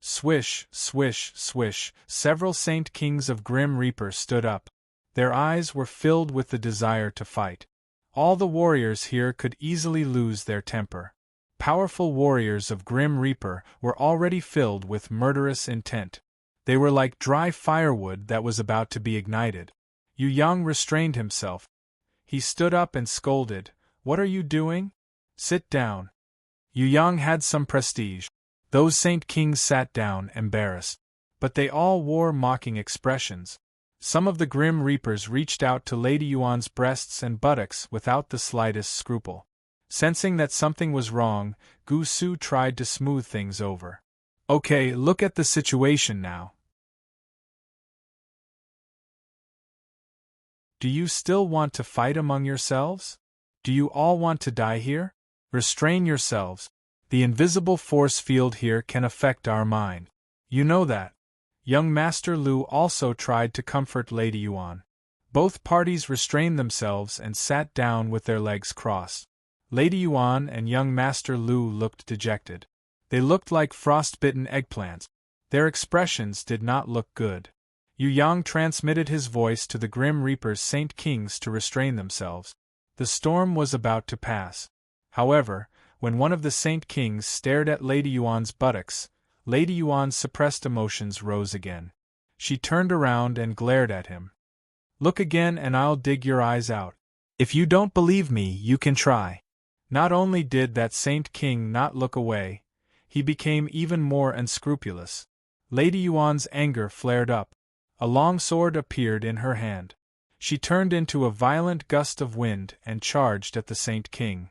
Swish, swish, swish, several Saint Kings of Grim Reaper stood up. Their eyes were filled with the desire to fight. All the warriors here could easily lose their temper. Powerful warriors of Grim Reaper were already filled with murderous intent. They were like dry firewood that was about to be ignited. Yu Yang restrained himself. He stood up and scolded, "What are you doing? Sit down." Yu Yang had some prestige. Those Saint Kings sat down, embarrassed. But they all wore mocking expressions. Some of the Grim Reapers reached out to Lady Yuan's breasts and buttocks without the slightest scruple. Sensing that something was wrong, Gu Su tried to smooth things over. "Okay, look at the situation now. Do you still want to fight among yourselves? Do you all want to die here? Restrain yourselves. The invisible force field here can affect our mind. You know that." Young Master Lu also tried to comfort Lady Yuan. Both parties restrained themselves and sat down with their legs crossed. Lady Yuan and young Master Lu looked dejected. They looked like frostbitten eggplants. Their expressions did not look good. Yu Yang transmitted his voice to the Grim Reaper's Saint Kings to restrain themselves. The storm was about to pass. However, when one of the Saint Kings stared at Lady Yuan's buttocks, Lady Yuan's suppressed emotions rose again. She turned around and glared at him. "Look again and I'll dig your eyes out. If you don't believe me, you can try." Not only did that Saint King not look away, he became even more unscrupulous. Lady Yuan's anger flared up. A long sword appeared in her hand. She turned into a violent gust of wind and charged at the Saint King.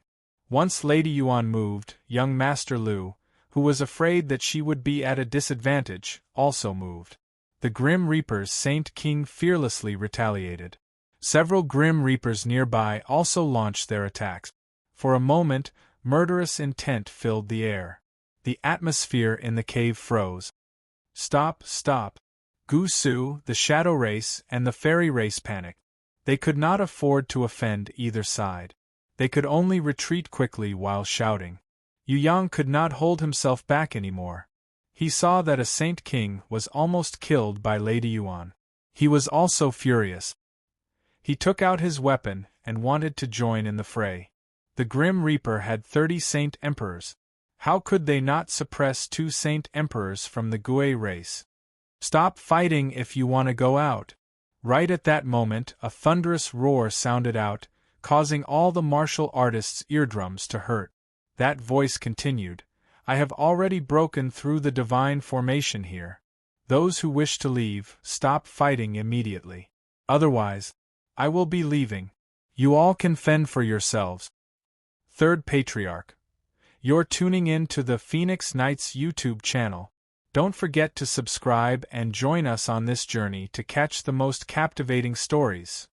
Once Lady Yuan moved, young Master Lu, who was afraid that she would be at a disadvantage, also moved. The Grim Reaper's Saint King fearlessly retaliated. Several Grim Reapers nearby also launched their attacks. For a moment, murderous intent filled the air. The atmosphere in the cave froze. Stop, stop. Gu Su, the Shadow Race, and the Fairy Race panicked. They could not afford to offend either side. They could only retreat quickly while shouting. Yu Yang could not hold himself back anymore. He saw that a Saint King was almost killed by Lady Yuan. He was also furious. He took out his weapon and wanted to join in the fray. The Grim Reaper had 30 Saint Emperors. How could they not suppress 2 Saint Emperors from the Gui race? Stop fighting if you want to go out. Right at that moment, a thunderous roar sounded out, causing all the martial artists' eardrums to hurt. That voice continued, I have already broken through the divine formation here. Those who wish to leave, stop fighting immediately. Otherwise, I will be leaving. You all can fend for yourselves. Third Patriarch. You're tuning in to the Phoenix Knights YouTube channel. Don't forget to subscribe and join us on this journey to catch the most captivating stories.